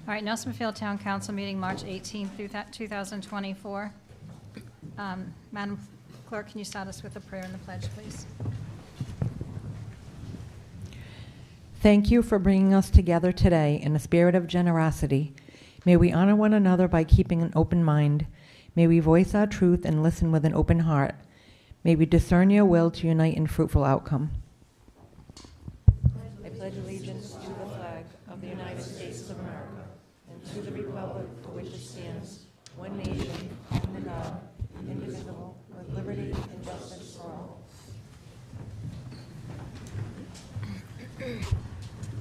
All right, now Smithfield Town Council meeting, March 18th through 2024. Madam Clerk, can you start us with a prayer and the pledge, please? Thank you for bringing us together today in a spirit of generosity. May we honor one another by keeping an open mind. May we voice our truth and listen with an open heart. May we discern your will to unite in fruitful outcome. I pledge allegiance to the flag of the United States of America and to the republic for which it stands, one nation, under God, indivisible, with liberty and justice for all.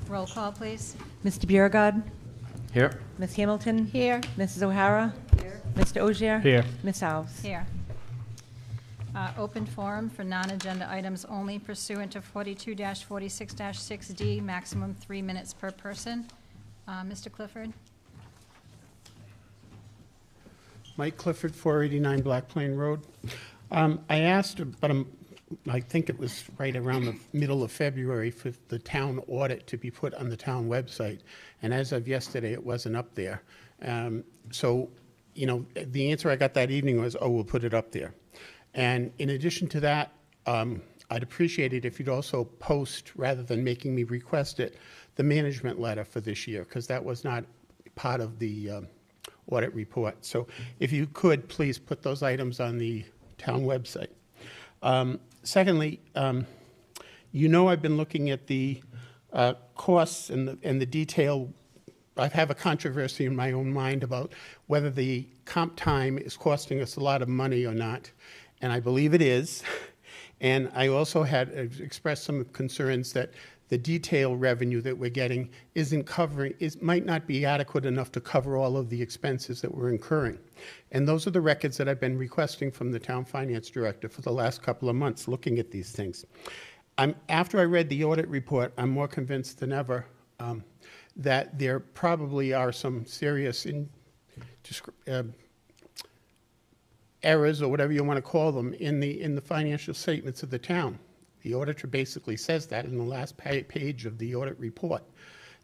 Roll call, please. Mr. Beauregard? Here. Ms. Hamilton? Here. Mrs. O'Hara? Here. Mr. Ogier? Here. Ms. Alves? Here. Open forum for non-agenda items only pursuant to 42-46-6D, maximum 3 minutes per person. Mr. Clifford? Mike Clifford, 489 Black Plain Road. I asked, but I think it was right around the middle of February, for the town audit to be put on the town website. And as of yesterday, it wasn't up there. So, you know, the answer I got that evening was, oh, we'll put it up there. And in addition to that, I'd appreciate it if you'd also post, rather than making me request it, the management letter for this year, because that was not part of the audit report. So if you could, please put those items on the town website. Secondly, you know I've been looking at the costs and the detail. I have a controversy in my own mind about whether the comp time is costing us a lot of money or not, and I believe it is. And I also had expressed some concerns that the detail revenue that we're getting might not be adequate enough to cover all of the expenses that we're incurring. And those are the records that I've been requesting from the town finance director for the last couple of months, looking at these things. After I read the audit report, I'm more convinced than ever that there probably are some serious errors, or whatever you want to call them, in the financial statements of the town. The auditor basically says that in the last page of the audit report,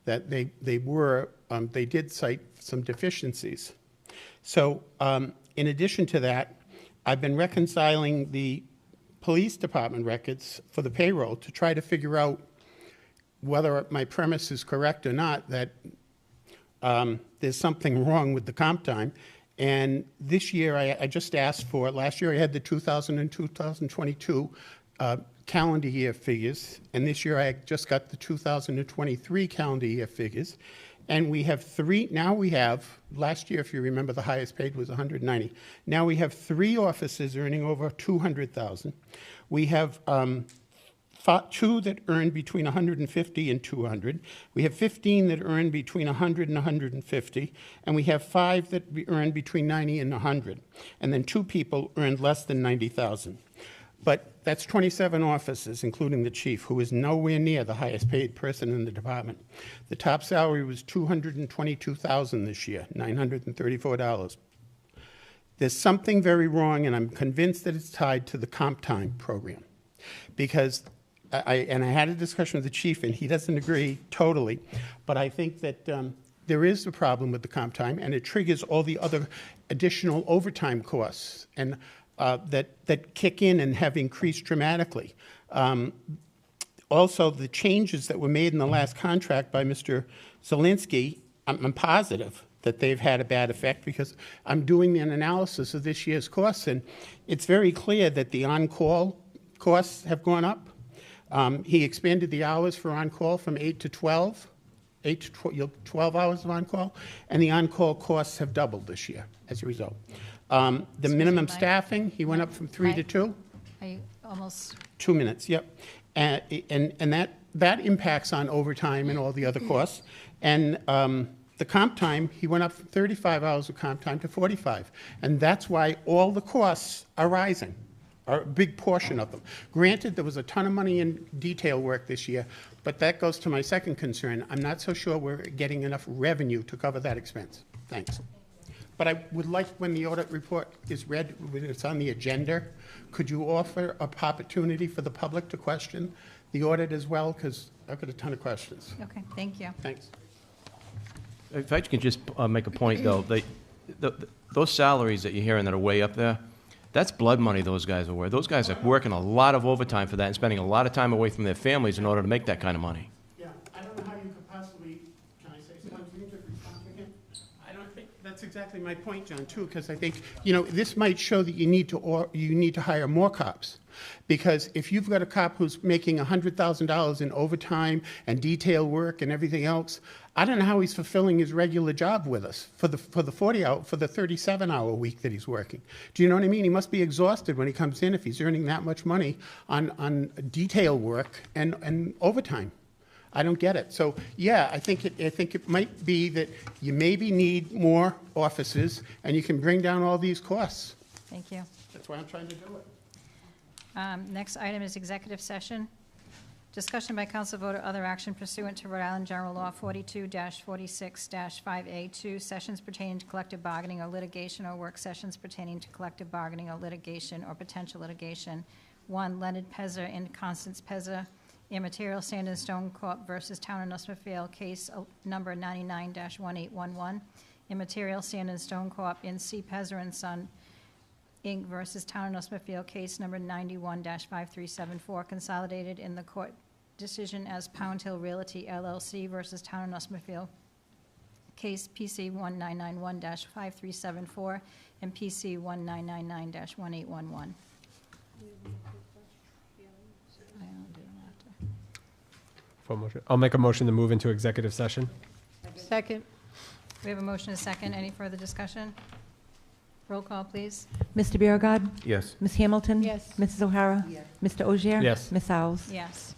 that they did cite some deficiencies. So in addition to that, I've been reconciling the police department records for the payroll to try to figure out whether my premise is correct or not, that there's something wrong with the comp time. And this year, I just asked for, last year I had the 2000 and 2022 calendar year figures, and this year I just got the 2023 calendar year figures. And we have last year, if you remember, the highest paid was 190. Now we have 3 offices earning over 200,000. We have 2 that earn between 150 and 200. We have 15 that earn between 100 and 150. And we have 5 that earn between 90 and 100. And then 2 people earned less than 90,000. But that's 27 offices, including the chief, who is nowhere near the highest paid person in the department. The top salary was $222,000 this year, $934. There's something very wrong, and I'm convinced that it's tied to the comp time program. Because I had a discussion with the chief, and he doesn't agree totally, but I think that there is a problem with the comp time, and it triggers all the other additional overtime costs and that kick in and have increased dramatically. Also, the changes that were made in the last contract by Mr. Zielinski, I'm positive that they've had a bad effect, because I'm doing an analysis of this year's costs, and it's very clear that the on-call costs have gone up. He expanded the hours for on-call from 8 to 12, 12 hours of on-call, and the on-call costs have doubled this year as a result. The minimum staffing, he went up from 3 to 2. Are you almost? 2 minutes, yep. And that impacts on overtime and all the other costs. And the comp time, he went up from 35 hours of comp time to 45. And that's why all the costs are rising, or a big portion of them. Granted, there was a ton of money in detail work this year, but that goes to my second concern. I'm not so sure we're getting enough revenue to cover that expense. Thanks. But I would like, when the audit report is read, when it's on the agenda, could you offer an opportunity for the public to question the audit as well? Because I've got a ton of questions. Okay, thank you. Thanks. If I can just make a point, though, those salaries that you're hearing that are way up there, that's blood money those guys are worth. Those guys are working a lot of overtime for that and spending a lot of time away from their families in order to make that kind of money. Yeah, I don't know how you could possibly, can I say something to you to respond to him? I don't think, that's exactly my point, John, too, because I think, this might show that you need to hire more cops. Because if you've got a cop who's making $100,000 in overtime and detail work and everything else, I don't know how he's fulfilling his regular job with us for the 37-hour week that he's working. Do you know what I mean? He must be exhausted when he comes in if he's earning that much money on detail work and overtime. I don't get it. So yeah, I think it might be that you maybe need more offices and you can bring down all these costs. Thank you. That's why I'm trying to do it. Next item is executive session. Discussion by council vote or other action pursuant to Rhode Island General Law 42-46-5A2, sessions pertaining to collective bargaining or litigation, or work sessions pertaining to collective bargaining or litigation or potential litigation. 1, Leonard Pezza and Constance Pezza, Immaterial Sand and Stone Corp. versus Town of Smithfield, case number 99-1811. Immaterial Sand and Stone Corp. in C. Pezza and Son, Inc. versus Town of Smithfield, case number 91-5374, consolidated in the court decision as Pound Hill Realty LLC versus Town of Smithfield, case PC 1991-5374 and PC 1999-1811. Full motion. I'll make a motion to move into executive session. Second. We have a motion and a second. Any further discussion? Roll call, please. Mr. Biragad. Yes. Ms. Hamilton. Yes. Mrs. O'Hara. Mr. Ogier. Yes. Ms. Alves. Yes.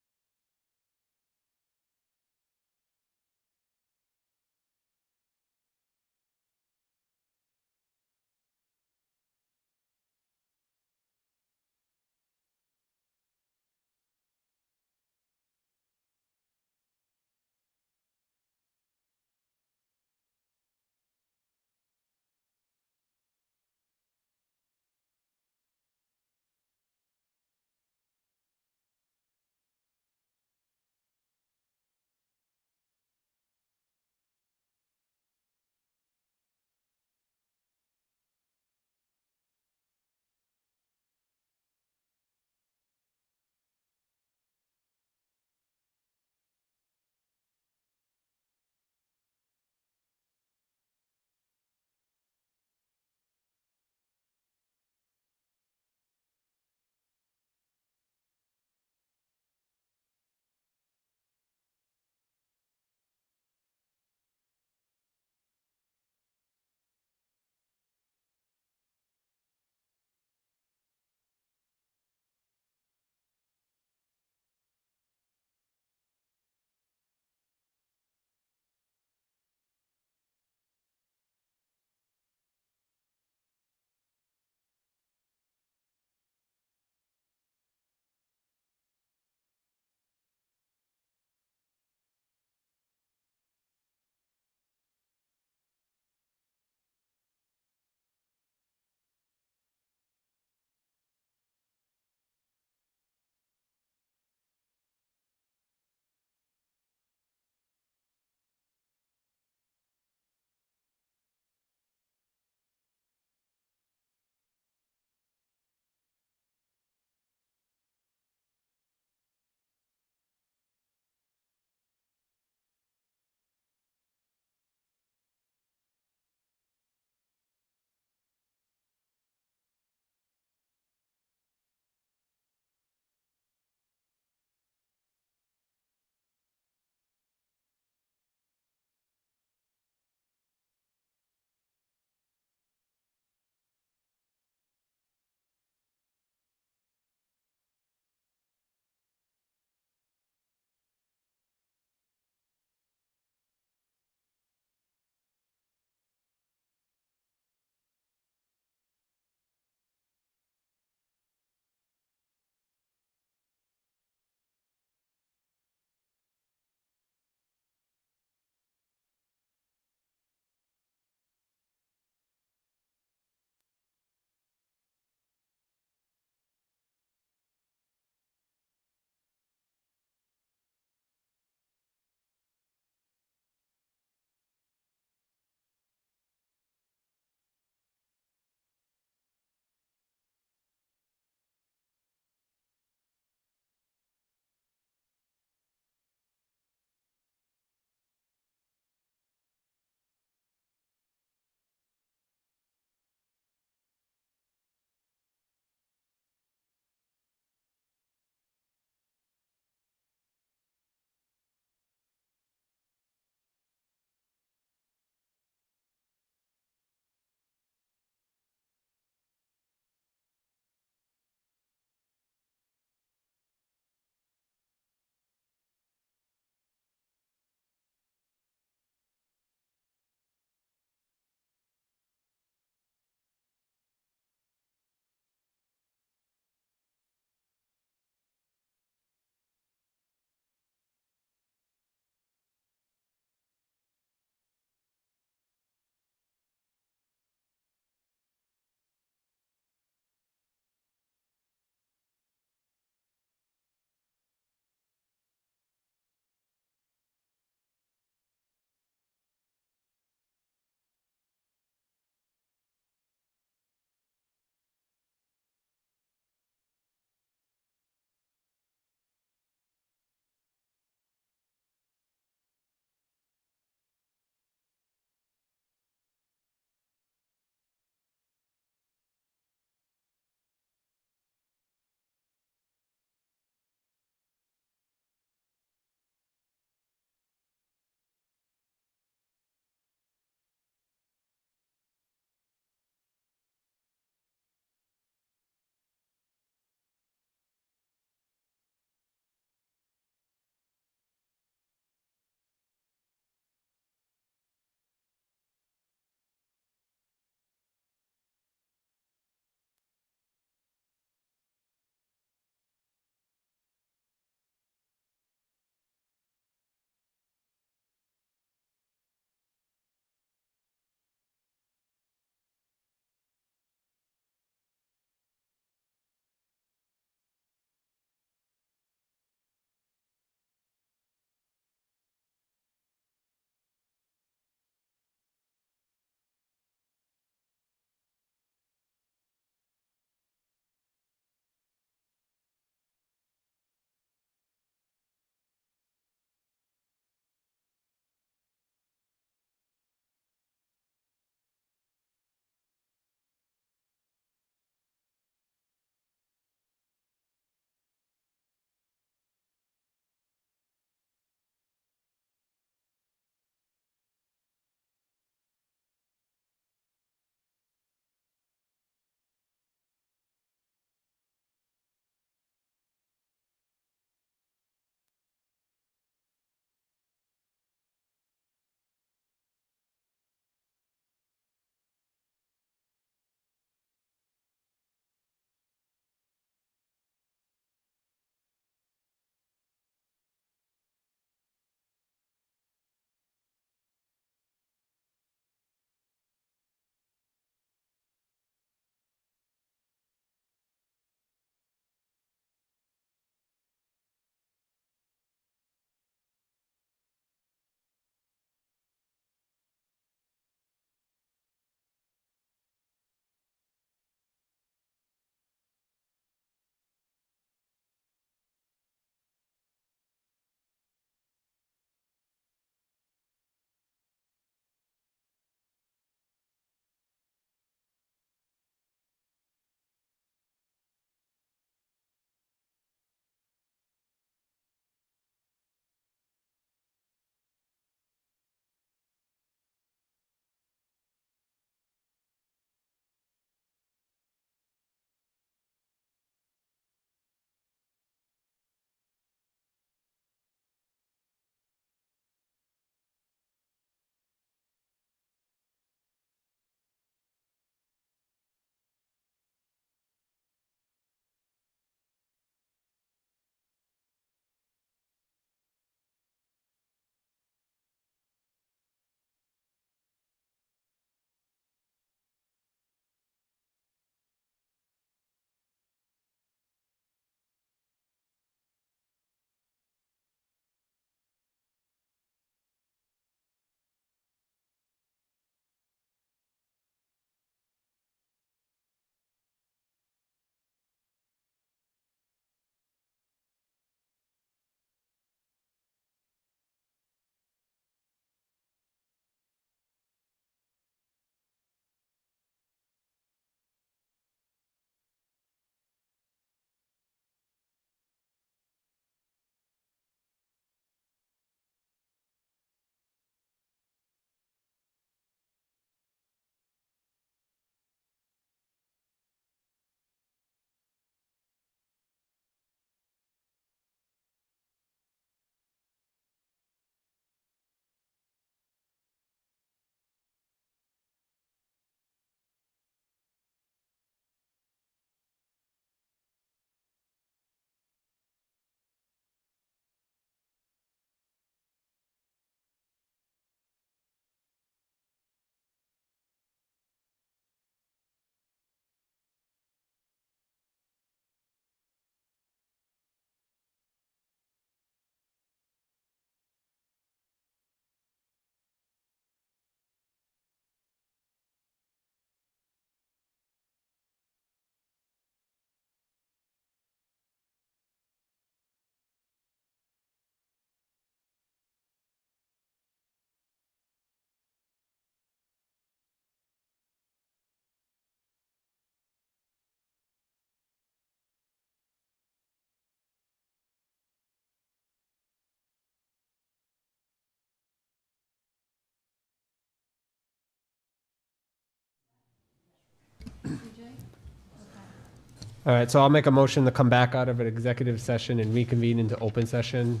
All right, so I'll make a motion to come back out of an executive session and reconvene into open session.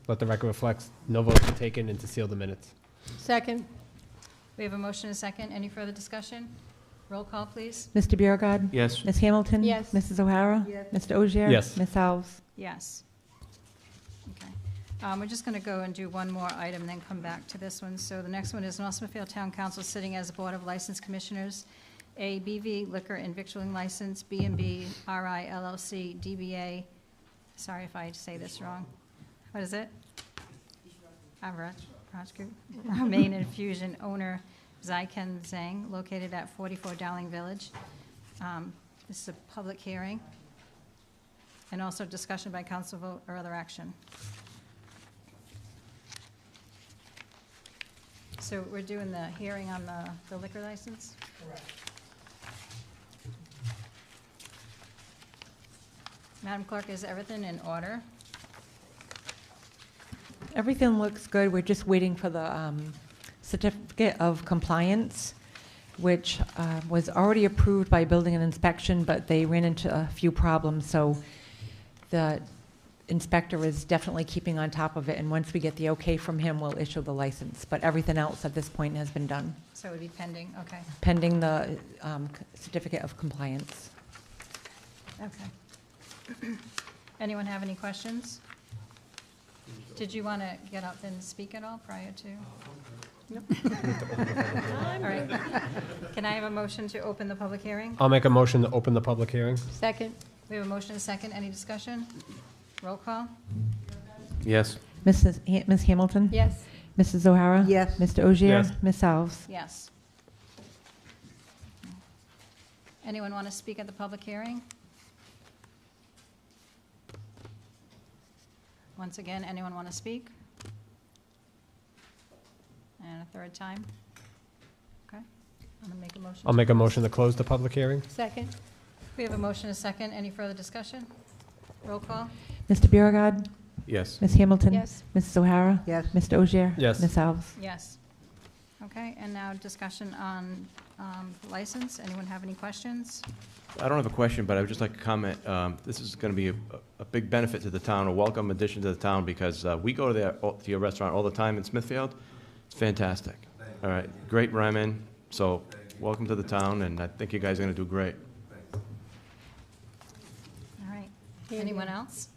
Let the record reflect, no votes were taken, and to seal the minutes. Second. We have a motion and a second. Any further discussion? Roll call, please. Mr. Biragad. Yes. Ms. Hamilton. Yes. Mrs. O'Hara. Yes. Mr. Ogier. Yes. Ms. Alves. Yes. Okay. We're just going to go and do one more item and then come back to this one. So the next one is North Smithfield Town Council sitting as a Board of License Commissioners. A BV liquor and victualling license, B&B RI LLC, DBA, sorry if I say this wrong. What is it? Raj Group. Main Infusion owner, Zyken Zhang, located at 44 Dowling Village. This is a public hearing. And also discussion by council vote or other action. So we're doing the hearing on the liquor license? Correct. Madam Clerk, is everything in order? Everything looks good. We're just waiting for the certificate of compliance, which was already approved by building and inspection, but they ran into a few problems. So the inspector is definitely keeping on top of it. And once we get the okay from him, we'll issue the license. But everything else at this point has been done, So it would be pending, okay. pending the certificate of compliance. Okay. Anyone have any questions? Did you want to get up and speak at all prior to? All right. Can I have a motion to open the public hearing? I'll make a motion to open the public hearing. Second. We have a motion and a second. Any discussion? Roll call? Yes. Ms. Hamilton? Yes. Mrs. O'Hara? Yes. Mr. Ogier? Yes. Ms. Alves? Yes. Anyone want to speak at the public hearing? Once again, anyone want to speak? And a third time? Okay. I'm going to make a motion. I'll make a motion to close the public hearing. Second. We have a motion and a second. Any further discussion? Roll call? Mr. Biragad? Yes. Ms. Hamilton? Yes. Mrs. O'Hara? Yes. Mr. Ogier? Yes. Ms. Alves? Yes. Okay, and now discussion on license. Anyone have any questions? I don't have a question, but I would just like to comment. This is going to be a big benefit to the town, a welcome addition to the town, because we go there to your restaurant all the time in Smithfield. It's fantastic. All right, great ramen. So welcome to the town, and I think you guys are going to do great. All right. Anyone else?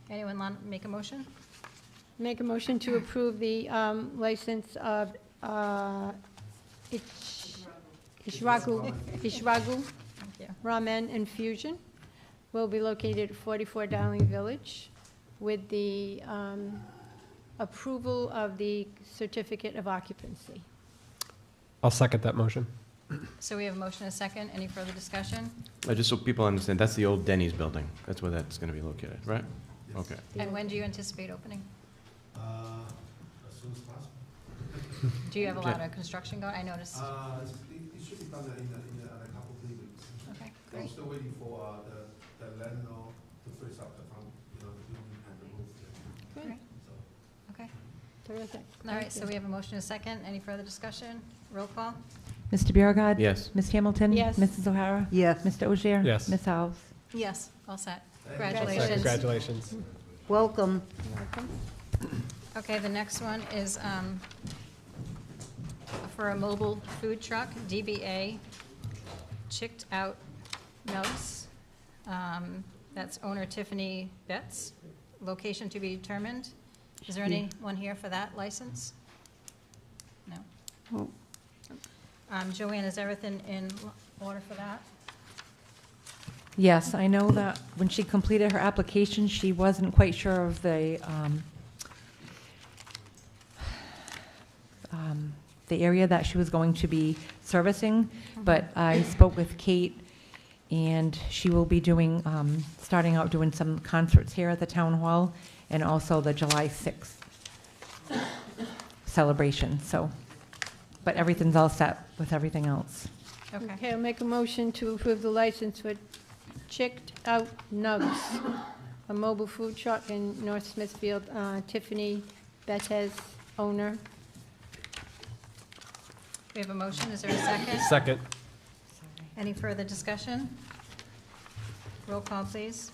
Anyone want to make a motion? Make a motion to approve the license of Ishragu Thank you. Ramen Infusion. Will be located at 44 Dowling Village with the approval of the certificate of occupancy. I'll second that motion. So we have a motion and a second. Any further discussion? Just so people understand, that's the old Denny's building. That's where that's going to be located, right? Okay. And when do you anticipate opening? As soon as possible. Do you have a lot of construction going? I noticed. It should be done in a couple of weeks. Okay, I'm great. still waiting for the landlord to fix up the building and the roof. Great. So, Okay. Terrific. All right, Thank so you. we have a motion and a second. Any further discussion? Roll call? Mr. Biragad? Yes. Ms. Hamilton? Yes. Mrs. O'Hara? Yes. Mr. Ogier? Yes. Ms. Alves? Yes, all set. Thank you. Congratulations. Congratulations. Welcome. Okay, the next one is for a mobile food truck, DBA Chicked Out Nugs. That's owner Tiffany Betts. Location to be determined. Is there anyone here for that license? No. Joanne, is everything in order for that? Yes, I know that when she completed her application, she wasn't quite sure of the area that she was going to be servicing, but I spoke with Kate, and she will be doing, starting out doing some concerts here at the town hall, and also the July 6th celebration, so, but everything's all set with everything else. Okay. Okay, I'll make a motion to approve the license for Chicked Out Nugs, a mobile food truck in North Smithfield. Tiffany Betts, owner. We have a motion. Is there a second? Second. Any further discussion? Roll call, please.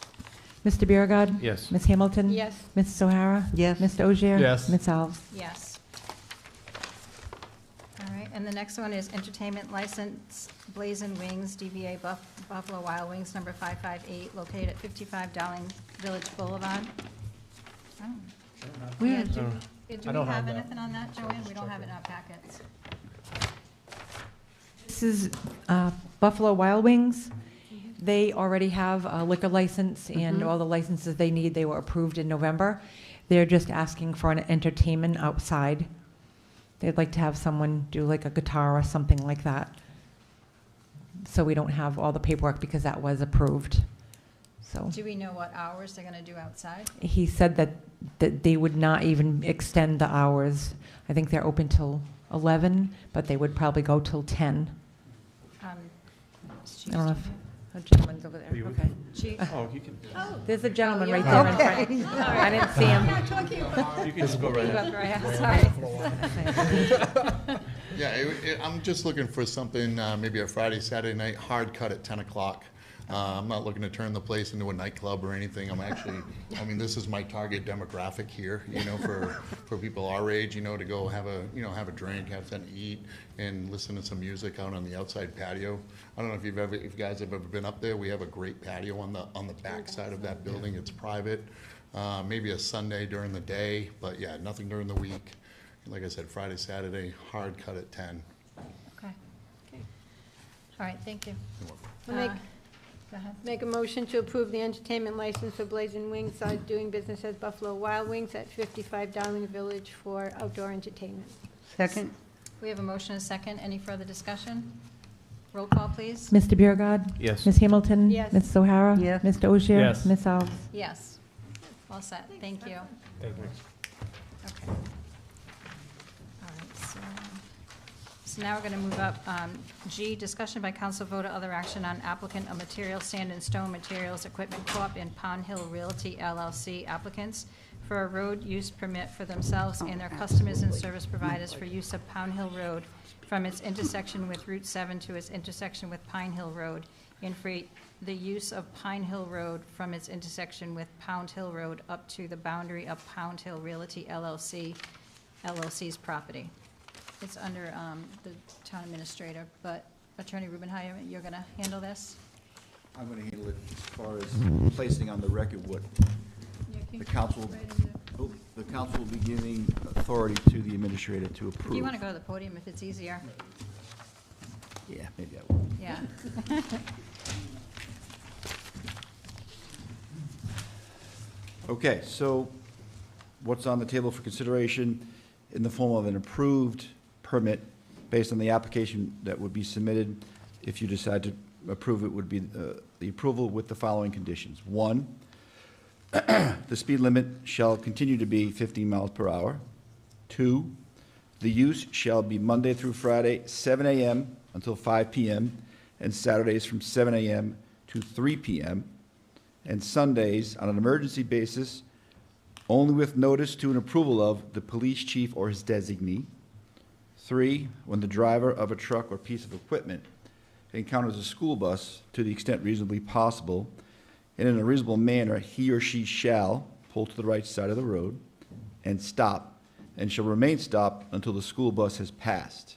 Mr. Biragad. Yes. Ms. Hamilton. Yes. Mrs. O'Hara. Yes. Mr. Ogier. Yes. Ms. Alves. Yes. All right, and the next one is entertainment license Blazing Wings, DBA Buffalo Wild Wings, number 558, located at 55 Dowling Village Boulevard. Oh. Yeah, do we don't have have that. anything on that, Joanne? We don't have it in our packets. This is Buffalo Wild Wings. They already have a liquor license and all the licenses they need. They were approved in November. They're just asking for an entertainment outside. They'd like to have someone do like a guitar or something like that. So we don't have all the paperwork because that was approved. So Do we know what hours they're going to do outside? he said that they would not even extend the hours. I think they're open till 11, but they would probably go till 10. Is I don't know Chief if, a gentleman's over there. Are you- Okay. Chief? Oh, you can, There's a gentleman Oh, right you're there in front. I didn't see him. you can just go right ahead. Sorry. Yeah, I'm just looking for something, maybe a Friday, Saturday night, hard cut at 10 o'clock. I'm not looking to turn the place into a nightclub or anything. I'm actually, I mean, this is my target demographic here, you know, for people our age, you know, to go have a, you know, have a drink, have something to eat, and listen to some music out on the outside patio. I don't know if if you guys have ever been up there. We have a great patio on the back side of that building. It's private. Maybe a Sunday during the day, but yeah, nothing during the week. Like I said, Friday, Saturday, hard cut at 10. Okay. All right, thank you. I'll make, Go ahead. make a motion to approve the entertainment license for Blazing Wings, doing business as Buffalo Wild Wings at 55 Dowling Village for outdoor entertainment. Second? We have a motion and a second. Any further discussion? Roll call, please. Mr. Biragad. Yes. Ms. Hamilton. Yes. Mrs. O'Hara. Yes. Mr. Ogier. Yes. Ms. Alves. Yes. All set. Thank you. Thank you. Okay. All right, so now we're going to move up. G, discussion by council vote or other action on applicant of material sand and stone materials equipment Corp. and Pound Hill Realty LLC applicants for a road use permit for themselves and their customers and service providers for use of Pound Hill Road from its intersection with Route 7 to its intersection with Pine Hill Road, and for the use of Pine Hill Road from its intersection with Pound Hill Road up to the boundary of Pound Hill Realty LLC's property. It's under the town administrator, but Attorney Rubenheimer, you're going to handle this? I'm going to handle it as far as placing on the record what the council, the council will be giving authority to the administrator to approve. If you want to go to the podium, if it's easier. Yeah, maybe I will. Yeah. Okay, so what's on the table for consideration in the form of an approved permit based on the application that would be submitted, if you decide to approve it, would be the approval with the following conditions. One, the speed limit shall continue to be 15 miles per hour. Two, the use shall be Monday through Friday, 7 a.m. until 5 p.m., and Saturdays from 7 a.m. to 3 p.m., and Sundays on an emergency basis, only with notice to and approval of the police chief or his designee. Three, when the driver of a truck or piece of equipment encounters a school bus, to the extent reasonably possible, and in a reasonable manner, he or she shall pull to the right side of the road and stop, and shall remain stopped until the school bus has passed.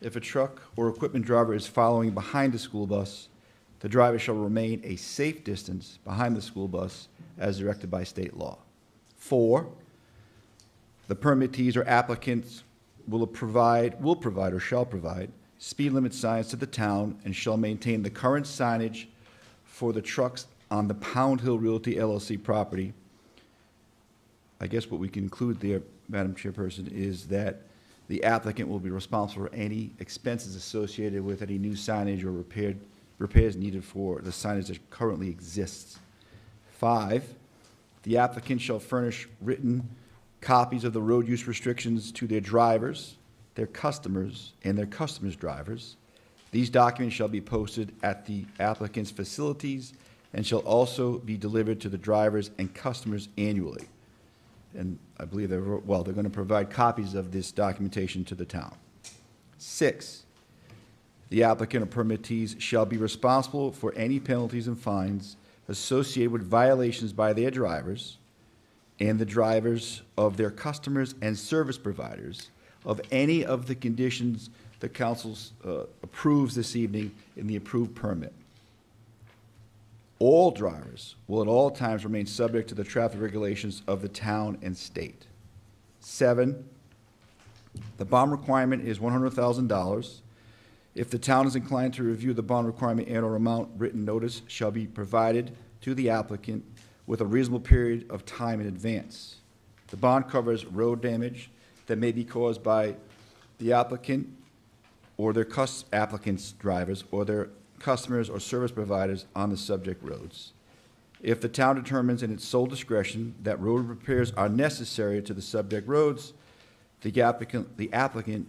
If a truck or equipment driver is following behind the school bus, the driver shall remain a safe distance behind the school bus as directed by state law. Four, the permittees or applicants will provide or shall provide speed limit signs to the town and shall maintain the current signage for the trucks on the Pound Hill Realty LLC property. I guess what we can include there, Madam Chairperson, is that the applicant will be responsible for any expenses associated with any new signage or repairs needed for the signage that currently exists. Five, the applicant shall furnish written copies of the road use restrictions to their drivers, their customers, and their customers' drivers. These documents shall be posted at the applicant's facilities and shall also be delivered to the drivers and customers annually. And I believe they're going to provide copies of this documentation to the town. Six, the applicant or permittees shall be responsible for any penalties and fines associated with violations by their drivers and the drivers of their customers and service providers of any of the conditions the council approves this evening in the approved permit. All drivers will at all times remain subject to the traffic regulations of the town and state. 7, the bond requirement is $100,000. If the town is inclined to review the bond requirement and/or amount, written notice shall be provided to the applicant with a reasonable period of time in advance. The bond covers road damage that may be caused by the applicant or their applicant's drivers or their customers or service providers on the subject roads. If the town determines in its sole discretion that road repairs are necessary to the subject roads, the applicant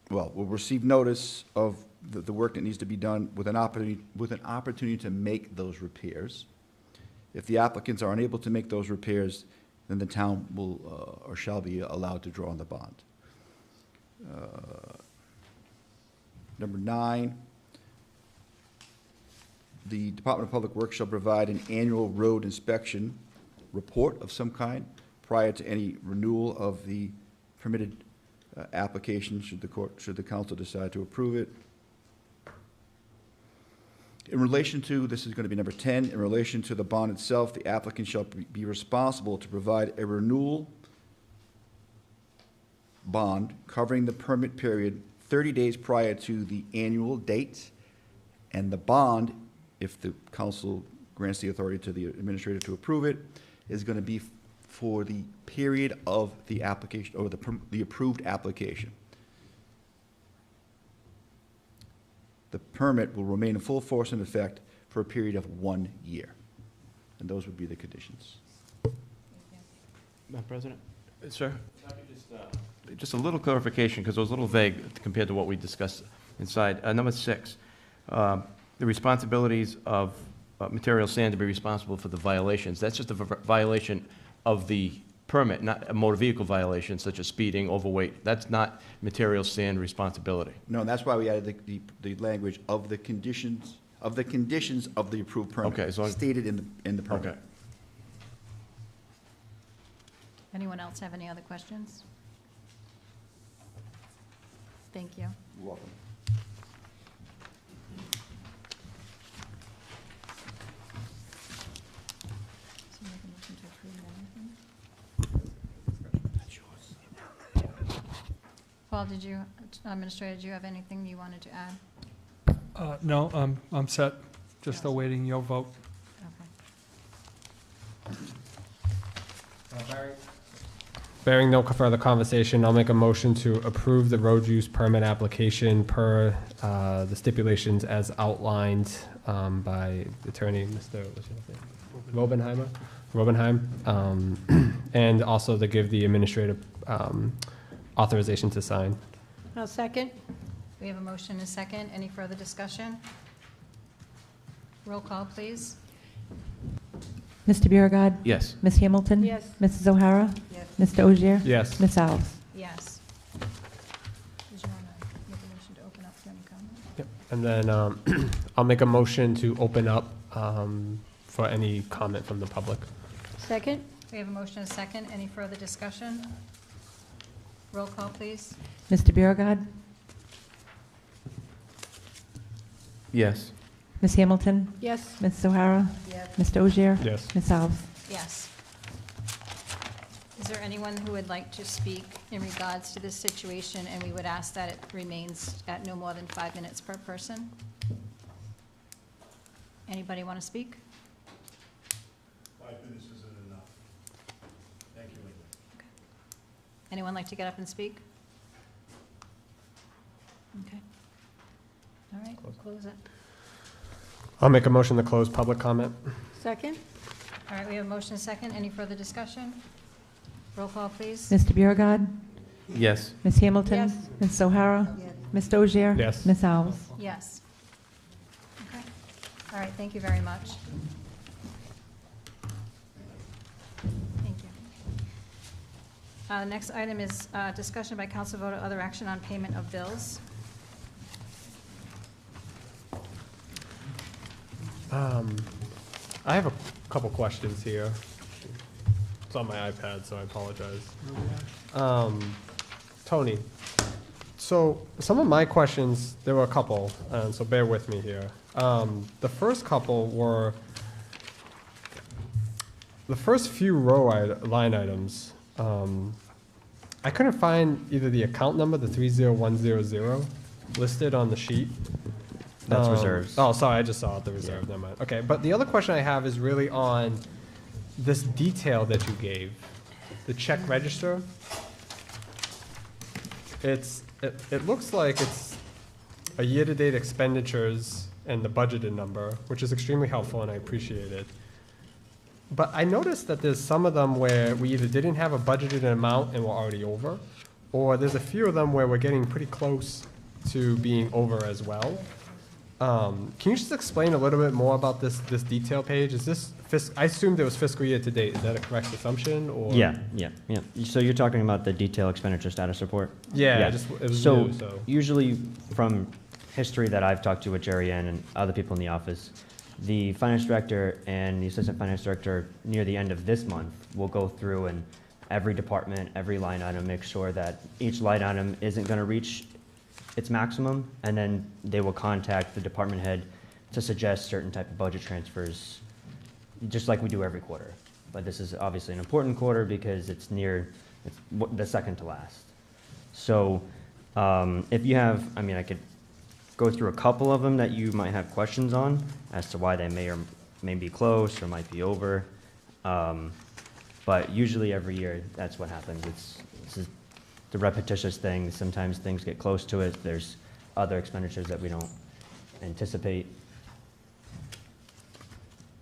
will receive notice of the work that needs to be done with an opportunity to make those repairs. If the applicants are unable to make those repairs, then the town will or shall be allowed to draw on the bond. Number 9, the Department of Public Works shall provide an annual road inspection report of some kind prior to any renewal of the permitted application, should the council decide to approve it. In relation to, this is going to be number 10, in relation to the bond itself, the applicant shall be responsible to provide a renewal bond covering the permit period 30 days prior to the annual date, and the bond, if the council grants the authority to the administrator to approve it, is going to be for the period of the application, or the approved application. The permit will remain in full force and effect for a period of 1 year. And those would be the conditions. Madam President? Sir? Just a little clarification, because it was a little vague compared to what we discussed inside. Number 6, the responsibilities of material stand to be responsible for the violations. That's just a violation of the permit, not a motor vehicle violation such as speeding, overweight. That's not material stand responsibility. No, and that's why we added the language of the conditions of the approved permit. Okay, so stated in the permit. Okay. Anyone else have any other questions? Thank you. You're welcome. So make a motion to approve everything? Paul, Administrator, did you have anything you wanted to add? No, I'm set, just awaiting your vote. Okay. Bearing no further conversation, I'll make a motion to approve the road use permit application per the stipulations as outlined by attorney Mr. Robenheim, and also to give the administrative authorization to sign. I'll second. We have a motion and a second. Any further discussion? Roll call, please. Mr. Biragad. Yes. Ms. Hamilton. Yes. Mrs. O'Hara. Yes. Mr. Ogier. Yes. Ms. Alves. Yes. Did you want to make a motion to open up for any comment? Yep. And then I'll make a motion to open up for any comment from the public. Second. We have a motion and a second. Any further discussion? Roll call, please. Mr. Biragad. Yes. Ms. Hamilton. Yes. Mrs. O'Hara. Yes. Mr. Ogier. Yes. Ms. Alves. Yes. Is there anyone who would like to speak in regards to this situation, and we would ask that it remains at no more than 5 minutes per person? Anybody want to speak? 5 minutes isn't enough. Thank you, Linda. Anyone like to get up and speak? Okay. All right, we'll close it. I'll make a motion to close public comment. Second. All right, we have a motion and a second. Any further discussion? Roll call, please. Mr. Biragad. Yes. Ms. Hamilton. Yes. Mrs. O'Hara. Mr. Ogier. Yes. Ms. Alves. Yes. Okay. All right, thank you very much. Thank you. Next item is discussion by council vote or other action on payment of bills. I have a couple questions here. It's on my iPad, so I apologize. Tony, so some of my questions, there were a couple, so bear with me here. The first couple were, the first few line items, I couldn't find either the account number, the 30100, listed on the sheet. That's reserves. Oh, sorry, I just saw it, the reserve, never mind. Okay, but the other question I have is really on this detail that you gave, the check register. It looks like it's a year-to-date expenditures and the budgeted number, which is extremely helpful and I appreciate it. But I noticed that there's some of them where we either didn't have a budgeted amount and we're already over, or there's a few of them where we're getting pretty close to being over as well. Can you just explain a little bit more about this detail page? Is this I assumed it was fiscal year to date. Is that a correct assumption? Or Yeah. So you're talking about the detail expenditure status report? Yeah. It was new, so usually from history that I've talked to with Jerry Ann and other people in the office, the finance director and the assistant finance director near the end of this month will go through and every department, every line item, make sure that each line item isn't going to reach its maximum, and then they will contact the department head to suggest certain type of budget transfers, just like we do every quarter. But this is obviously an important quarter because it's the second to last. So if you have, I could go through a couple of them that you might have questions on as to why they may be close or might be over. But usually every year, that's what happens. It's the repetitious thing. Sometimes things get close to it. There's other expenditures that we don't anticipate.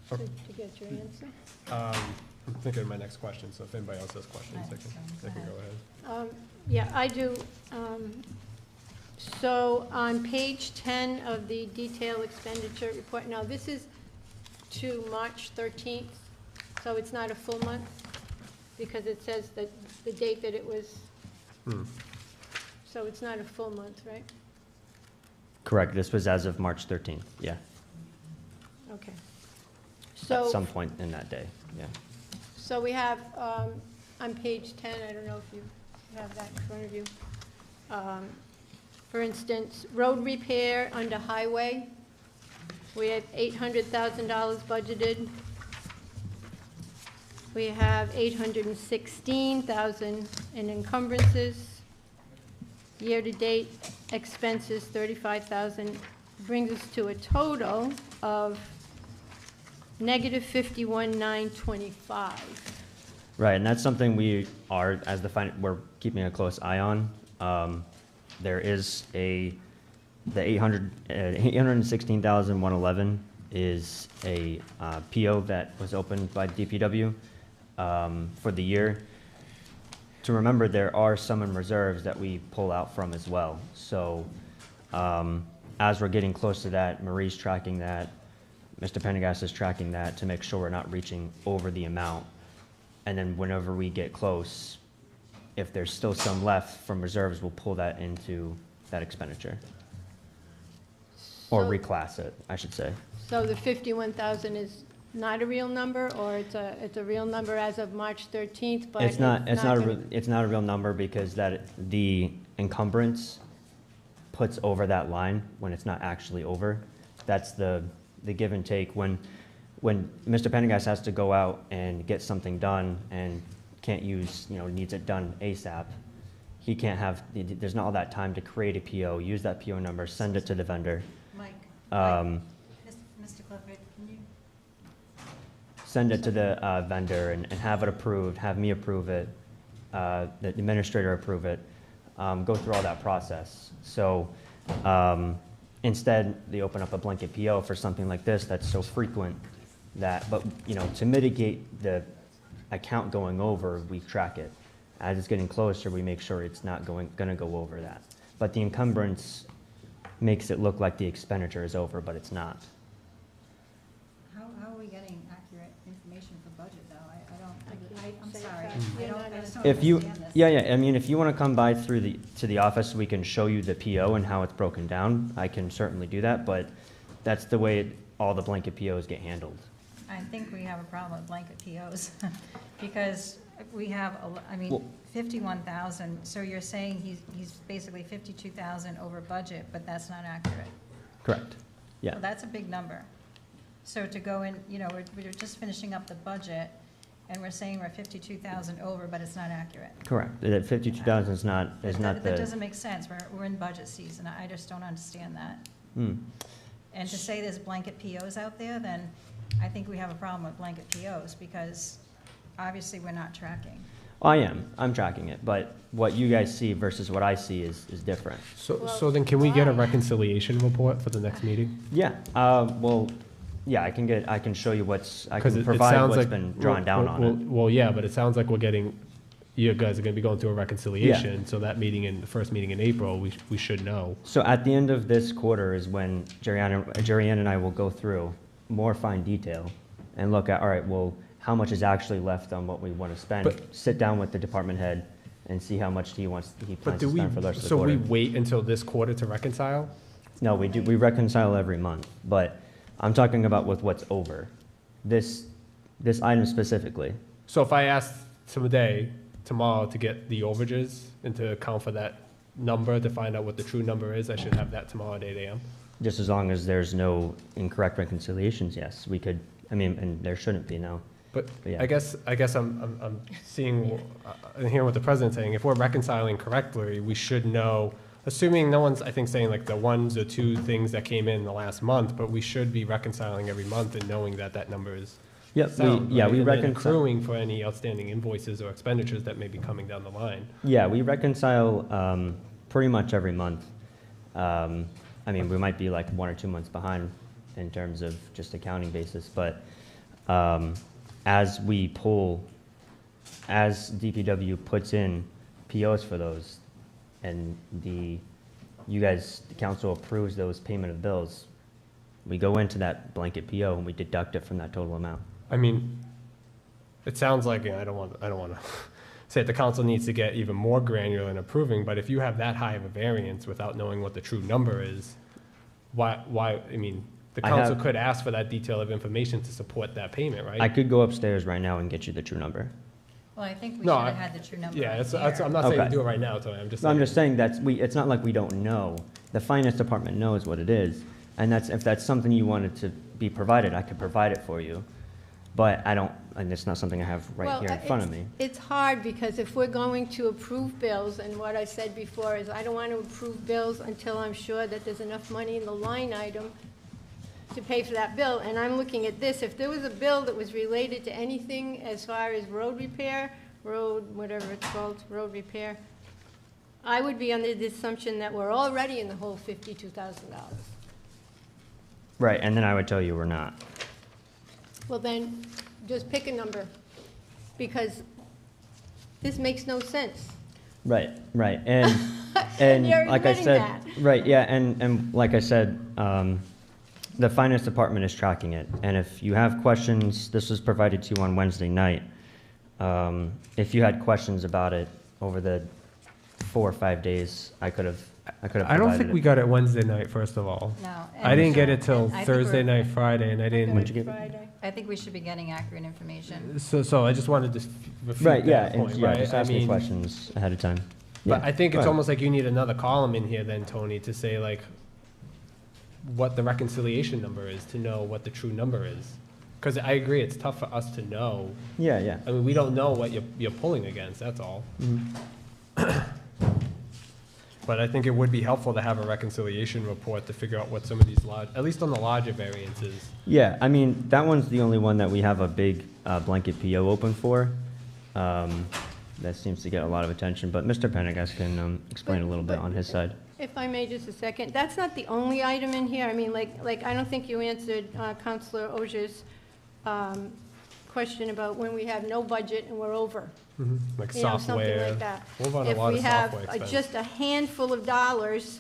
To get your answer? I'm thinking of my next question, so if anybody else has questions, they can go ahead. Yeah, I do. So on page 10 of the detailed expenditure report, now this is to March 13th, so it's not a full month, because it says that the date that it was, so it's not a full month, right? Correct. This was as of March 13th. Yeah. Okay. At So, some point in that day. Yeah. so we have, on page 10, I don't know if you have that in front of you. For instance, road repair under highway, we have $800,000 budgeted. We have $816,000 in encumbrances. Year-to-date expenses, $35,000, brings us to a total of negative $51,925. Right, and that's something we are, we're keeping a close eye on. There is the 816,111 is a PO that was opened by DPW for the year. To remember, there are some in reserves that we pull out from as well. So as we're getting close to that, Marie's tracking that, Mr. Pendergast is tracking that to make sure we're not reaching over the amount. And then whenever we get close, if there's still some left from reserves, we'll pull that into that expenditure. Or So- reclass it, I should say. So the 51,000 is not a real number, or it's a real number as of March 13th, but It's not gonna- it's not a real number because the encumbrance puts over that line when it's not actually over. That's the give and take. When Mr. Pendergast has to go out and get something done and can't use, needs it done ASAP, he can't have, there's not all that time to create a PO, use that PO number, send it to the vendor. Mike, Um, Mr. Clifford, can you? Send it to the vendor and have it approved, have me approve it, the administrator approve it, go through all that process. So instead, they open up a blanket PO for something like this that's so frequent but to mitigate the account going over, we track it. As it's getting closer, we make sure it's not going to go over that. But the encumbrance makes it look like the expenditure is over, but it's not. How are we getting accurate information for budget, though? I'm say sorry. that. You're not I just don't If you, understand this. yeah, if you want to come by to the office, we can show you the PO and how it's broken down. I can certainly do that, but that's the way all the blanket POs get handled. I think we have a problem with blanket POs, because we have, Well- 51,000, so you're saying he's basically 52,000 over budget, but that's not accurate. Correct. Yeah. Well, that's a big number. So to go in, we're just finishing up the budget, and we're saying we're 52,000 over, but it's not accurate. Correct. That 52,000 is not That the. doesn't make sense. We're in budget season. I just don't understand that. Hmm. And to say there's blanket POs out there, then I think we have a problem with blanket POs, because obviously we're not tracking. I'm tracking it, but what you guys see versus what I see is different. So then can we get a why? reconciliation report for the next meeting? Yeah, well, yeah, I can show you I Because can it provide sounds what's like. been drawn down on it. Well, yeah, but it sounds like you guys are gonna be going through a reconciliation, so that the first meeting in April, we should know. So at the end of this quarter is when Jerry Ann and I will go through more fine detail and look at, all right, well, how much is actually left on what we want to spend? But- Sit down with the department head and see how much he But plans do to we, spend for the rest of the so we quarter. wait until this quarter to reconcile? No, we reconcile every month, but I'm talking about with what's over. This item specifically. So if I asked tomorrow to get the overages and to account for that number, to find out what the true number is, I should have that tomorrow at 8 AM? Just as long as there's no incorrect reconciliations, yes, we could, and there shouldn't be, no. But Yeah. I guess I'm seeing, and hearing what the president's saying, if we're reconciling correctly, we should know, assuming no one's, I think, saying like the ones or two things that came in the last month, but we should be reconciling every month and knowing that number is Yep, sound, we right? And then reconcile. accruing for any outstanding invoices or expenditures that may be coming down the line. Yeah, we reconcile pretty much every month. We might be like 1 or 2 months behind in terms of just accounting basis, but as DPW puts in POs for those, and the council approves those payment of bills, we go into that blanket PO and we deduct it from that total amount. It sounds like, I don't want to say the council needs to get even more granular in approving, but if you have that high of a variance without knowing what the true number is, the council could ask for that detail of information to support that payment, right? I could go upstairs right now and get you the true number. Well, I think we should No, have had the true number Yeah, right that's, here. I'm not saying Okay. do it right now, Tony, I'm just No, saying. I'm just saying it's not like we don't know. The finance department knows what it is, and if that's something you wanted to be provided, I could provide it for you. But and it's not something I have right here in front of me. It's hard, because if we're going to approve bills, and what I said before is I don't want to approve bills until I'm sure that there's enough money in the line item to pay for that bill. And I'm looking at this, if there was a bill that was related to anything as far as road repair, whatever it's called, road repair, I would be under the assumption that we're already in the whole $52,000. Right, and then I would tell you we're not. Well, then, just pick a number, because this makes no sense. Right, and You're like I admitting said, that. right, yeah, and like I said, the finance department is tracking it, and if you have questions, this was provided to you on Wednesday night. If you had questions about it over the 4 or 5 days, I could have provided I don't think it. we got it Wednesday night, first of all. No. I didn't get it till And I think Thursday we're- night, Friday, and I didn't. When'd you get it? Friday. I think we should be getting accurate information. So I just wanted to refute Right, yeah, that and point, yeah, right? just I ask me mean, questions ahead of time. But Yeah, I think go it's ahead. almost like you need another column in here then, Tony, to say like what the reconciliation number is, to know what the true number is. Because I agree, it's tough for us to know. Yeah. We don't know what you're pulling against, that's all. But I think it would be helpful to have a reconciliation report to figure out what some of these at least on the larger variances. Yeah, that one's the only one that we have a big blanket PO open for. That seems to get a lot of attention, but Mr. Pendergast can explain a little bit on his side. If I may, just a second, that's not the only item in here. I don't think you answered Counselor Oj's question about when we have no budget and we're over. Like You know, something software. like that. We've got a lot of software If we expense. have just a handful of dollars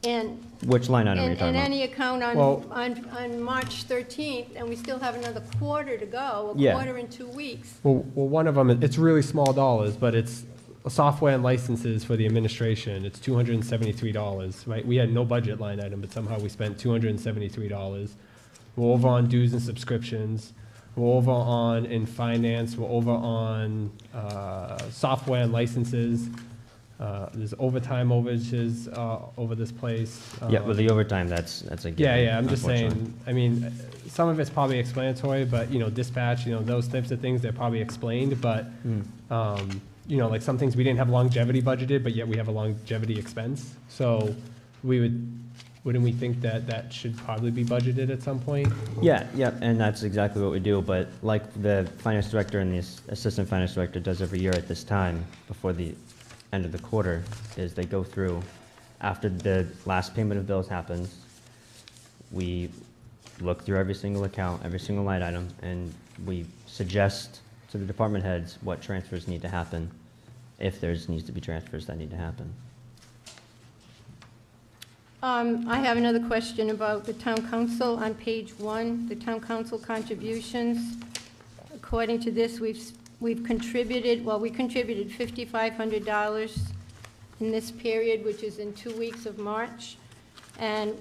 and Which line item are you in talking about? any account Well- on March 13th, and we still have another quarter to go, a Yeah. quarter in 2 weeks. Well, one of them, it's really small dollars, but it's software and licenses for the administration. It's $273, right? We had no budget line item, but somehow we spent $273. We're over on dues and subscriptions. we're over on in finance, we're over on software and licenses. There's overtime overages over this place. Yeah, with the overtime, that's a Yeah, given, yeah, I'm just unfortunately. saying, I mean, some of it's probably explanatory, but, dispatch, those types of things, they're probably explained, but, like some things we didn't have longevity budgeted, but yet we have a longevity expense. So wouldn't we think that that should probably be budgeted at some point? Yeah, yeah, and that's exactly what we do, but like the finance director and the assistant finance director does every year at this time, before the end of the quarter, is they go through, after the last payment of bills happens, we look through every single account, every single line item, and we suggest to the department heads what transfers need to happen, if there's needs to be transfers that need to happen. I have another question about the town council on page 1, the town council contributions. According to this, we've contributed, we contributed $5,500 in this period, which is in 2 weeks of March. And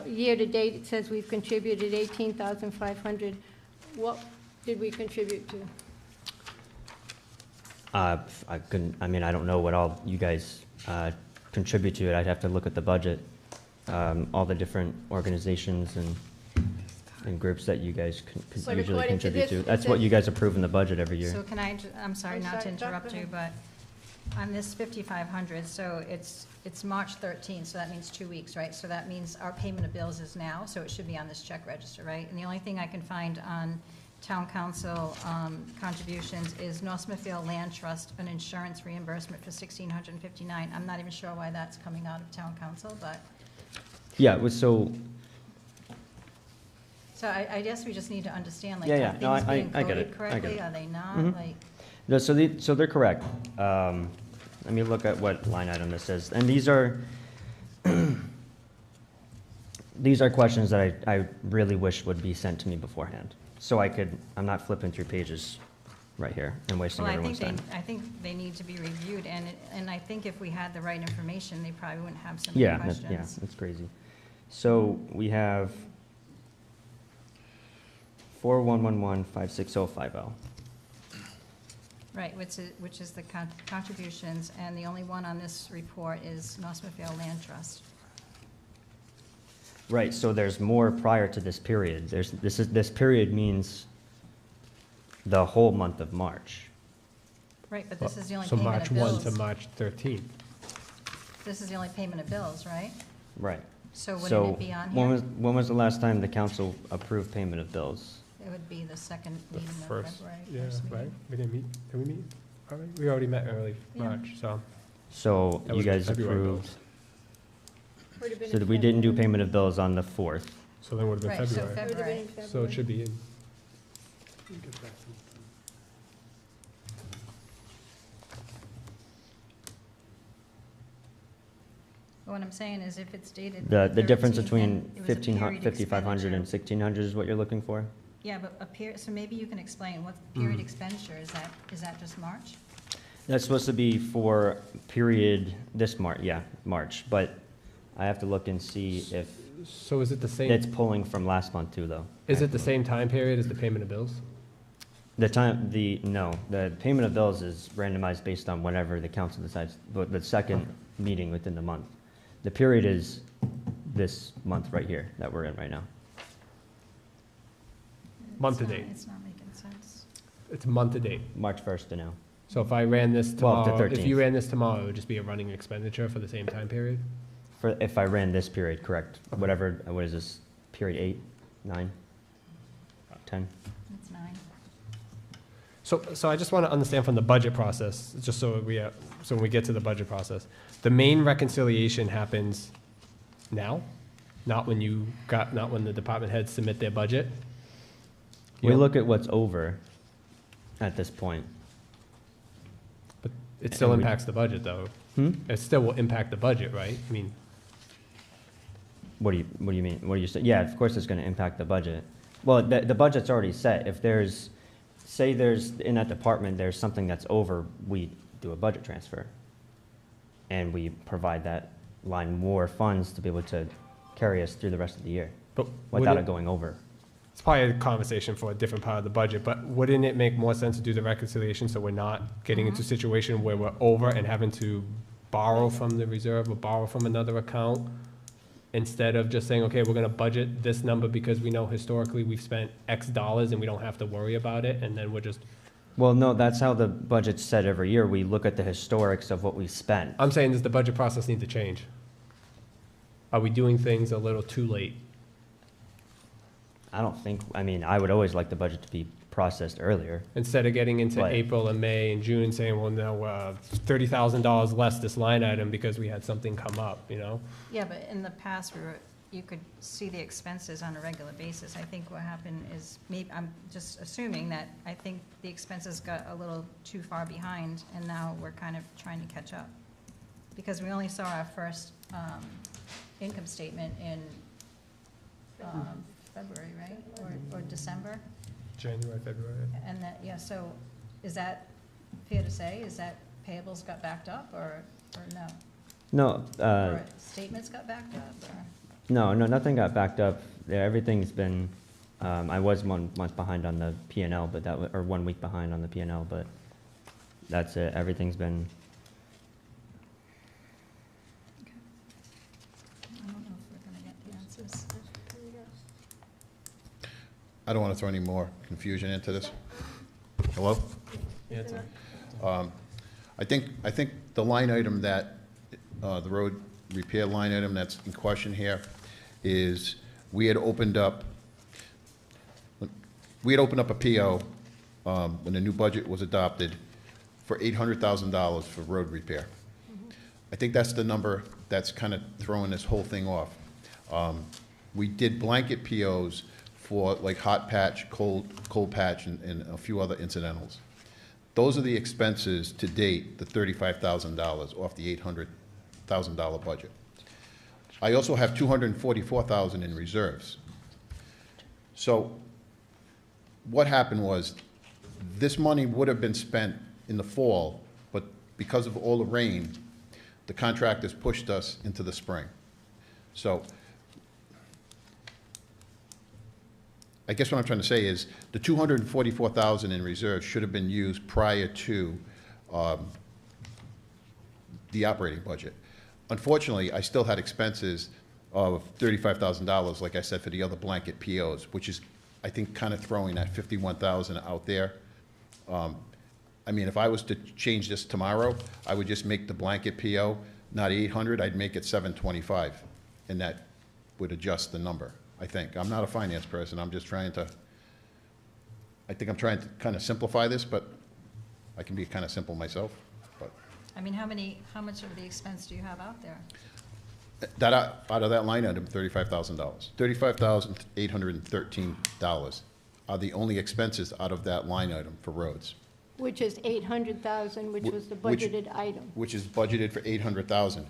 year-to-date, it says we've contributed $18,500. What did we contribute to? I don't know what all you guys contribute to it. I'd have to look at the budget, all the different organizations and groups that you guys But usually according to contribute this, to. it That's what says- you guys approve in the budget every year. So can I, I'm sorry I'm not to sorry, go interrupt you, ahead. but on this 5,500, so it's March 13th, so that means 2 weeks, right? So that means our payment of bills is now, so it should be on this check register, right? And the only thing I can find on town council contributions is North Smithfield Land Trust, an insurance reimbursement for $1,659. I'm not even sure why that's coming out of town council, but, Yeah, so, so I guess we just need to understand, like, Yeah, are yeah. No, things being I get coded it. I get correctly? it. Are they not? Mhm. Like, no, so they're correct. Let me look at what line item this is. And these are, these are questions that I really wish would be sent to me beforehand. So I'm not flipping through pages right here and wasting well, everyone's time. I think they need to be reviewed, and I think if we had the right information, they probably wouldn't have so many Yeah, questions. that's crazy. So we have 4111-56050. Right, which is the contributions, and the only one on this report is North Smithfield Land Trust. Right, so there's more prior to this period. This period means the whole month of March. Right, but this is the only So payment March of 1 bills. to March 13th. This is the only payment of bills, right? Right. So wouldn't So it be on when here? when was the last time the council approved payment of bills? It would be the second The meeting of first, February. yeah, first meeting. right? We didn't meet, did we meet? We already met early Yeah. March, so. So That you was the guys February approved, bills. Would have been so in we didn't do February. payment of bills on the 4th. So then would have Right, been so February. Would have been February. in So it February. should be in. But what I'm saying is if it's dated. The difference 13th, between and it was a period 5,500 and expenditure. 1,600 is what you're looking for? Yeah, but so maybe you can explain what period Mm. expenditure, is that just March? That's supposed to be for period this March, March, but I have to look and see if So is it the it's same, pulling from last month too, though. is it the same time period as the payment of bills? The payment of bills is randomized based on whenever the council decides, the second meeting within the month. The period is this month right here that we're in right now. Month to It's not- date. It's not making sense. It's month to date. March 1st to now. So if I ran this 12th to tomorrow, if you 13th. ran this tomorrow, it would just be a running expenditure for the same time period? If I ran this period, correct. Whatever, what is this, period 8, 9, 10? It's 9. So I just want to understand from the budget process, just so when we get to the budget process, the main reconciliation happens now, not when the department heads submit their budget? We look at what's over at this point. But it still And we- impacts the budget, though. Hmm? It still will impact the budget, right? I mean, What do you mean? What do you say? Yeah, of course it's going to impact the budget. Well, the budget's already set. If say there's, in that department, there's something that's over, we do a budget transfer. And we provide that line more funds to be able to carry us through the rest of the year but would without it- it going over. it's probably a conversation for a different part of the budget, but wouldn't it make more sense to do the reconciliation so we're not getting into a situation where we're over and having to borrow from the reserve or borrow from another account? Instead of just saying, okay, we're gonna budget this number because we know historically we've spent X dollars and we don't have to worry about it, and then we're just, Well, no, that's how the budget's set every year. We look at the historics of what we spent. I'm saying, does the budget process need to change? Are we doing things a little too late? I don't think, I mean, I would always like the budget to be processed earlier. Instead of getting into Right. April and May and June and saying, well, no, $30,000 less this line item because we had something come up, you know? Yeah, but in the past, you could see the expenses on a regular basis. I think what happened is, maybe, I'm just assuming that, I think the expenses got a little too far behind, and now we're kind of trying to catch up. Because we only saw our first income statement in February, right? Or December? January, February. And that, yeah, so is that fair to say? Is that payables got backed up, or no? No, Or statements got backed up, or? no, nothing got backed up. Yeah, everything's been, I was 1 month behind on the P and L, but that, or 1 week behind on the P and L, but that's it. Everything's been, I don't know if we're gonna get the answers. I don't want to throw any more confusion into this. Hello? I think the line item that, the road repair line item that's in question here is, we had opened up a PO when the new budget was adopted for $800,000 for road repair. I think that's the number that's kind of throwing this whole thing off. We did blanket POs for like hot patch, cold patch, and a few other incidentals. Those are the expenses to date, the $35,000 off the $800,000 budget. I also have $244,000 in reserves. So what happened was, this money would have been spent in the fall, but because of all the rain, the contractors pushed us into the spring. So I guess what I'm trying to say is, the $244,000 in reserves should have been used prior to the operating budget. Unfortunately, I still had expenses of $35,000, like I said, for the other blanket POs, which is, I think, kind of throwing that $51,000 out there. I mean, if I was to change this tomorrow, I would just make the blanket PO not 800, I'd make it 725, and that would adjust the number, I think. I'm not a finance person, I'm just trying to, I think I'm trying to kind of simplify this, but I can be kind of simple myself, but. I mean, how much of the expense do you have out there? That, out of that line item, $35,000. $35,813 are the only expenses out of that line item for roads. Which is 800,000, which was the budgeted item. Which is budgeted for 800,000.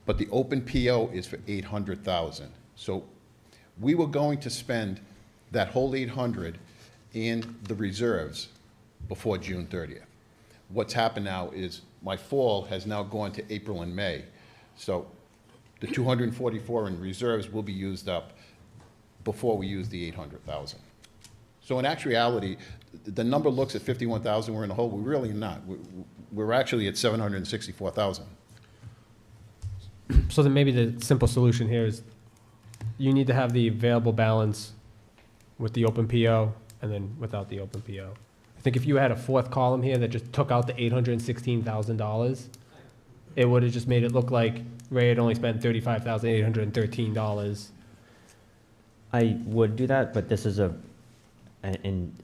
But the open PO is for 800,000. So we were going to spend that whole 800 in the reserves before June 30th. What's happened now is my fall has now gone to April and May. So the 244 in reserves will be used up before we use the 800,000. So in actuality, the number looks at 51,000, we're in the hole, we're really not. We're actually at 764,000. So then maybe the simple solution here is, you need to have the available balance with the open PO and then without the open PO. I think if you had a fourth column here that just took out the $816,000, it would have just made it look like Ray had only spent $35,813. I would do that, but this is a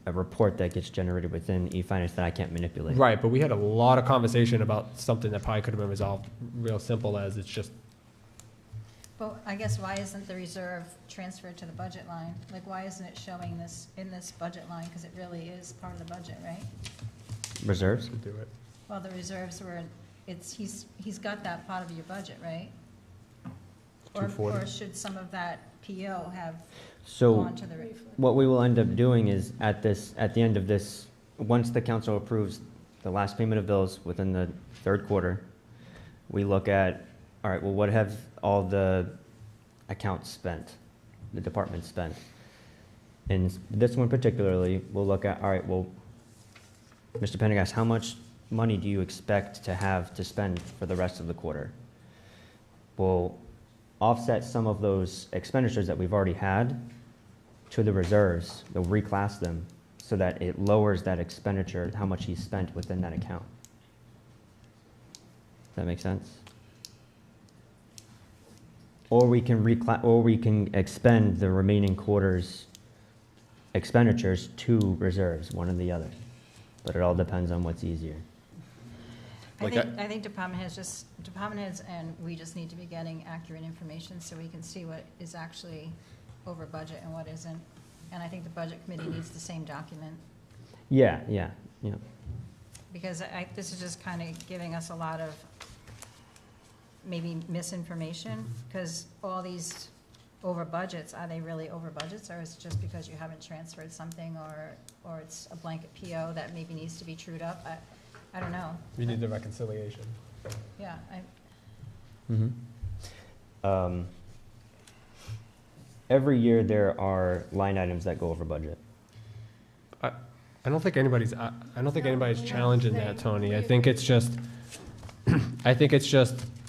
report that gets generated within eFinance that I can't manipulate. Right, but we had a lot of conversation about something that probably could have been resolved real simple as it's just, Well, I guess why isn't the reserve transferred to the budget line? Like, why isn't it showing this in this budget line? Because it really is part of the budget, right? Reserves? do it. Well, the reserves were, he's got that part of your budget, right? Or 240. should some of that PO have So gone to the, what we will end up doing is at the end of this, once the council approves the last payment of bills within the third quarter, we look at, all right, well, what have all the accounts spent, the departments spent? And this one particularly, we'll look at, all right, well, Mr. Pendergast, how much money do you expect to have to spend for the rest of the quarter? We'll offset some of those expenditures that we've already had to the reserves. They'll reclass them so that it lowers that expenditure, how much he spent within that account. Does that make sense? Or we can expend the remaining quarter's expenditures to reserves, one or the other. But it all depends on what's easier. I think department heads and we just need to be getting accurate information so we can see what is actually over budget and what isn't. And I think the budget committee needs the same document. Yeah. Because this is just kind of giving us a lot of maybe misinformation, because all these over budgets, are they really over budgets, or is it just because you haven't transferred something, or it's a blanket PO that maybe needs to be trued up? I don't know. We need the reconciliation. Yeah. Every year there are line items that go over budget. I don't think anybody's challenging that, Tony. I think it's just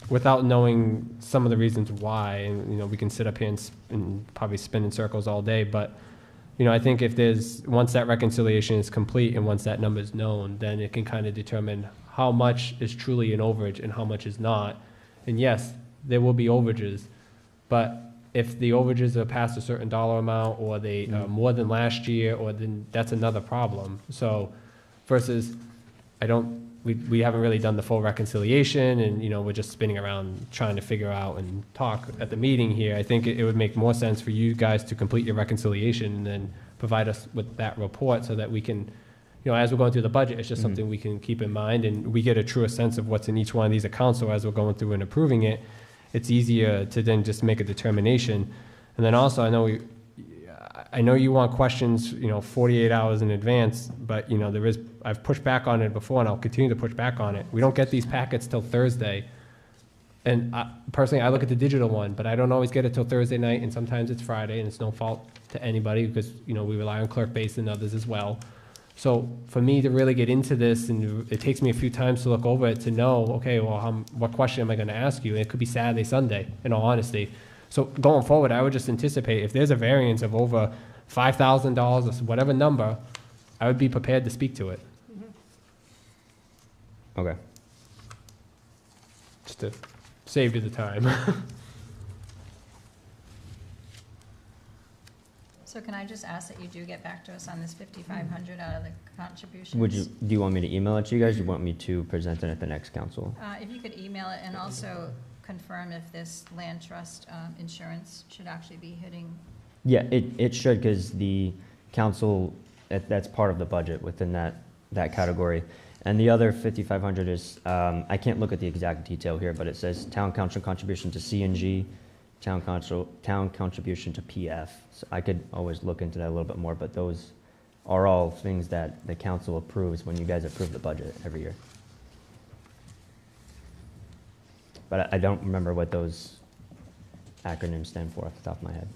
without knowing some of the reasons why, and we can sit up here and probably spin in circles all day, but I think once that reconciliation is complete and once that number is known, then it can kind of determine how much is truly an overage and how much is not. And yes, there will be overages, but if the overages are past a certain dollar amount, or they are more than last year, or then that's another problem. So versus, we haven't really done the full reconciliation, and we're just spinning around trying to figure out and talk at the meeting here. I think it would make more sense for you guys to complete your reconciliation and then provide us with that report so that we can, as we're going through the budget, it's just something we can keep in mind, and we get a truer sense of what's in each one of these accounts. So as we're going through and approving it, it's easier to then just make a determination. And then also, I know you want questions, 48 hours in advance, but I've pushed back on it before, and I'll continue to push back on it. We don't get these packets till Thursday. And personally, I look at the digital one, but I don't always get it till Thursday night, and sometimes it's Friday, and it's no fault to anybody because, we rely on clerk-based and others as well. So for me to really get into this, and it takes me a few times to look over it to know, okay, well, what question am I going to ask you? And it could be Saturday, Sunday, in all honesty. So going forward, I would just anticipate if there's a variance of over $5,000 or whatever number, I would be prepared to speak to it. Okay. Just to save you the time. So can I just ask that you do get back to us on this 5,500 out of the contributions? Do you want me to email it to you guys, or do you want me to present it at the next council? If you could email it, and also confirm if this land trust insurance should actually be hitting. Yeah, it should, because the council, that's part of the budget within that category. And the other 5,500 is, I can't look at the exact detail here, but it says town council contribution to C&G, town contribution to PF. So I could always look into that a little bit more, but those are all things that the council approves when you guys approve the budget every year. But I don't remember what those acronyms stand for off the top of my head.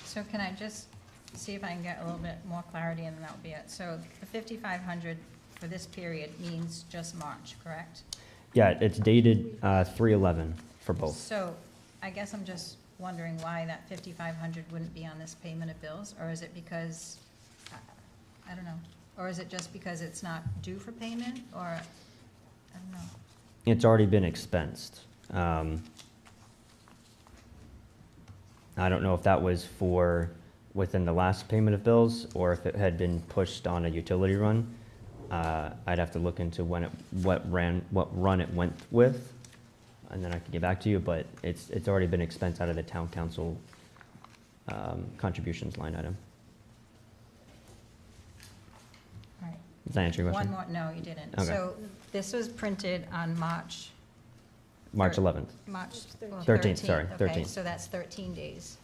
So can I just see if I can get a little bit more clarity, and then that will be it. So the 5,500 for this period means just March, correct? Yeah, it's dated 3/11 for both. So I guess I'm just wondering why that 5,500 wouldn't be on this payment of bills, or is it because, I don't know, or is it just because it's not due for payment, or, I don't know. It's already been expensed. I don't know if that was for within the last payment of bills, or if it had been pushed on a utility run. I'd have to look into what run it went with, and then I can get back to you, but it's already been expensed out of the town council contributions line item. All right. Does that answer your question? One more, no, you didn't. Okay. So this was printed on March 11th. March 13th, sorry, Okay, 13th. so that's 13 days.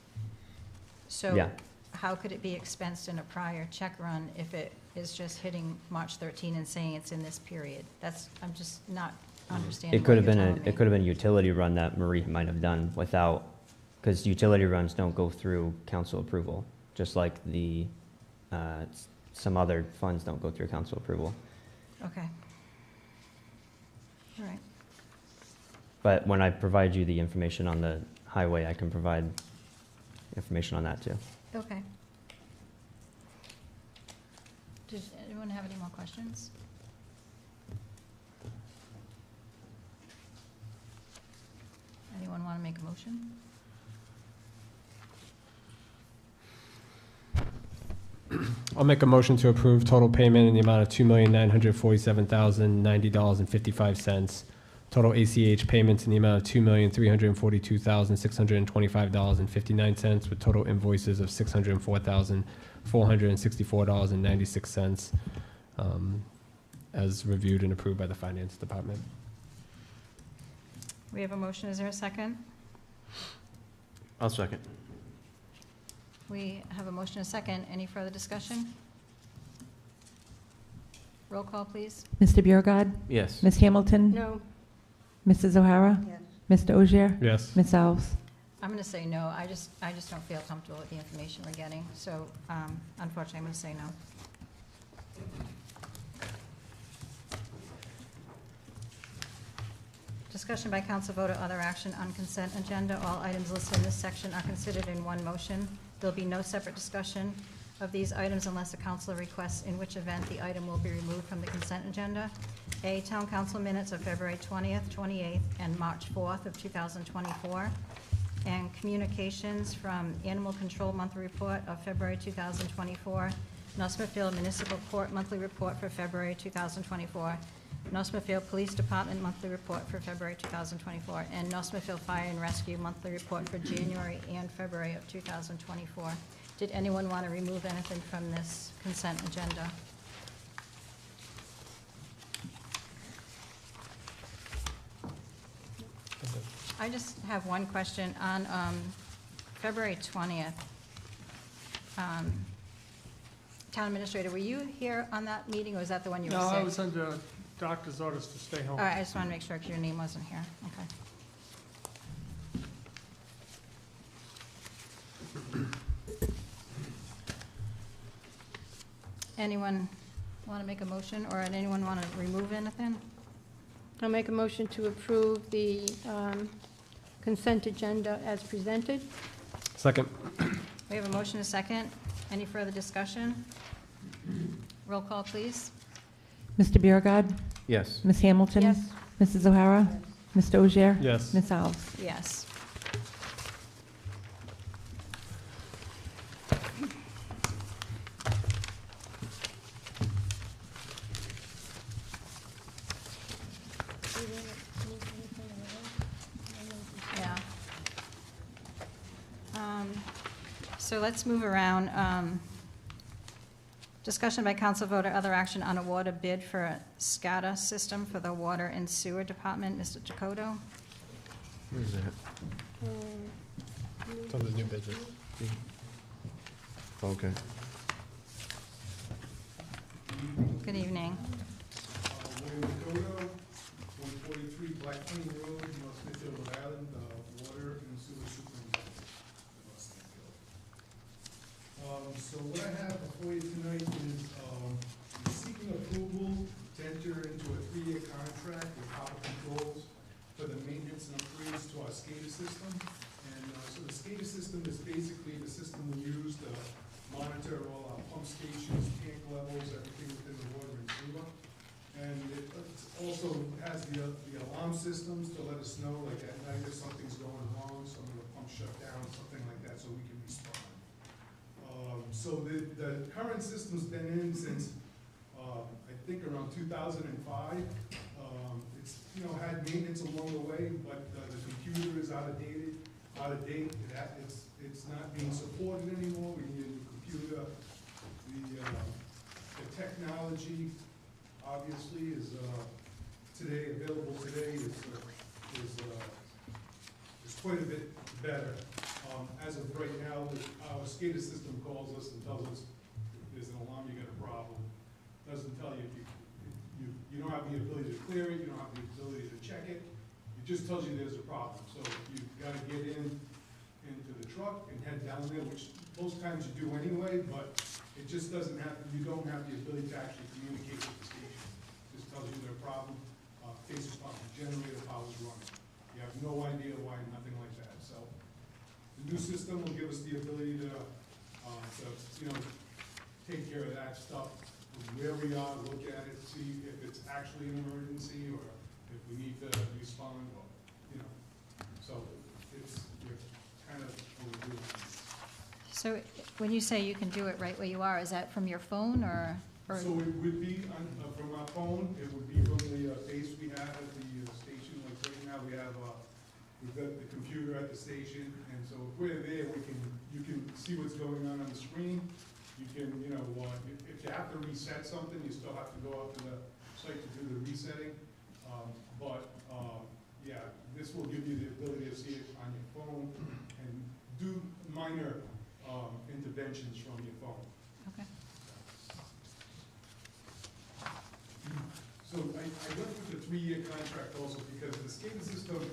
So Yeah. how could it be expensed in a prior check run if it is just hitting March 13 and saying it's in this period? I'm just not understanding It could what have you're been telling me. it could have been a utility run that Marie might have done without because utility runs don't go through council approval, just like some other funds don't go through council approval. Okay. All right. But when I provide you the information on the highway, I can provide information on that too. Okay. Does anyone have any more questions? Anyone want to make a motion? I'll make a motion to approve total payment in the amount of $2,947,090.55. Total ACH payments in the amount of $2,342,625.59, with total invoices of $604,464.96, as reviewed and approved by the Finance Department. We have a motion. Is there a second? I'll second. We have a motion and a second. Any further discussion? Roll call, please. Mr. Biragad. Yes. Ms. Hamilton. No. Mrs. O'Hara. Yes. Mr. Ogier. Yes. Ms. Alves. I'm going to say no. I just don't feel comfortable with the information we're getting. So unfortunately, I'm going to say no. Discussion by council vote or other action on consent agenda. All items listed in this section are considered in one motion. There'll be no separate discussion of these items unless the council requests, in which event the item will be removed from the consent agenda. A, town council minutes of February 20th, 28th, and March 4th of 2024. And communications from Animal Control Monthly Report of February 2024. North Smithfield Municipal Court Monthly Report for February 2024. North Smithfield Police Department Monthly Report for February 2024, and North Smithfield Fire and Rescue Monthly Report for January and February of 2024. Did anyone want to remove anything from this consent agenda? I just have one question. On February 20th, Town Administrator, were you here on that meeting, or was that the one you were No, sick? I was under doctor's orders to stay home. All right, I just want to make sure, because your name wasn't here. Okay. Anyone want to make a motion, or anyone want to remove anything? I'll make a motion to approve the consent agenda as presented. Second. We have a motion and a second. Any further discussion? Roll call, please. Mr. Biragad. Yes. Ms. Hamilton. Yes. Mrs. O'Hara. Mr. Ogier. Yes. Ms. Alves. Yes. Yeah. So let's move around. Discussion by council vote or other action on award a bid for a SCADA system for the Water and Sewer Department. Mr. Chacotto? Where is that? It's on the new business. Okay. Good evening. William Dakota, 143 Black Plain Road, North Smithfield, Rhode Island, water and sewer superintendent of North Smithfield. So what I have before you tonight is seeking approval to enter into a 3-year contract with Copper Controls for the maintenance and upgrades to our SCADA system. And so the SCADA system is basically the system we use to monitor all our pump stations, tank levels, everything within the water and sewer. And it also has the alarm systems to let us know, like at night if something's going wrong, some of the pumps shut down, something like that, so we can respond. So the current system's been in since, I think around 2005. It's, had maintenance along the way, but the computer is out of date. It's not being supported anymore. We need a new computer. The technology, obviously, is available today is quite a bit better. As of right now, our SCADA system calls us and tells us if there's an alarm, you got a problem. Doesn't tell you if you don't have the ability to clear it, you don't have the ability to check it. It just tells you there's a problem. So you've got to get in and truck and head down there, which most times you do anyway, but it just doesn't have, you don't have the ability to actually communicate with the station. It just tells you their problem, case is problem, generator power's running. You have no idea why, nothing like that. So the new system will give us the ability to take care of that stuff, where we are, look at it, see if it's actually an emergency or if we need to respond, or, so it's, you're kind of overdoing it. So when you say you can do it right where you are, is that from your phone or? So it would be from our phone, it would be from the base we have at the station. Like right now, we've got the computer at the station, and so if we're there, you can see what's going on the screen. You can, if you have to reset something, you still have to go out to the site to do the resetting. Yeah, this will give you the ability to see it on your phone and do minor interventions from your phone. Okay. So I went with the 3-year contract also because the SCADA system,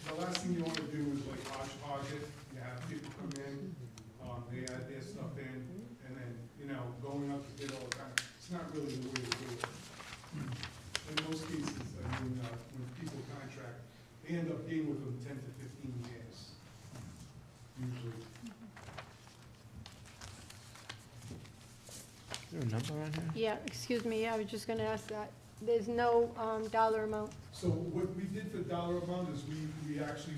the last thing you want to do is like hodgepodge it. You have people come in, they add their stuff in, and then, going up to bid all the time. It's not really the way to do it. In most cases, when people contract, they end up being with them 10 to 15 years, usually. Is there a number on here? Yeah, excuse me, I was just gonna ask that. There's no dollar amount. So what we did for dollar amount is we actually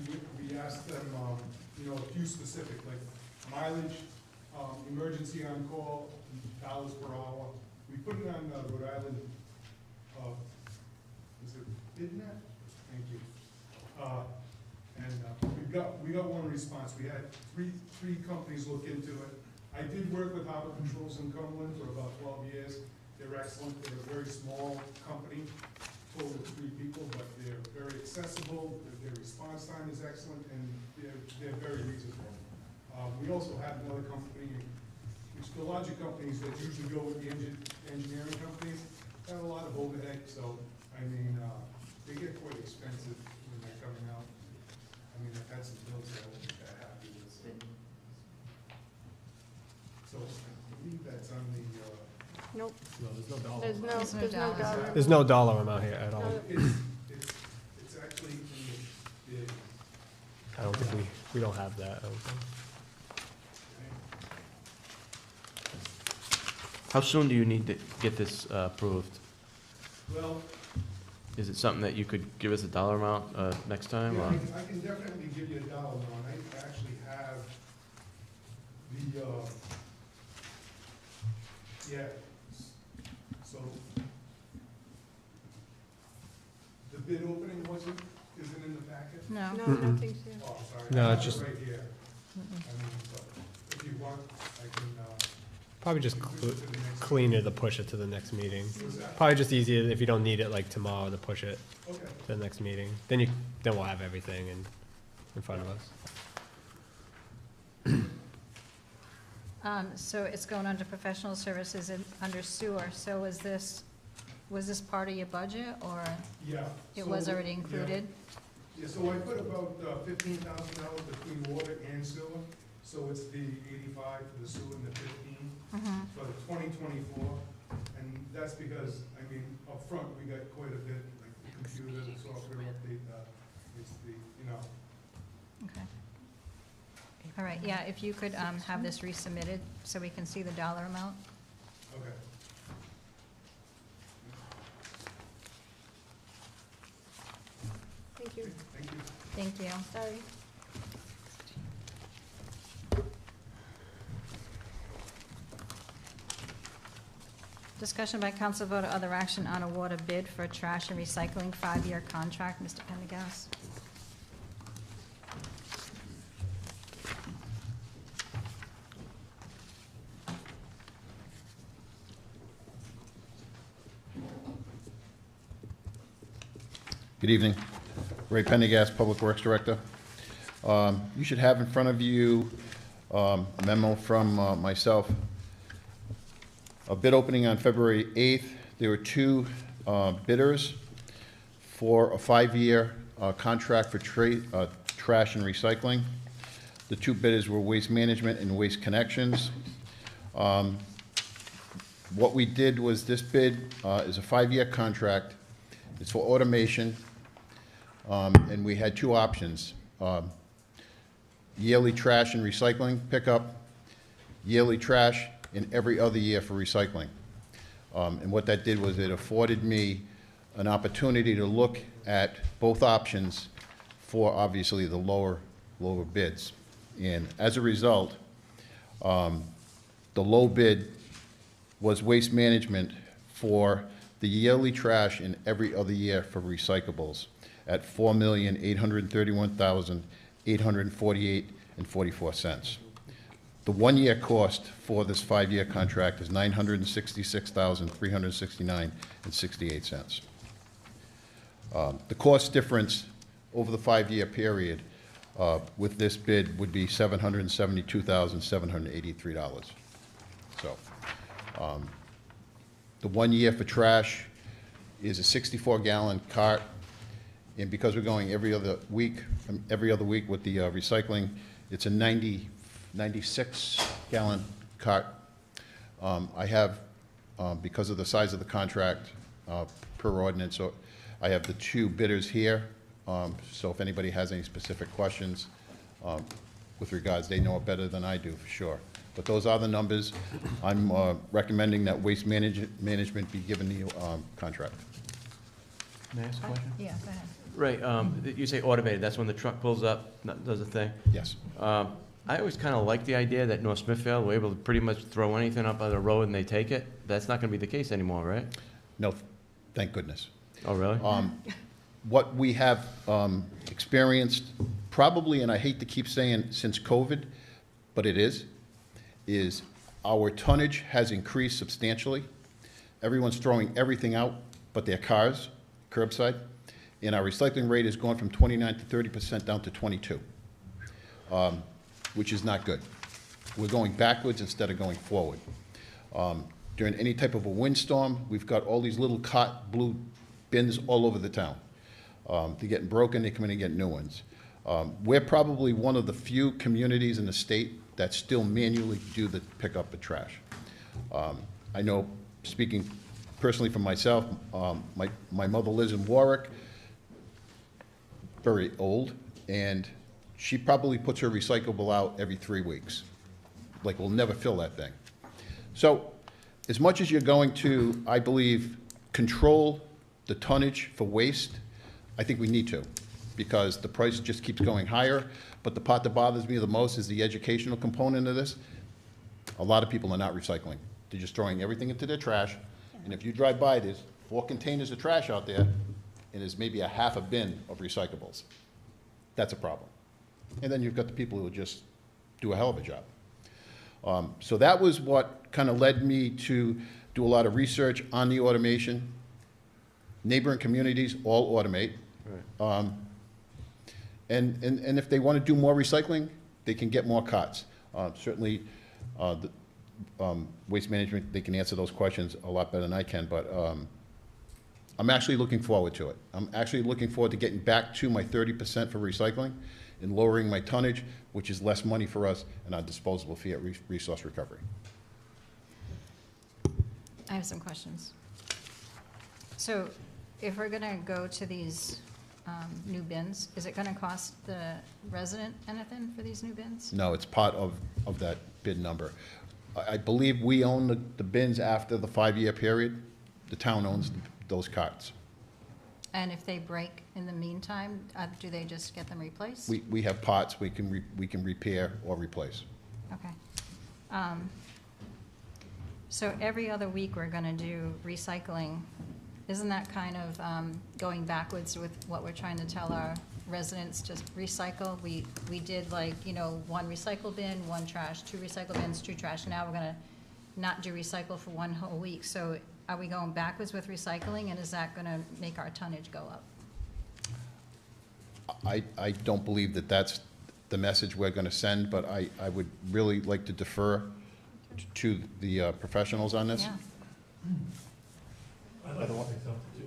asked them, a few specific, like mileage, emergency on call, dollars per hour. We put it on Rhode Island, is it BidNet? Thank you. We got one response. We had three companies look into it. I did work with Harbor Patrols in Cumberland for about 12 years. They're excellent. They're a very small company, total of 3 people, but they're very accessible. Their response time is excellent, and they're very reasonable. We also have another company, which the larger companies that usually go with the engineering companies have a lot of overhead, so, they get quite expensive when they're coming out. I've had some bills that I wasn't that happy with, so I believe that's on the, Nope, No, there's no dollar. there's amount. no dollar. There's no dollar amount here at all. No. it's actually in the, I don't think we don't have that, I don't think. How soon do you need to get this approved? well, Is it something that you could give us a dollar amount next time? yeah, Or? I can definitely give you a dollar amount. I actually have the, so the bid opening isn't in the packet? No. No, nothing's here. Oh, sorry. No, I it's have it just- right here. So if you want, I can, Probably just push it to the next. cleaner to push it to the next meeting. What's that? Probably just easier if you don't need it like tomorrow to push it Okay. to the next meeting. Then we'll have everything in front of us. So it's going under professional services and under sewer. So was this part of your budget, or Yeah. it was so- already yeah. included? Yeah, so I put about $15,000 between water and sewer, so it's the 85 for the sewer and the 15 Mhm. for the 2024. And that's because, up front, we got quite a bit, like the computer, the software update, it's the, Okay. All right, yeah, if you could have this resubmitted so we can see the dollar amount. okay. Thank you. Thank you. Thank you. Sorry. Discussion by council vote or other action on award a bid for trash and recycling 5-year contract. Mr. Pendergast. Good evening. Ray Pendergast, Public Works Director. You should have in front of you a memo from myself. A bid opening on February 8th. There were 2 bidders for a 5-year contract for trash and recycling. The two bidders were Waste Management and Waste Connections. What we did was this bid is a 5-year contract. It's for automation, and we had two options. Yearly trash and recycling pickup, yearly trash, and every other year for recycling. And what that did was it afforded me an opportunity to look at both options for obviously the lower bids. And as a result, the low bid was Waste Management for the yearly trash and every other year for recyclables at $4,831,848.44. The 1-year cost for this 5-year contract is $966,369.68. The cost difference over the 5-year period with this bid would be $772,783. So the 1 year for trash is a 64-gallon cart, and because we're going every other week with the recycling, it's a 96-gallon cart. I have, because of the size of the contract per ordinance, so I have the two bidders here. So if anybody has any specific questions with regards, they know it better than I do, for sure. But those are the numbers. I'm recommending that Waste Management be given the contract. May I ask a question? Yeah, go ahead. Right, you say automated, that's when the truck pulls up, does a thing? Yes. I always kind of like the idea that North Smithfield, we're able to pretty much throw anything up on the road and they take it. That's not going to be the case anymore, right? No, thank goodness. Oh, really? What we have experienced, probably, and I hate to keep saying since COVID, but it is our tonnage has increased substantially. Everyone's throwing everything out but their cars, curbside, and our recycling rate has gone from 29 to 30% down to 22, which is not good. We're going backwards instead of going forward. During any type of a windstorm, we've got all these little blue bins all over the town. They're getting broken, they come in and get new ones. We're probably one of the few communities in the state that still manually do the pickup of trash. I know, speaking personally for myself, my mother lives in Warwick, very old, and she probably puts her recyclable out every 3 weeks. Like, we'll never fill that thing. So, as much as you're going to, I believe, control the tonnage for waste, I think we need to, because the price just keeps going higher. But the part that bothers me the most is the educational component of this. A lot of people are not recycling. They're just throwing everything into their trash. And if you drive by, there's 4 containers of trash out there, and there's maybe a half a bin of recyclables. That's a problem. And then you've got the people who just do a hell of a job. So that was what kind of led me to do a lot of research on the automation. Neighboring communities all automate. Right. And if they want to do more recycling, they can get more carts. Certainly, Waste Management, they can answer those questions a lot better than I can, but I'm actually looking forward to it. I'm actually looking forward to getting back to my 30% for recycling and lowering my tonnage, which is less money for us, and our disposable fee at resource recovery. I have some questions. So if we're going to go to these new bins, is it going to cost the resident anything for these new bins? No, it's part of that bid number. I believe we own the bins after the 5-year period. The town owns those carts. And if they break in the meantime, do they just get them replaced? We have parts we can repair or replace. Okay. So every other week we're going to do recycling. Isn't that kind of going backwards with what we're trying to tell our residents? Just recycle. We did, like, you know, 1 recycle bin, 1 trash, 2 recycle bins, 2 trash. Now we're going to not do recycle for 1 whole week. So are we going backwards with recycling, and is that going to make our tonnage go up? I don't believe that that's the message we're going to send, but I would really like to defer to the professionals on this. Yeah. I'd like to say something too.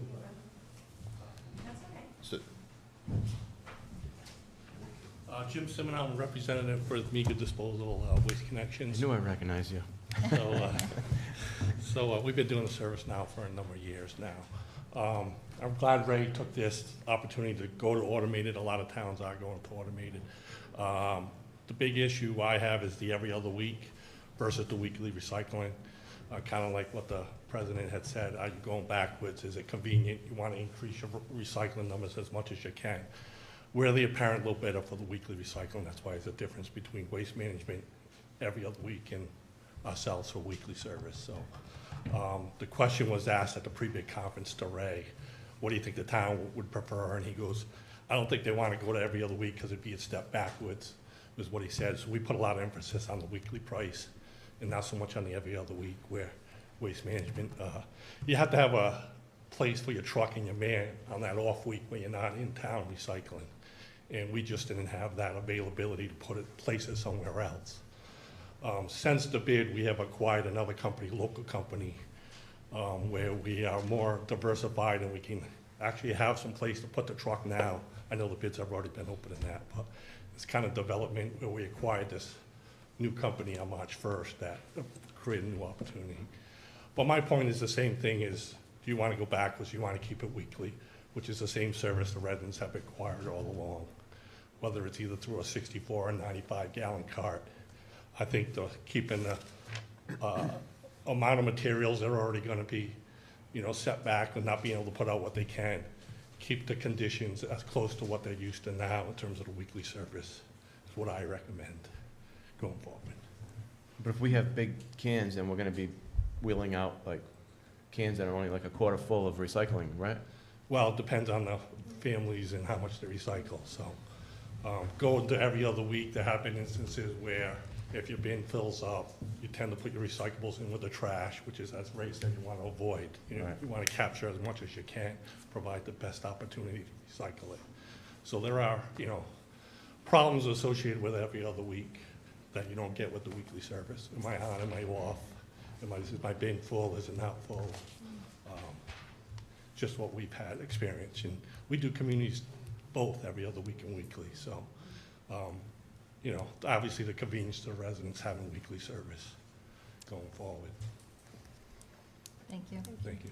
So, Jim Simon, I'm a representative for Mica Disposal Waste Connections. I knew I recognized you. So we've been doing the service now for a number of years now. I'm glad Ray took this opportunity to go to automated. A lot of towns are going to automated. The big issue I have is the every other week versus the weekly recycling. Kind of like what the president had said, are you going backwards? Is it convenient? You want to increase your recycling numbers as much as you can. We're the apparent little better for the weekly recycling. That's why there's a difference between waste management every other week and ourselves for weekly service. So the question was asked at the pre-bid conference to Ray, what do you think the town would prefer? And he goes, I don't think they want to go to every other week because it'd be a step backwards, was what he said. So we put a lot of emphasis on the weekly price and not so much on the every other week where waste management, you have to have a place for your truck and your van on that off week when you're not in town recycling. And we just didn't have that availability to place it somewhere else. Since the bid, we have acquired another company, local company, where we are more diversified and we can actually have some place to put the truck now. I know the bids have already been open in that, but it's kind of development where we acquired this new company on March 1st that created a new opportunity. But my point is the same thing is, do you want to go backwards? You want to keep it weekly, which is the same service the residents have acquired all along, whether it's either through a 64 or 95 gallon cart. I think keeping the amount of materials that are already going to be, set back and not being able to put out what they can, keep the conditions as close to what they're used to now in terms of the weekly service is what I recommend going forward. But if we have big cans and we're going to be wheeling out like cans that are only like a quarter full of recycling, right? Well, it depends on the families and how much they recycle. So going to every other week, there have been instances where if your bin fills up, you tend to put your recyclables in with the trash, which is, as Ray said, you want to avoid. Right. You want to capture as much as you can, provide the best opportunity to recycle it. So there are, problems associated with every other week that you don't get with the weekly service. Am I on? Am I off? Is my bin full? Is it not full? Just what we've had experience. And we do communities both every other week and weekly. So, obviously the convenience to the residents having weekly service going forward. Thank you. Thank you.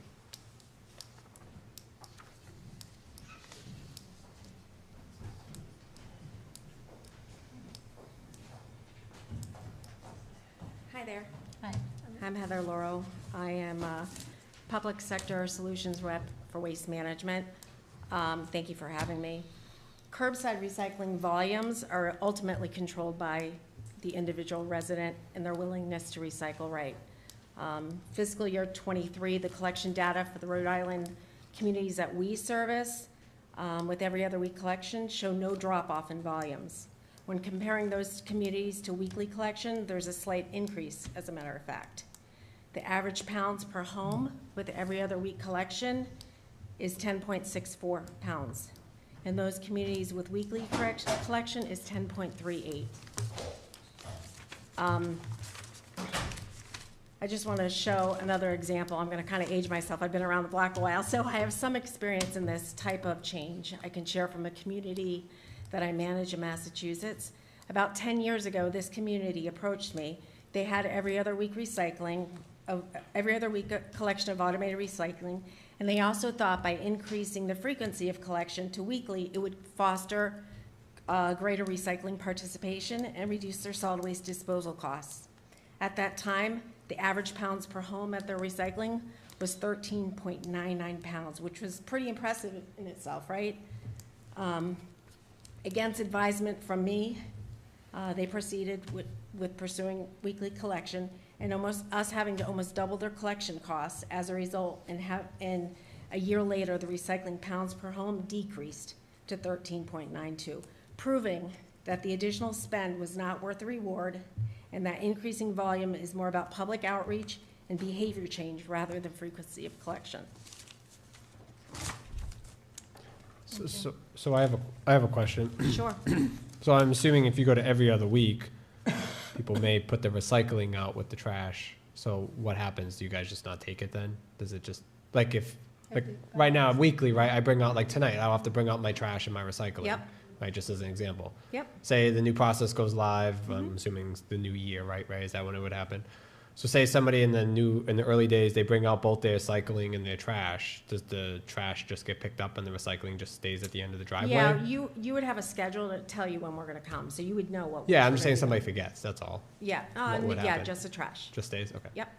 Hi there. Hi. I'm Heather Laurel. I am a Public Sector Solutions Rep for Waste Management. Thank you for having me. Curbside recycling volumes are ultimately controlled by the individual resident and their willingness to recycle right. Fiscal year 23, the collection data for the Rhode Island communities that we service with every other week collection show no drop off in volumes. When comparing those communities to weekly collection, there's a slight increase, as a matter of fact. The average pounds per home with every other week collection is 10.64 pounds. And those communities with weekly collection is 10.38. I just want to show another example. I'm going to kind of age myself. I've been around the block a while, so I have some experience in this type of change. I can share from a community that I manage in Massachusetts. About 10 years ago, this community approached me. They had every other week recycling, every other week collection of automated recycling, and they also thought by increasing the frequency of collection to weekly, it would foster greater recycling participation and reduce their solid waste disposal costs. At that time, the average pounds per home at their recycling was 13.99 pounds, which was pretty impressive in itself, right? Against advisement from me, they proceeded with pursuing weekly collection, and us having to almost double their collection costs as a result, and a year later, the recycling pounds per home decreased to 13.92, proving that the additional spend was not worth the reward, and that increasing volume is more about public outreach and behavior change rather than frequency of collection. So I have a question. Sure. So I'm assuming if you go to every other week, people may put their recycling out with the trash. So what happens? Do you guys just not take it then? Does it just, like right now, weekly, right? I bring out, like tonight, I'll have to bring out my trash and my recycling. Yep. right, just as an example. Yep. Say the new process goes live, I'm assuming the new year, right, Ray? Is that when it would happen? So say somebody in the early days, they bring out both their recycling and their trash. Does the trash just get picked up and the recycling just stays at the end of the driveway? Yeah, you would have a schedule to tell you when we're gonna come, so you would know what. Yeah, I'm we're just saying gonna somebody forgets, that's all. do. Yeah, What would yeah, happen? just the trash. Just stays, okay. Yep.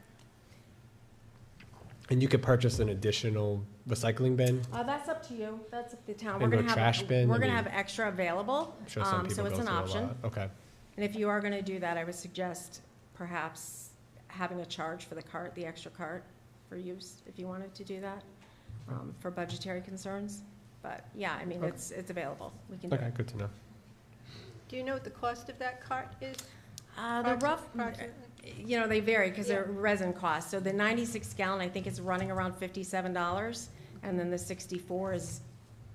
And you could purchase an additional recycling bin? That's up to you. That's up to the town. And We're a gonna trash bin? We're I gonna mean, have extra available, I'm sure some people so go it's an through a option. lot. Okay. And if you are gonna do that, I would suggest perhaps having a charge for the cart, the extra cart for use, if you wanted to do that, for budgetary concerns. But yeah, I mean, Okay. it's available. We can do Okay, it. good to know. Do you know what the cost of that cart is? The rough, you know, they vary because they're resin costs. So the 96 gallon, I think it's running around $57, and then the 64 is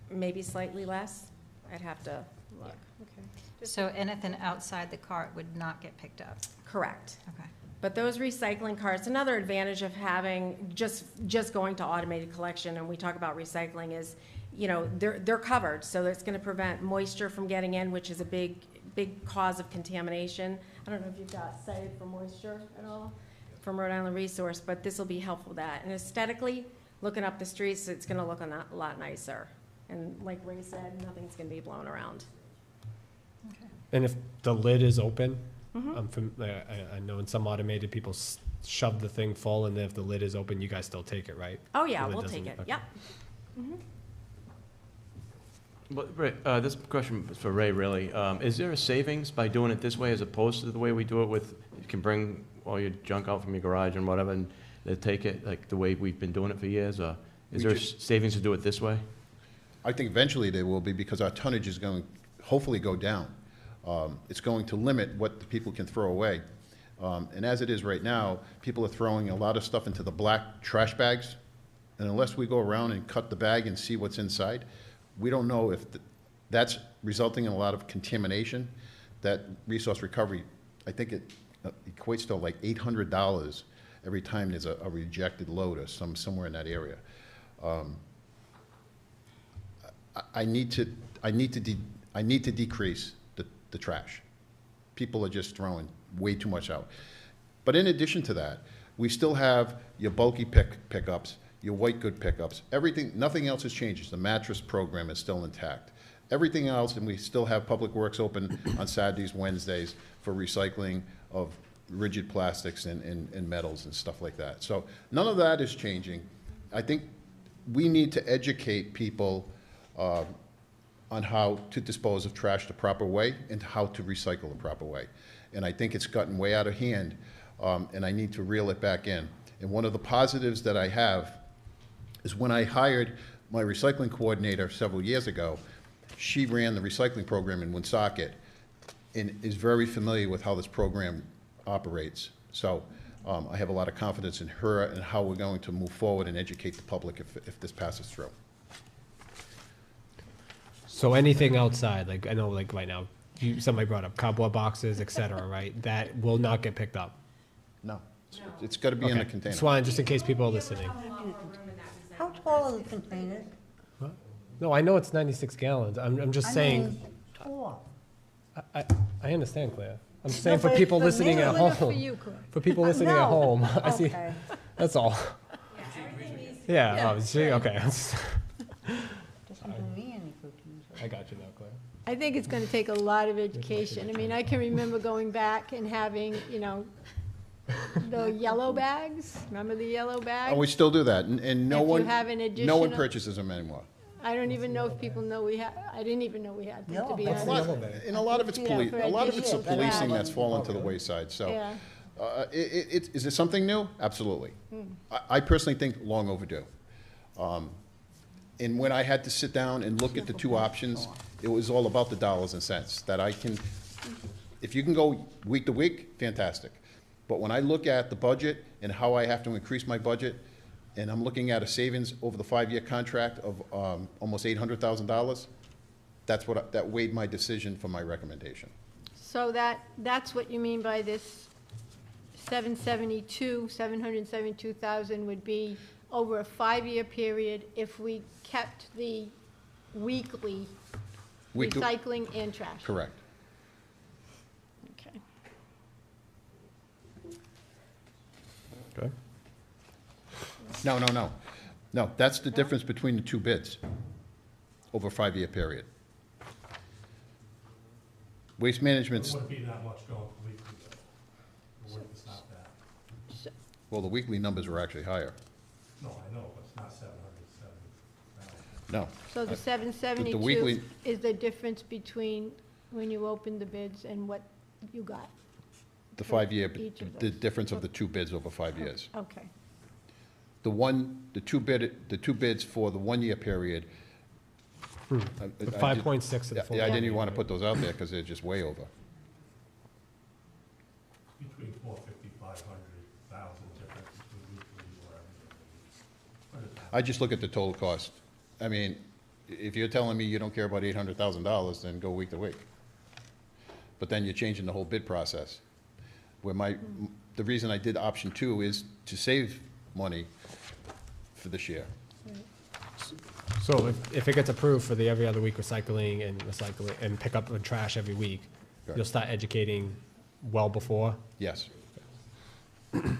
maybe slightly less. I'd have to look. Okay. So anything outside the cart would not get picked up? Correct. Okay. But those recycling carts, another advantage of having just going to automated collection, and we talk about recycling, is, you know, they're covered, so it's going to prevent moisture from getting in, which is a big cause of contamination. I don't know if you've got cited for moisture at all from Rhode Island Resource, but this will be helpful with that. And aesthetically, looking up the streets, it's going to look a lot nicer. And like Ray said, nothing's going to be blown around. And if the lid is open, Mm-hmm. I know in some automated, people shove the thing full, and then if the lid is open, you guys still take it, right? Oh, yeah, The lid we'll doesn't- take it. okay. Yep. Mhm. But, Ray, this question is for Ray, really. Is there a savings by doing it this way as opposed to the way we do it with, you can bring all your junk out from your garage and whatever, and they take it, like the way we've been doing it for years? Or is there savings to do it this way? I think eventually there will be, because our tonnage is going, hopefully go down. It's going to limit what the people can throw away. And as it is right now, people are throwing a lot of stuff into the black trash bags, and unless we go around and cut the bag and see what's inside, we don't know if that's resulting in a lot of contamination. That resource recovery, I think it equates to like $800 every time there's a rejected load or somewhere in that area. I need to decrease the trash. People are just throwing way too much out. But in addition to that, we still have your bulky pickups, your white good pickups, everything, nothing else has changed. The mattress program is still intact. Everything else, and we still have Public Works open on Saturdays, Wednesdays for recycling of rigid plastics and metals and stuff like that. So none of that is changing. I think we need to educate people on how to dispose of trash the proper way and how to recycle the proper way. And I think it's gotten way out of hand, and I need to reel it back in. And one of the positives that I have is when I hired my recycling coordinator several years ago, she ran the recycling program in Woonsocket and is very familiar with how this program operates. So I have a lot of confidence in her and how we're going to move forward and educate the public if this passes through. So anything outside, like I know, like right now, somebody brought up cardboard boxes, et cetera, right? That will not get picked up. No, it's got to be in the Okay. container. Just wanted, just in case people are listening. How tall are the containers? What? No, I know it's 96 gallons. I'm just saying. Tall. I understand, Claire. I'm saying for but people for listening me- at Good enough for home. you, Claire. For people listening at No. home, I see. Okay. That's all. Yeah. Oh, see, okay. Doesn't do me any cookies. I got you now, Claire. I think it's going to take a lot of education. I mean, I can remember going back and having, you know, the yellow bags. Remember the yellow bags? Oh, we still do that, and no If you one, have an no one additional- purchases them anymore. I don't even know if people know we have, I didn't even know we had them, to be Yellow A honest. lot- And a lot of it's Yeah, police, for a lot of it's the additional policing bags. that's fallen to the wayside, so. Yeah. Is it something new? Absolutely. I personally think long overdue. And when I had to sit down and look at the two options, it was all about the dollars and cents, that I can, if you can go week to week, fantastic. But when I look at the budget and how I have to increase my budget, and I'm looking at a savings over the 5-year contract of almost $800,000, that weighed my decision for my recommendation. So that's what you mean by this 772,000 would be over a 5-year period if we kept the weekly recycling and trash. Correct. Okay. Okay. No, that's the difference between the two bids over a 5-year period. Waste It Management's, wouldn't be that much going for weekly, though. The work is not that. well, the weekly numbers were actually higher. No, I know, but it's not 770,000. No. So the The 772 weekly- is the difference between when you opened the bids and what you got? The 5-year, Each of the those. difference of the two bids over 5 years. Okay. The two bids for the 1-year period. The 5.6 of the full. Yeah, I didn't even want to put those out there because they're just way over. Between 450, 500,000 difference between weekly or every. I just look at the total cost. I mean, if you're telling me you don't care about $800,000, then go week to week. But then you're changing the whole bid process. Where the reason I did option 2 is to save money for this year. So if it gets approved for the every other week recycling and pick up the trash every week, Correct. you'll start educating well before? Yes, And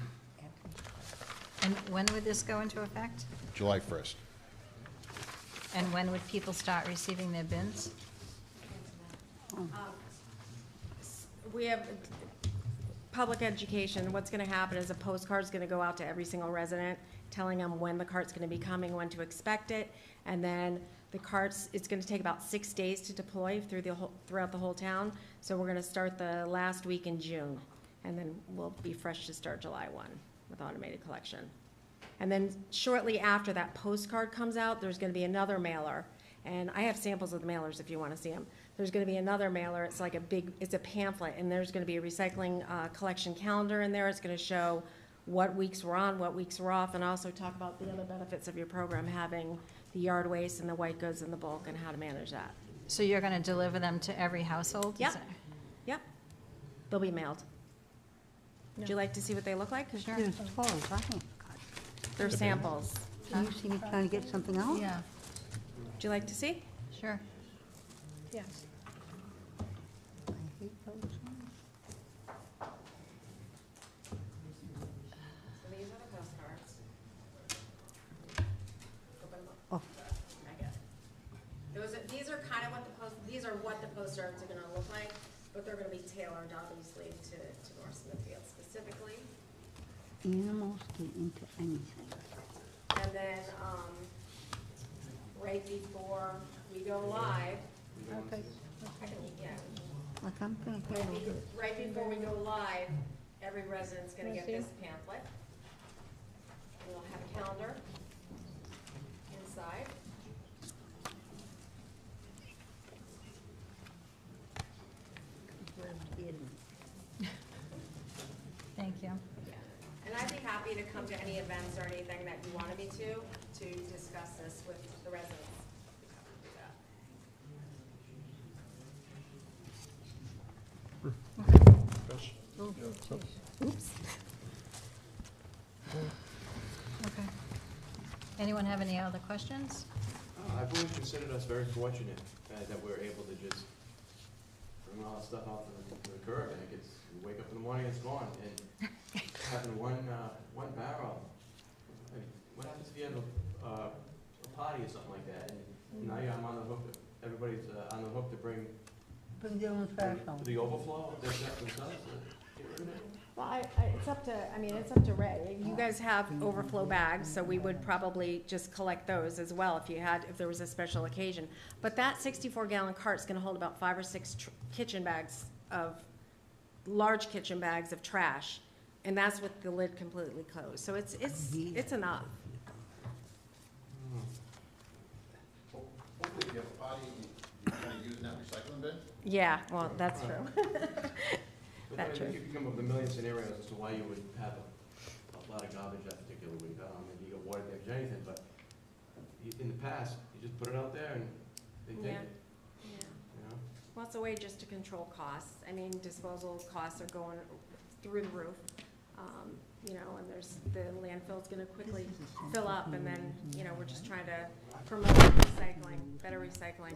when would this go into effect? July 1st. And when would people start receiving their bins? We have public education. What's going to happen is a postcard's going to go out to every single resident, telling them when the cart's going to be coming, when to expect it, and then the carts, it's going to take about 6 days to deploy throughout the whole town. So we're going to start the last week in June, and then we'll be fresh to start July 1 with automated collection. And then shortly after that postcard comes out, there's going to be another mailer. And I have samples of the mailers if you want to see them. There's going to be another mailer. It's like it's a pamphlet, and there's going to be a recycling collection calendar in there. It's going to show what weeks we're on, what weeks we're off, and also talk about the other benefits of your program, having the yard waste and the white goods and the bulk and how to manage that. So you're going to deliver them to every household? Is Yep. that- Yep. They'll be mailed. Would you like to see what they look like? Sure. There's clothes, I think. They're samples. Do you see me trying to get something out? Yeah, Would you like to see? sure. Yes. I hate those ones. So these are the postcards. Open them up. Oh. I get it. These are kind of what the postcards are gonna look like, but they're gonna be tailored obviously to North Smithfield specifically. Animals get into anything. And then, right before we go live, Okay. yeah, Like I'm gonna handle this. right before we go live, every resident's gonna get this pamphlet. And we'll have a calendar inside. Thank you. And I'd be happy to come to any events or anything that you wanted me to discuss this with the residents. Oops. Okay. Anyone have any other questions? I've always considered us very fortunate that we're able to just bring all that stuff out to the curb, and it gets, you wake up in the morning, it's gone, and having one barrel, like, what happens if you have a party or something like that, and now I'm on the hook, everybody's on the hook to bring Bring their own trash home. the overflow, they're themselves, get rid of it. Well, it's up to Ray. You guys have overflow bags, so we would probably just collect those as well if there was a special occasion. But that 64-gallon cart's gonna hold about 5 or 6 large kitchen bags of trash, and that's with the lid completely closed. So it's enough. Hopefully, if you have a party, you're kind of using that recycling bin. Yeah, well, that's true. But That's I true. think you could come up with a million scenarios as to why you would have a lot of garbage that particular week. Maybe you got water damage or anything, but in the past, you just put it out there and they take Yeah. it, Yeah. you know? Well, it's a way just to control costs. I mean, disposal costs are going through the roof. You know, and the landfill's gonna quickly fill up, and then, you know, we're just trying to promote recycling, better recycling.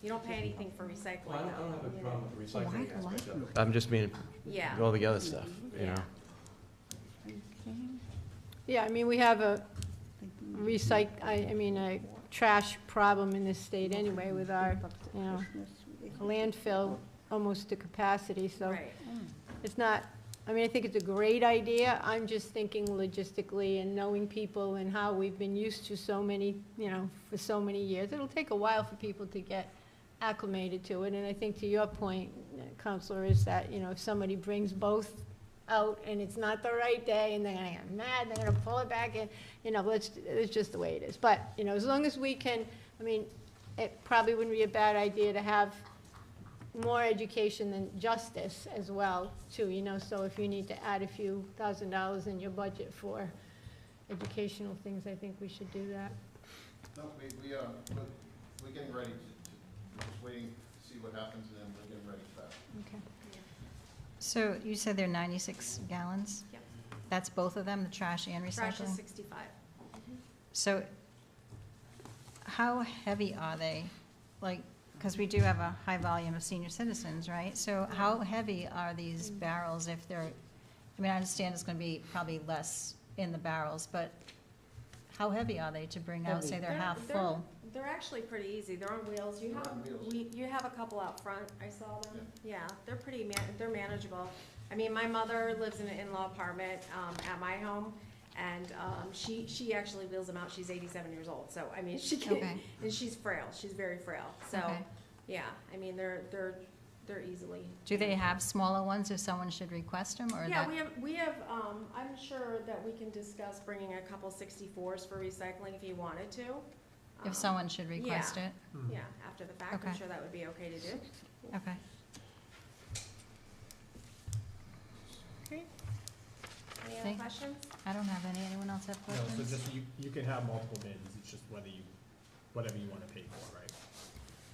You don't pay anything for recycling. Well, I don't have a you problem know. with the recycling Why- aspect of it. I'm just being, Yeah. all the other stuff, you Yeah. know? Yeah, I mean, we have a a trash problem in this state anyway with our, you know, landfill almost to capacity, so Right. it's not, I mean, I think it's a great idea. I'm just thinking logistically and knowing people and how we've been used to so many, you know, for so many years. It'll take a while for people to get acclimated to it, and I think to your point, Counselor, is that, you know, if somebody brings both out and it's not the right day and they're gonna get mad, they're gonna pull it back in, you know, it's just the way it is. But, you know, as long as we can, I mean, it probably wouldn't be a bad idea to have more education than justice as well, too, you know, so if you need to add a few $1,000s in your budget for educational things, I think we should do that. No, we're getting ready we're just waiting to see what happens, and then we're getting ready for that. Okay. So you said they're 96 gallons? Yep. That's both of them, the trash and Trash is recycling? 65. So how heavy are they? Like, because we do have a high volume of senior citizens, right? So how heavy are these barrels if they're, I mean, I understand it's going to be probably less in the barrels, but how heavy are they to bring out, say they're half full? They're actually pretty easy. They're on wheels. You have, on wheels. you have a couple out front. I saw them. Yeah, they're pretty, they're manageable. I mean, my mother lives in an in-law apartment, at my home, and, she actually wheels them out. She's 87 years old, so, I mean, she can, Okay. and she's frail. She's very frail. So, Okay. yeah, I mean, they're easily. Do they have smaller ones if someone should request them, or Yeah, that? we have, I'm sure that we can discuss bringing a couple 64s for recycling if you wanted to. If someone should request it? Yeah, after the fact, I'm Okay. sure that would be okay to do. Okay. Any other Thank- questions? I don't have any. Anyone else have No, so questions? just, you can have multiple bins, it's just whatever you want to pay for, right?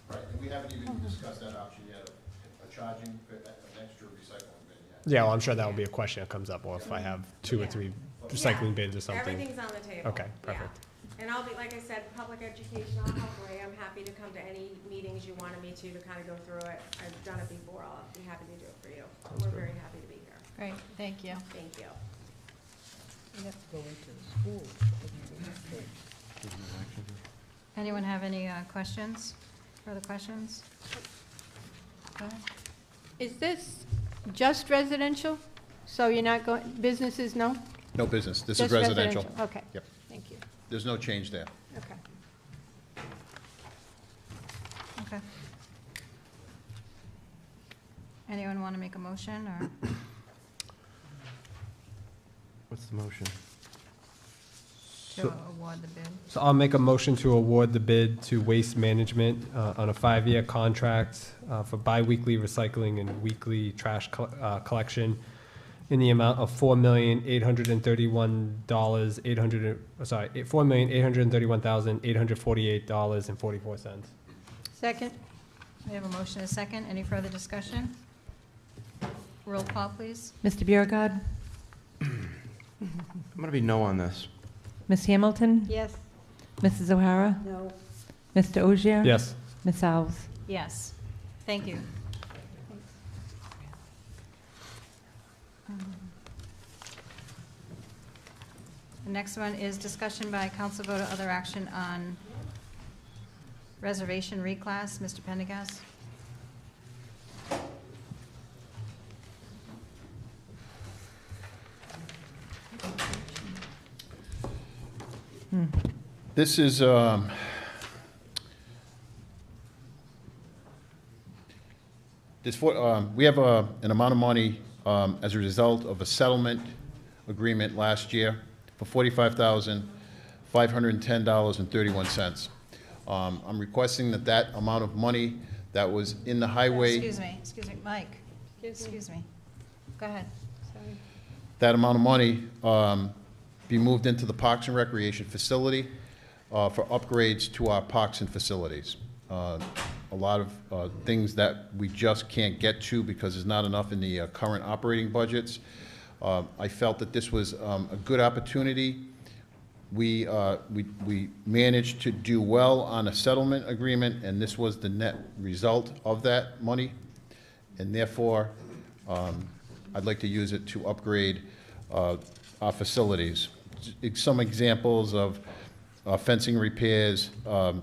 Right, and we haven't even discussed that option yet, of charging for an extra recycling bin yet. Yeah, well, I'm sure that will be a question that comes up, or if I have 2 or 3 recycling bins or something. Everything's on the table. Okay, Yeah. perfect. And I'll be, like I said, public education, I'll help Ray. I'm happy to come to any meetings you wanted me to kind of go through it. I've done it before. I'll be happy to do it for you. We're very happy to be here. Great, thank you. Thank you. You have to go into the schools. Anyone have any questions? Further questions? Go ahead. Is this just residential? So you're not going, businesses, no? No business, this is Just residential. Okay. Yep. Thank you. There's no change there. Okay. Okay. Anyone want to make a motion, or? What's the motion? To award the bid. So I'll make a motion to award the bid to Waste Management on a 5-year contract for biweekly recycling and weekly trash collection in the amount of $4,831,848.44. Second? We have a motion and a second. Any further discussion? Roll call, please. Mr. Biragad, I'm going to be no on this. Ms. Hamilton, Yes. Mrs. O'Hara, No. Mr. Ogier? Yes. Ms. Alves? Yes. Thank you. The next one is discussion by council vote or other action on reservation reclass. Mr. Pendergast? This is, we have an amount of money as a result of a settlement agreement last year for $45,510.31. I'm requesting that amount of money that was in the highway. Excuse me, Mike. Excuse me. Go ahead. Sorry. That amount of money be moved into the Parks and Recreation facility for upgrades to our parks and facilities. A lot of things that we just can't get to because there's not enough in the current operating budgets. I felt that this was a good opportunity we managed to do well on a settlement agreement, and this was the net result of that money. And therefore, I'd like to use it to upgrade our facilities. Some examples of fencing repairs, the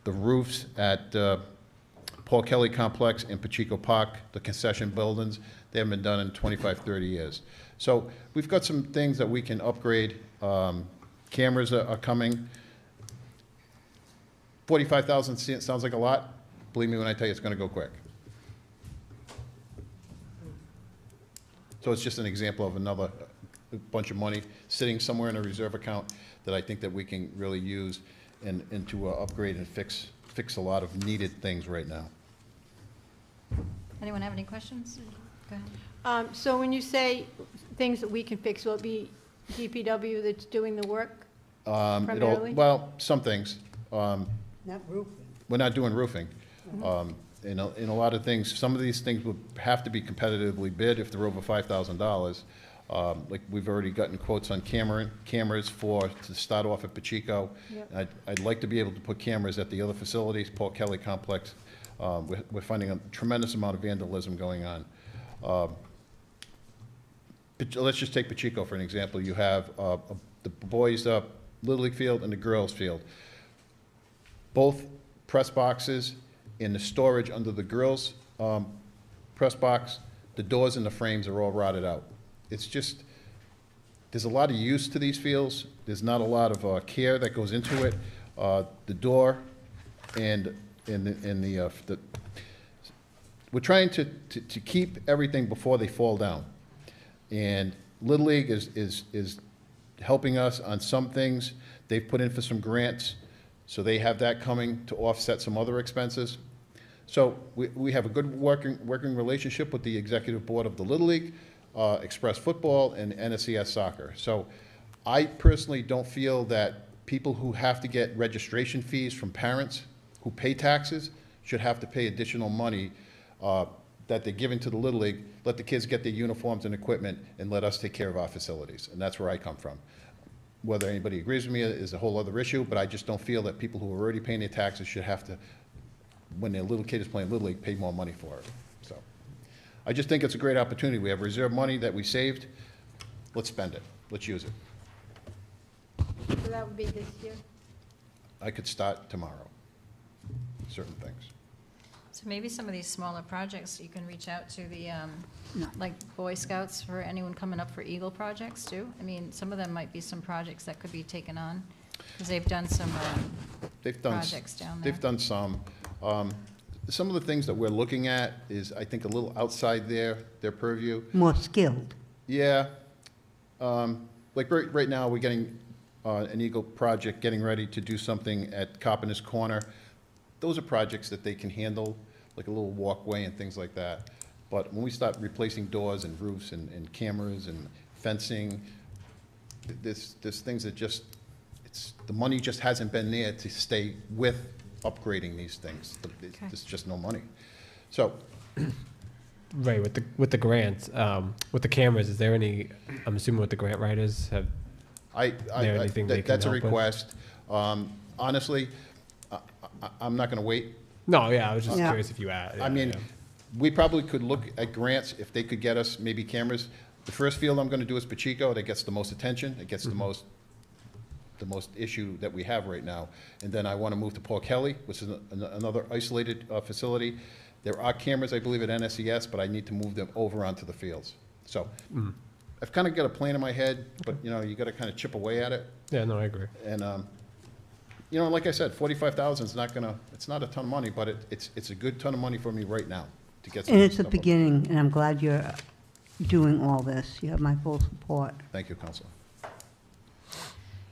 roofs at Paul Kelly Complex and Pacheco Park, the concession buildings, they haven't been done in 25, 30 years. So we've got some things that we can upgrade. Cameras are coming. 45,000 sounds like a lot. Believe me when I tell you it's going to go quick. So it's just an example of another bunch of money sitting somewhere in a reserve account that I think that we can really use and to upgrade and fix a lot of needed things right now. Anyone have any questions? Go ahead. So when you say things that we can fix, will it be DPW that's doing the work primarily? Well, some things. Not roofing. We're not doing roofing. In a lot of things, some of these things would have to be competitively bid if they're over $5,000. Like we've already gotten quotes on cameras to start off at Pacheco. Yep. I'd like to be able to put cameras at the other facilities, Paul Kelly Complex. We're finding a tremendous amount of vandalism going on. Let's just take Pacheco for an example. You have the boys' Little League field and the girls' field. Both press boxes and the storage under the girls' press box, the doors and the frames are all rotted out. It's just, there's a lot of use to these fields. There's not a lot of care that goes into it. The door and we're trying to keep everything before they fall down. And Little League is helping us on some things. They've put in for some grants, so they have that coming to offset some other expenses. So we have a good working relationship with the executive board of the Little League, Express Football, and NSCS Soccer. So I personally don't feel that people who have to get registration fees from parents who pay taxes should have to pay additional money that they're giving to the Little League. Let the kids get their uniforms and equipment and let us take care of our facilities. And that's where I come from. Whether anybody agrees with me is a whole other issue, but I just don't feel that people who are already paying their taxes should have to, when their little kid is playing Little League, pay more money for it. So I just think it's a great opportunity. We have reserve money that we saved. Let's spend it. Let's use it. So that would be this year? I could start tomorrow, certain things. So maybe some of these smaller projects, you can reach out to the, like Boy Scouts for anyone coming up for Eagle projects too. I mean, some of them might be some projects that could be taken on, because they've done some projects down there. They've done some. Some of the things that we're looking at is, I think, a little outside their purview. More skilled. Yeah. Like right now, we're getting an Eagle project, getting ready to do something at Carpenter's Corner. Those are projects that they can handle, like a little walkway and things like that. But when we start replacing doors and roofs and cameras and fencing, there's things that just, the money just hasn't been there to stay with upgrading these things. There's just no money. So. Right, with the grants, with the cameras, is there any, I'm assuming with the grant writers, have anything they can that's a help with? request. Honestly, I'm not going to wait. No, yeah, I was just curious if you had. I mean, we probably could look at grants if they could get us maybe cameras. The first field I'm going to do is Pacheco. That gets the most attention. It gets the most issue that we have right now. And then I want to move to Paul Kelly, which is another isolated facility. There are cameras, I believe, at NSCS, but I need to move them over onto the fields. So I've kind of got a plan in my head, but you got to kind of chip away at it. Yeah, no, I agree. And like I said, $45,000 is not gonna. It's not a ton of money, but it's a good ton of money for me right now to get. And it's a beginning, and I'm glad you're doing all this. You have my full support. Thank you, Councilor.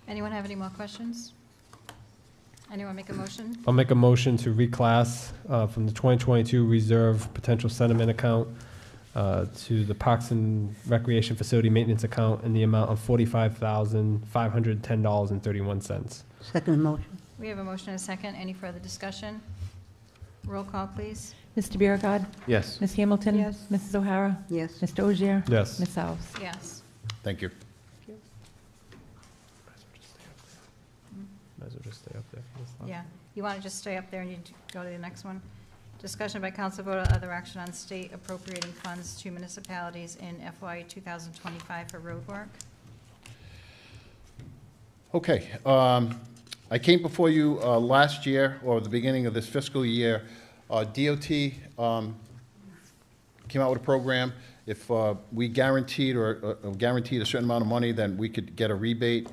Anyone have any more questions? Anyone make a motion? I'll make a motion to reclass from the 2022 reserve potential sentiment account to the Parks and Recreation Facility Maintenance account in the amount of $45,510.31. Second motion. We have a motion and a second. Any further discussion? Roll call, please. Mr. Biragad. Yes. Ms. Hamilton. Yes. Mrs. O'Hara. Yes. Mr. Ogier. Yes. Ms. Alves. Yes. Thank you. just stay up there for this one. Yeah, you want to just stay up there and you go to the next one? Discussion by council vote or other action on state appropriating funds to municipalities in FY 2025 for road work. Okay, I came before you last year, or the beginning of this fiscal year. DOT came out with a program. If we guaranteed or guaranteed a certain amount of money, then we could get a rebate,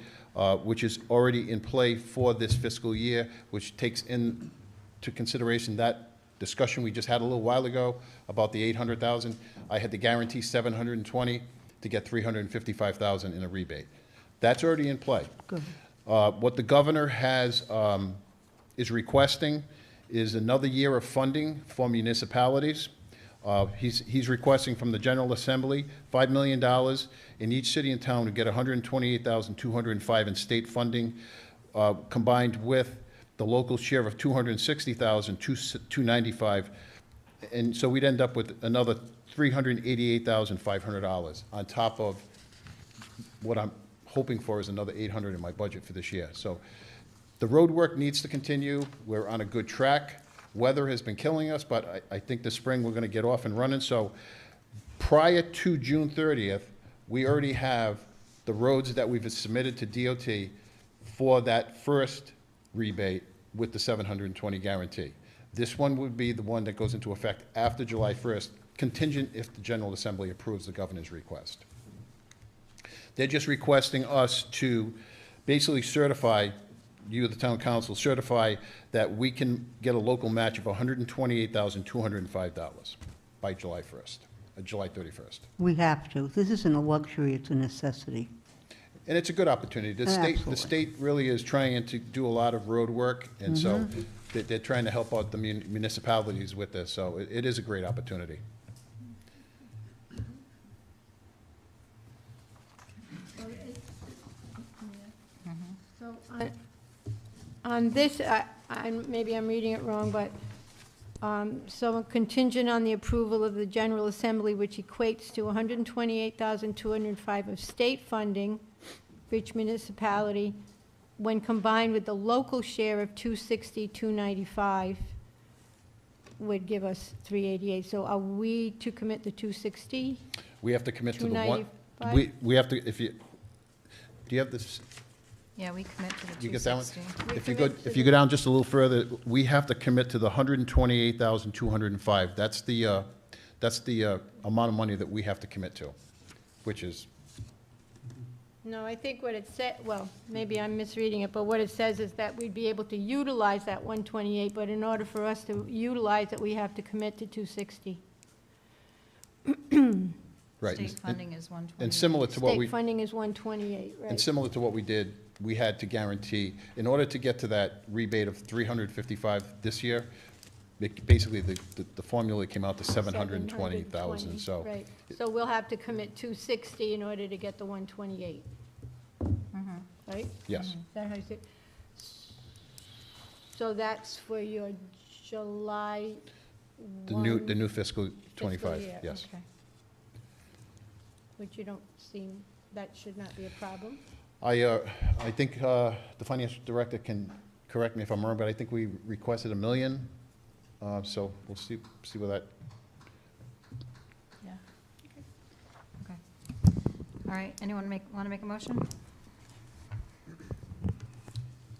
which is already in play for this fiscal year, which takes into consideration that discussion we just had a little while ago about the 800,000. I had to guarantee 720 to get 355,000 in a rebate. That's already in play. Good. What the governor is requesting is another year of funding for municipalities. He's requesting from the General Assembly $5 million in each city and town to get $128,205 in state funding, combined with the local share of $260,295, and so we'd end up with another $388,500 on top of what I'm hoping for is another $800 in my budget for this year. So the road work needs to continue. We're on a good track. Weather has been killing us, but I think this spring we're going to get off and running. So prior to June 30th, we already have the roads that we've submitted to DOT for that first rebate with the 720 guarantee. This one would be the one that goes into effect after July 1st, contingent if the General Assembly approves the governor's request. They're just requesting us to basically certify, you, the town council, certify that we can get a local match of $128,205 by July 1st, July 31st. We have to. This isn't a luxury, it's a necessity. And it's a good opportunity. The state really is trying to do a lot of road work, and so they're trying to help out the municipalities with this, so it is a great opportunity. So on this, maybe I'm reading it wrong, but so contingent on the approval of the General Assembly, which equates to $128,205 of state funding for each municipality, when combined with the local share of $260,295, would give us $388. So are we to commit the $260? We have to commit to the one. $295? We have to. Do you have this? Yeah, we commit to the 260. You get that one? If you go down just a little further, we have to commit to the $128,205. That's the amount of money that we have to commit to, which is. No, I think what it said, well, maybe I'm misreading it, but what it says is that we'd be able to utilize that 128, but in order for us to utilize it, we have to commit to 260. Right. State funding is 128. And similar to what we. State funding is 128, right? And similar to what we did, we had to guarantee, in order to get to that rebate of 355 this year, basically the formula came out to 720,000, so. Right, so we'll have to commit 260 in order to get the 128. Right? Yes. Is that how you say it? So that's for your July The new fiscal 25, year, yes. okay. Which you don't seem, that should not be a problem. I think the financial director can correct me if I'm wrong, but I think we requested $1 million. So we'll see where that. Yeah. Okay. All right, anyone want to make a motion?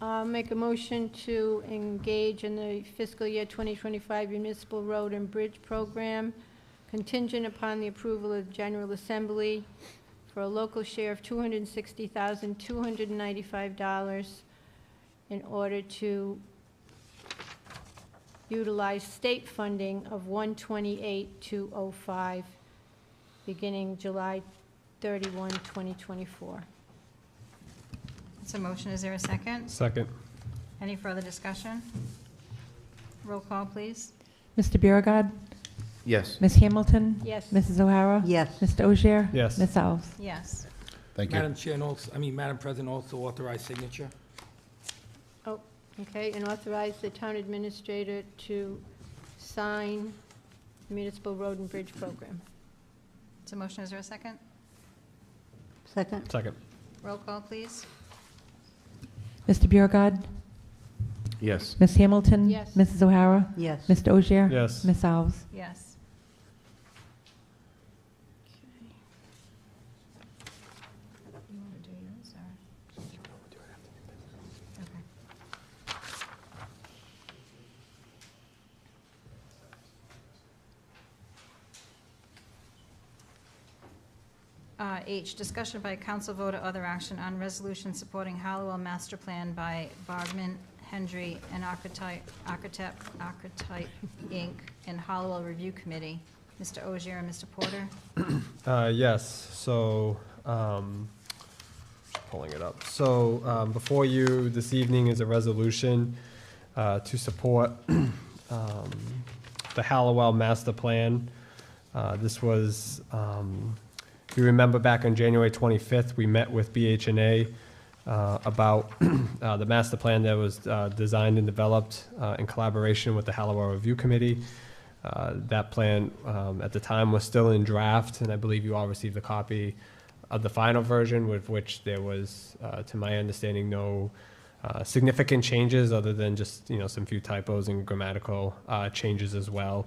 I'll make a motion to engage in the fiscal year 2025 municipal road and bridge program contingent upon the approval of the General Assembly for a local share of $260,295 in order to utilize state funding of $128,205 beginning July 31, 2024. It's a motion. Is there a second? Second. Any further discussion? Roll call, please. Mr. Biragad. Yes. Ms. Hamilton? Yes. Mrs. O'Hara? Yes. Mr. Ogier? Yes. Ms. Alves? Yes. Thank you. Madam Chair, and also, Madam President, also authorize signature. Oh, okay, and authorize the town administrator to sign municipal road and bridge program. It's a motion. Is there a second? Second? Second. Roll call, please. Mr. Biragad. Yes. Ms. Hamilton? Yes. Mrs. O'Hara? Yes. Mr. Ogier? Yes. Ms. Alves? Yes. You want to do yours, or? Okay. H, discussion by council vote or other action on resolution supporting Hallowell Master Plan by Bogman, Hendry, and Archetype, Inc., and Hallowell Review Committee. Mr. Ogier and Mr. Porter? Yes, so, just pulling it up. So, before you this evening is a resolution to support the Hallowell Master Plan. This was, if you remember back on January 25th, we met with BH&A about the master plan that was designed and developed in collaboration with the Hallowell Review Committee. That plan at the time was still in draft, and I believe you all received a copy of the final version, with which there was, to my understanding, no significant changes other than just, some few typos and grammatical changes as well.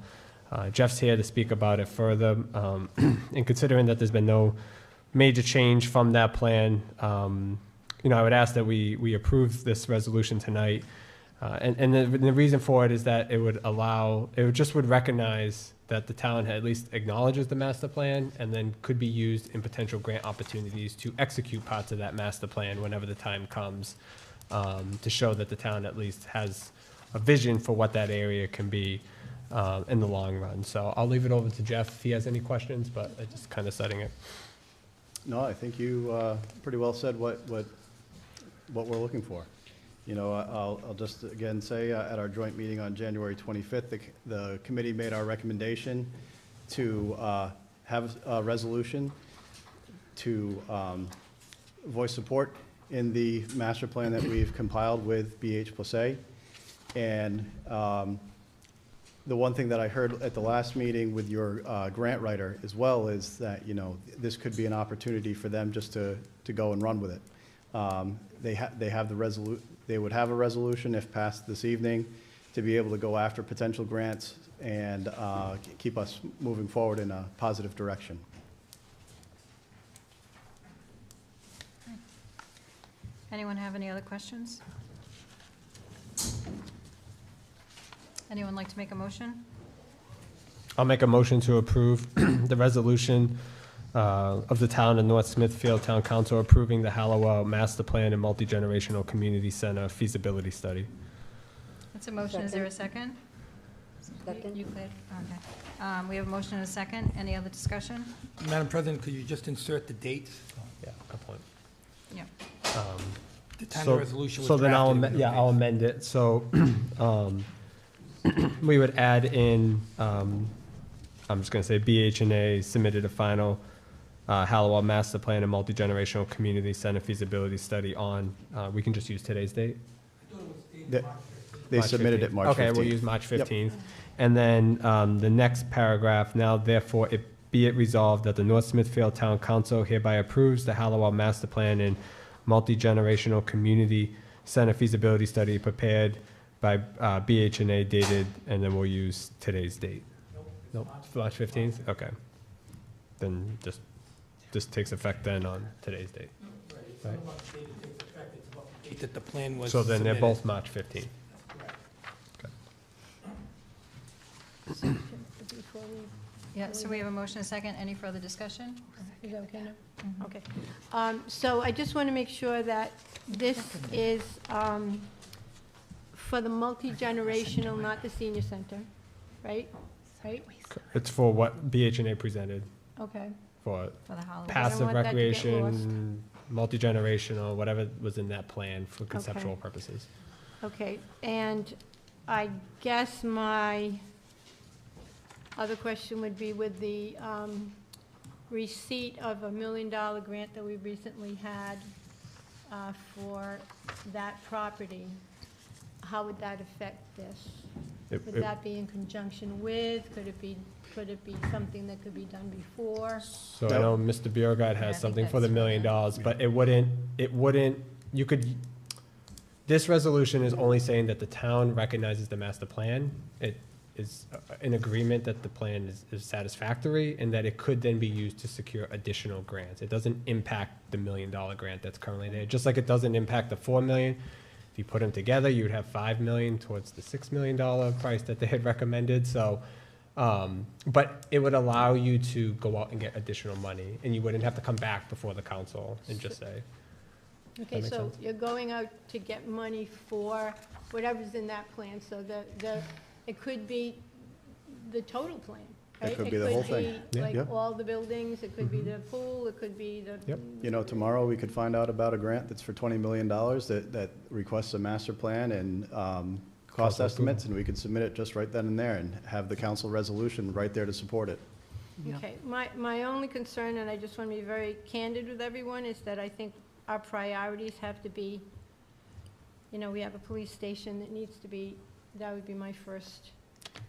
Jeff's here to speak about it further. And considering that there's been no major change from that plan, I would ask that we approve this resolution tonight. And the reason for it is that it would recognize that the town at least acknowledges the master plan and then could be used in potential grant opportunities to execute parts of that master plan whenever the time comes, to show that the town at least has a vision for what that area can be in the long run. So I'll leave it over to Jeff if he has any questions, but I'm just kind of setting it. No, I think you pretty well said what we're looking for. I'll just again say at our joint meeting on January 25th, the committee made our recommendation to have a resolution to voice support in the master plan that we've compiled with BH+A. And the one thing that I heard at the last meeting with your grant writer as well is that, this could be an opportunity for them just to go and run with it. They would have a resolution if passed this evening to be able to go after potential grants and keep us moving forward in a positive direction. Anyone have any other questions? Anyone like to make a motion? I'll make a motion to approve the resolution of the town of North Smithfield Town Council approving the Hallowell Master Plan and Multi-Generational Community Center feasibility study. That's a motion. Is there a second? Second. You cleared? Okay. We have a motion and a second. Any other discussion? Madam President, could you just insert the dates? Yeah, good point. Yeah. The time the resolution was So then drafted. I'll amend it. So we would add in, I'm just going to say BH&A submitted a final Hallowell Master Plan and Multi-Generational Community Center feasibility study on, we can just use today's date? They submitted it March 15th. Okay, we'll use March Yep. 15th. And then the next paragraph, now therefore be it resolved that the North Smithfield Town Council hereby approves the Hallowell Master Plan and Multi-Generational Community Center feasibility study prepared by BH&A dated, and then we'll use today's date. Nope, March 15th? Okay. Then just takes effect then on today's date. Right. Date that the plan was So then they're submitted. both March 15th. Yeah, so we have a motion and a second. Any further discussion? Is that okay now? Okay. So I just want to make sure that this is for the multi-generational, not the senior center, right? Right? It's for what BH&A presented, Okay. for For the Halloween. passive want that to get recreation, multi-generational, whatever was in that plan for conceptual purposes. Okay, and I guess my other question would be with the receipt of $1 million grant that we recently had for that property, how would that affect this? Would that be in conjunction with, could it be something that could be done before? So I know Mr. Biergard I has think something for the that's $1 million, but it wouldn't, This resolution is only saying that the town recognizes the master plan. It is in agreement that the plan is satisfactory and that it could then be used to secure additional grants. It doesn't impact the $1 million grant that's currently there, just like it doesn't impact the $4 million. If you put them together, you would have $5 million towards the $6 million price that they had recommended. So, but it would allow you to go out and get additional money, and you wouldn't have to come back before the council and just say. Okay, so you're going out to get money for whatever's in that plan, so it could be the total plan, right? It could be the whole thing. It could be Yeah. like all the buildings, it could be the pool, it could be the. Yep. You know, tomorrow we could find out about a grant that's for $20 million that requests a master plan and cost estimates, and we could submit it just right then and there and have the council resolution right there to support it. Okay, my only concern, and I just want to be very candid with everyone, is that I think our priorities have to be, you know, we have a police station that needs to be, that would be my first.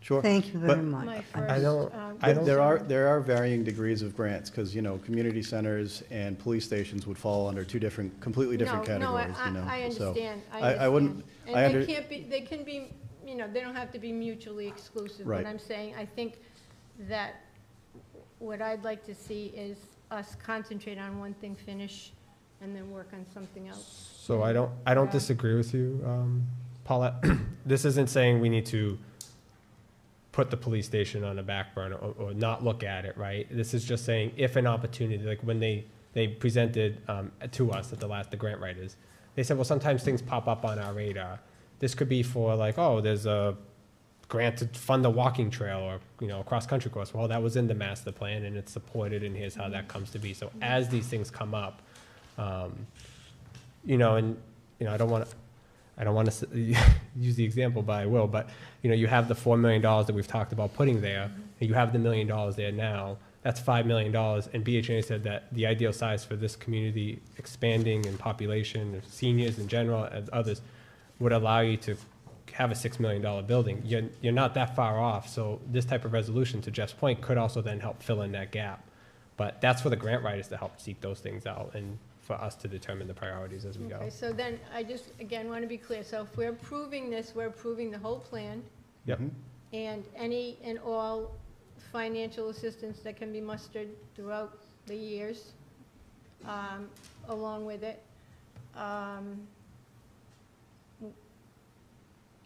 Sure. Thank you very But much. My I first, don't- There are varying degrees of grants, because, you know, community centers and police stations would fall under two completely different categories, you know. I So understand, I wouldn't, And they can be, you know, they don't have to be mutually exclusive. Right. But I'm saying, I think that what I'd like to see is us concentrate on one thing, finish, and then work on something else. So I don't disagree with you, Paulette. This isn't saying we need to put the police station on a back burner or not look at it, right? This is just saying if an opportunity, like when they presented to us at the grant writers, they said, well, sometimes things pop up on our radar. This could be for like, oh, there's a grant to fund a walking trail or, you know, a cross-country course. Well, that was in the master plan and it's supported, and here's how that comes to be. So as these things come up, you know, and, you know, I don't want to use the example, but I will. But, you know, you have the $4 million that we've talked about putting there, and you have the $1 million there now. That's $5 million. And BHA said that the ideal size for this community expanding in population, of seniors in general, and others, would allow you to have a $6 million building. You're not that far off. So this type of resolution, to Jeff's point, could also then help fill in that gap. But that's for the grant writers to help seek those things out, and for us to determine the priorities as we go. Okay, so then I just, again, want to be clear. So if we're approving this, we're approving the whole plan Yep. and any and all financial assistance that can be mustered throughout the years along with it.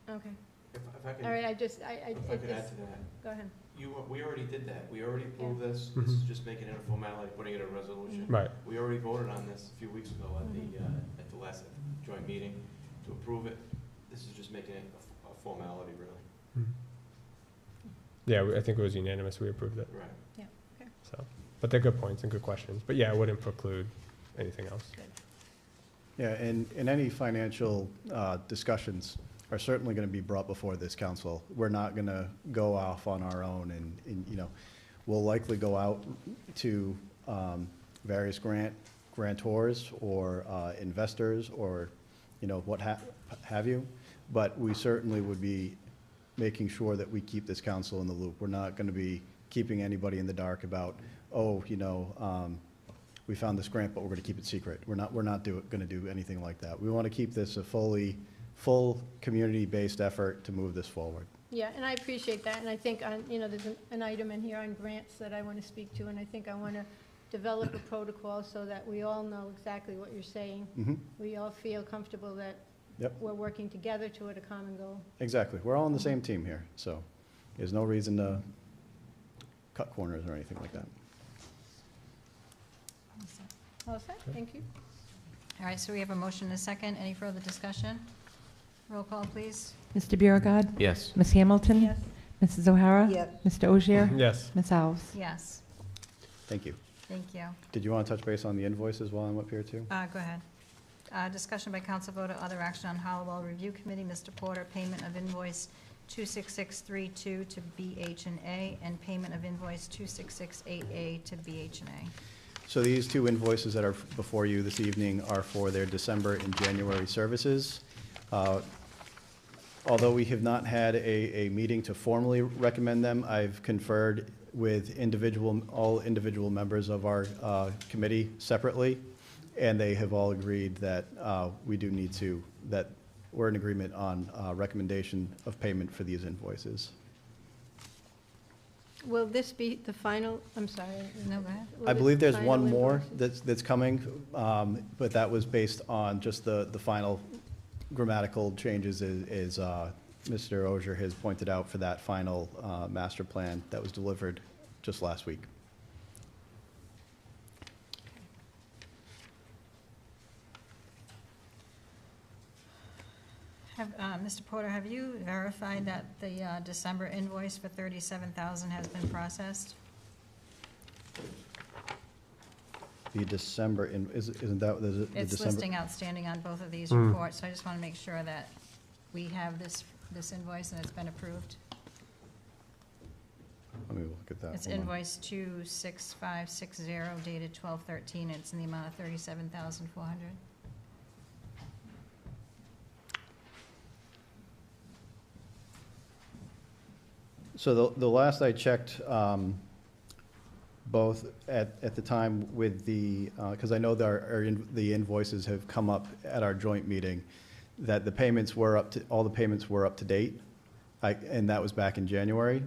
Okay. If I could, All right, I if I could add to that. Go ahead. We already did that. We already approved this. This is just making it a formality, putting it in a resolution. Right. We already voted on this a few weeks ago at the last joint meeting to approve it. This is just making it a formality, really. Yeah, I think it was unanimous. We approved it. Right. Yeah, okay. So, but they're good points and good questions. But yeah, it wouldn't preclude anything else. yeah, and any financial discussions are certainly going to be brought before this council. We're not going to go off on our own, and, you know, we'll likely go out to various grantors or investors or, you know, what have you. But we certainly would be making sure that we keep this council in the loop. We're not going to be keeping anybody in the dark about, oh, you know, we found this grant, but we're going to keep it secret. We're not going to do anything like that. We want to keep this a full community-based effort to move this forward. Yeah, and I appreciate that, and I think, you know, there's an item in here on grants that I want to speak to, and I think I want to develop a protocol so that we all know exactly what you're saying. We all feel comfortable that we're working together toward a common goal. Exactly. We're all on the same team here, so there's no reason to cut corners or anything like that. All set, thank you. All right, so we have a motion and a second. Any further discussion? Roll call, please. Mr. Biragad. Yes. Ms. Hamilton. Yes. Mrs. O'Hara. Yes. Mr. Ogier. Yes. Ms. Alves. Yes, Thank you. thank you. Did you want to touch base on the invoices while I'm up here, too? Go ahead. Discussion by council vote or other action on Hollowell Review Committee. Mr. Porter, payment of invoice 26632 to BH&A and payment of invoice 2668A to BH&A. So these two invoices that are before you this evening are for their December and January services. Although we have not had a meeting to formally recommend them, I've conferred with all individual members of our committee separately, and they have all agreed that we do need to, that we're in agreement on recommendation of payment for these invoices. Will this be the final, I'm sorry. No, go ahead. Will I this believe there's final one more invoices? that's coming, but that was based on just the final grammatical changes as Mr. Ogier has pointed out for that final master plan that was delivered just last week. Mr. Porter, have you verified that the December invoice for $37,000 has been processed? The December, isn't that the December? It's listing outstanding on both of these Mm. reports, so I just want to make sure that we have this invoice and it's been approved. Let me look at that. It's Hold on. invoice 26560 dated 12/13. It's in the amount of $37,400. So the last I checked, both at the time with the, because I know the invoices have come up at our joint meeting, that the payments were all the payments were up to date, and that was back in January.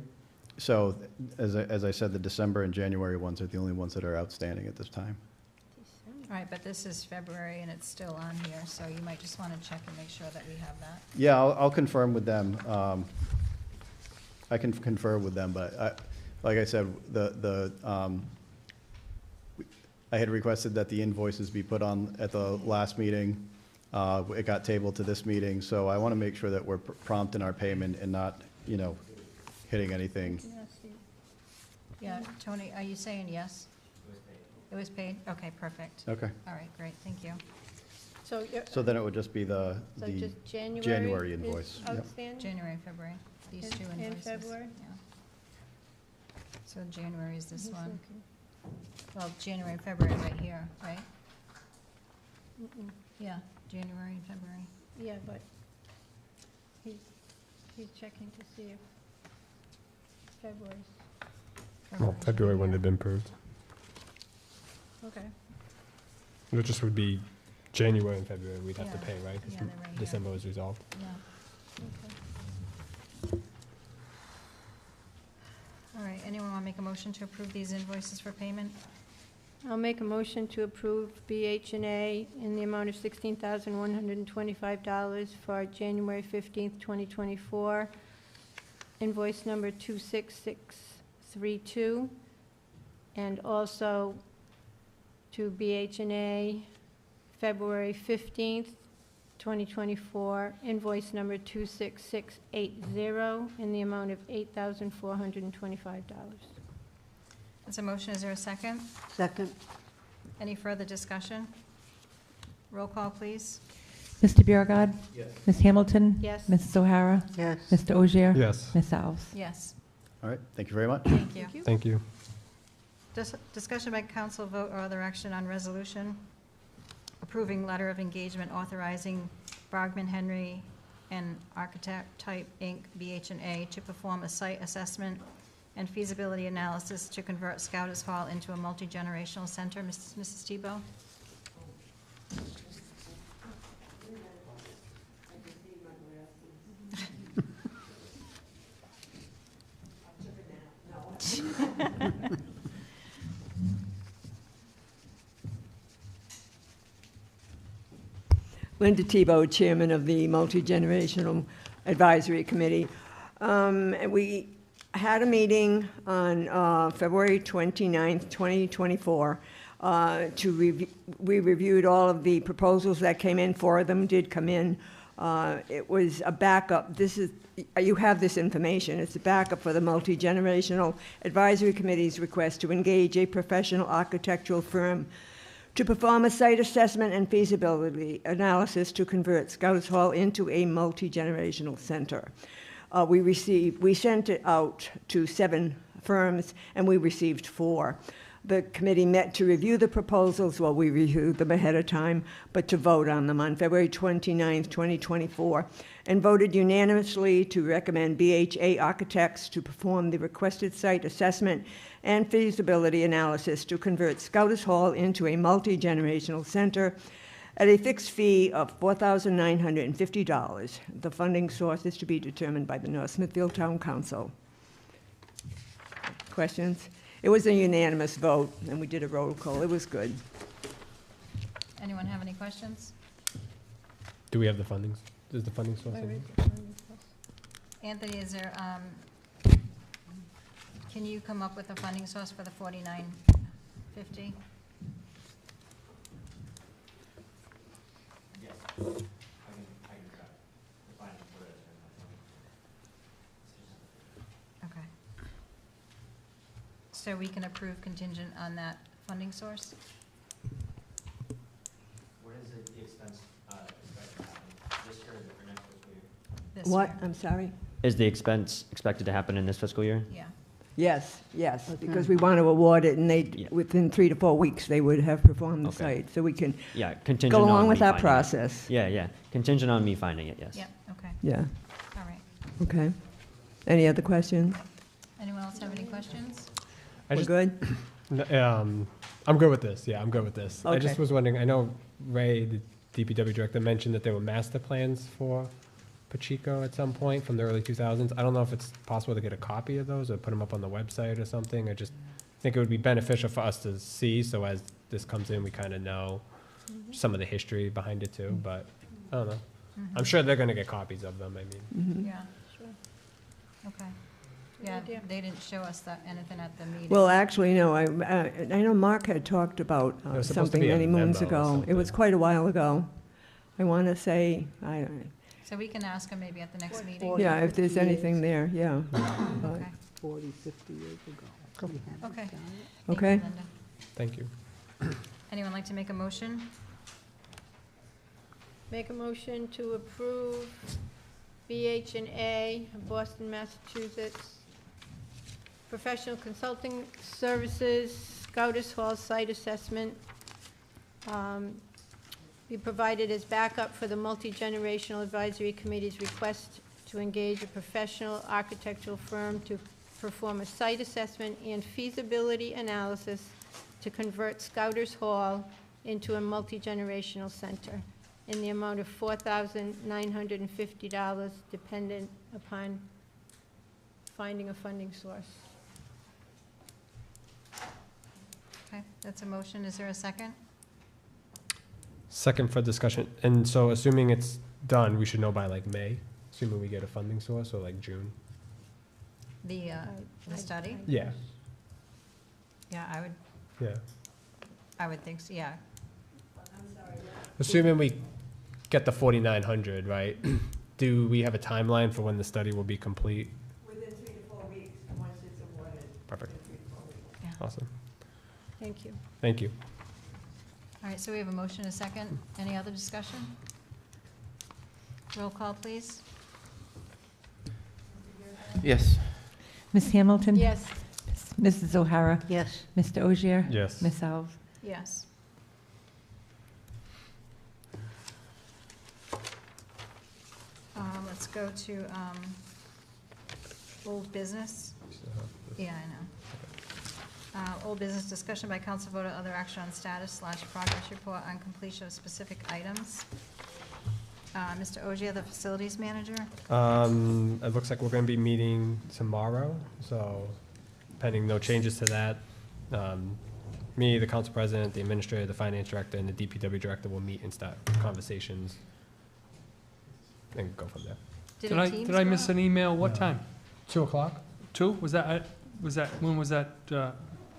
So as I said, the December and January ones are the only ones that are outstanding at this time. All right, but this is February and it's still on here, so you might just want to check and make sure that we have that. Yeah, I'll confirm with them. I can confer with them, but like I said, I had requested that the invoices be put on at the last meeting. It got tabled to this meeting, so I want to make sure that we're prompt in our payment and not, hitting anything. Yeah, Tony, are you saying yes? It was paid? Okay, perfect. Okay. All right, great, thank you. So, So then it would just be the so just January January is invoice. Yep. outstanding? January and February, these And- two and invoices. February? Yeah. So January is this He's one. looking. Well, January and February right here, right? Mm-mm. Yeah, January and February. Yeah, but he's checking to see if February's, Well, February wouldn't have been approved. okay. It just would be January and February we'd have to Yeah. pay, right? Yeah, they're right here. December was resolved. Yeah. Okay. All right, anyone want to make a motion to approve these invoices for payment? I'll make a motion to approve BH&A in the amount of $16,125 for January 15th, 2024. Invoice number 26632. And also to BH&A, February 15th, 2024, invoice number 26680 in the amount of $8,425. That's a motion, is there a second? Second. Any further discussion? Roll call, please. Mr. Biragad. Yes. Ms. Hamilton. Yes. Mrs. O'Hara. Yes. Mr. Ogier. Yes. Ms. Alves. Yes, All right, thank you very much. thank you. Thank you. Discussion by council, vote, or other action on resolution approving letter of engagement authorizing Bragman Henry and Architect Type Inc., BH&A, to perform a site assessment and feasibility analysis to convert Scouters Hall into a multi-generational center. Mrs. Tebow? Linda Tebow, Chairman of the Multi-Generational Advisory Committee. And we had a meeting on February 29th, 2024. We reviewed all of the proposals that came in. 4 of them did come in. It was a backup. You have this information. It's a backup for the Multi-Generational Advisory Committee's request to engage a professional architectural firm to perform a site assessment and feasibility analysis to convert Scouters Hall into a multi-generational center. We sent it out to 7 firms, and we received 4. The committee met to review the proposals. Well, we reviewed them ahead of time, but to vote on them on February 29th, 2024, and voted unanimously to recommend BHA Architects to perform the requested site assessment and feasibility analysis to convert Scouters Hall into a multi-generational center, at a fixed fee of $4,950. The funding source is to be determined by the North Smithfield Town Council. Questions? It was a unanimous vote, and we did a roll call. It was good. Anyone have any questions? Do we have the funding? Is the funding source? in here? Anthony, is there, can you come up with a funding source for the $49.50? Okay. So we can approve contingent on that funding source? What is the expense expected to happen this year or for next fiscal year? This What? year? I'm sorry? Is the expense expected to happen in this fiscal year? Yeah. Yes, yes, because we want to award it, and they, within 3 to 4 weeks, they would have performed the Okay. site, so we can Yeah, contingent go on along with me our finding it. process. Yeah, yeah, contingent on me finding it, yes. Yep, okay, Yeah, all right. okay. Any other questions? Anyone else have any questions? I We're just- good? I'm good with this. Yeah, I'm good with this. I just Okay. was wondering, I know Ray, the DPW director, mentioned that there were master plans for Pacheco at some point from the early 2000s. I don't know if it's possible to get a copy of those or put them up on the website or something. I just think it would be beneficial for us to see, so as this comes in, we kind of know some of the history behind it too, but I don't know. I'm sure they're going to get copies of them, I mean. Yeah, sure. Okay. Yeah, they didn't show us that, anything at the meeting. Well, actually, no, I know Mark had talked about There was supposed to something be a many moons memo or ago. It was something. quite a while ago. I want to say, So we can ask them maybe at the next meeting? yeah, if there's anything there, yeah. Okay. 40, 50 years ago. We haven't Okay. done it. Thank you, Okay. Linda. Thank you. Anyone like to make a motion? Make a motion to approve BH&A, Boston, Massachusetts, professional consulting services, Scouters Hall site assessment, be provided as backup for the Multi-Generational Advisory Committee's request to engage a professional architectural firm to perform a site assessment and feasibility analysis to convert Scouters Hall into a multi-generational center in the amount of $4,950, dependent upon finding a funding source. Okay, that's a motion. Is there a second? Second for discussion. And so assuming it's done, we should know by like May, assuming we get a funding source, or like June? The study? Yeah, Yeah, yeah. I would think so, yeah. Assuming we get the 4,900, right? Do we have a timeline for when the study will be complete? Within 3 to 4 weeks, once it's awarded. Perfect. Yeah. Awesome. Thank you. Thank you. All right, so we have a motion, a second. Any other discussion? Roll call, please. Yes. Ms. Hamilton? Yes. Mrs. O'Hara? Yes. Mr. Ogier? Yes. Ms. Alves? Yes. Let's go to old business. Yeah, I know. Old business discussion by council vote or other action on status / progress report on completion of specific items. Mr. Ogier, the facilities manager. It looks like we're going to be meeting tomorrow, so pending no changes to that, me, the council president, the administrator, the finance director, and the DPW director will meet and start conversations and go from there. Did Did I miss an email? What time? 2 o'clock? 2? Was that, when was that,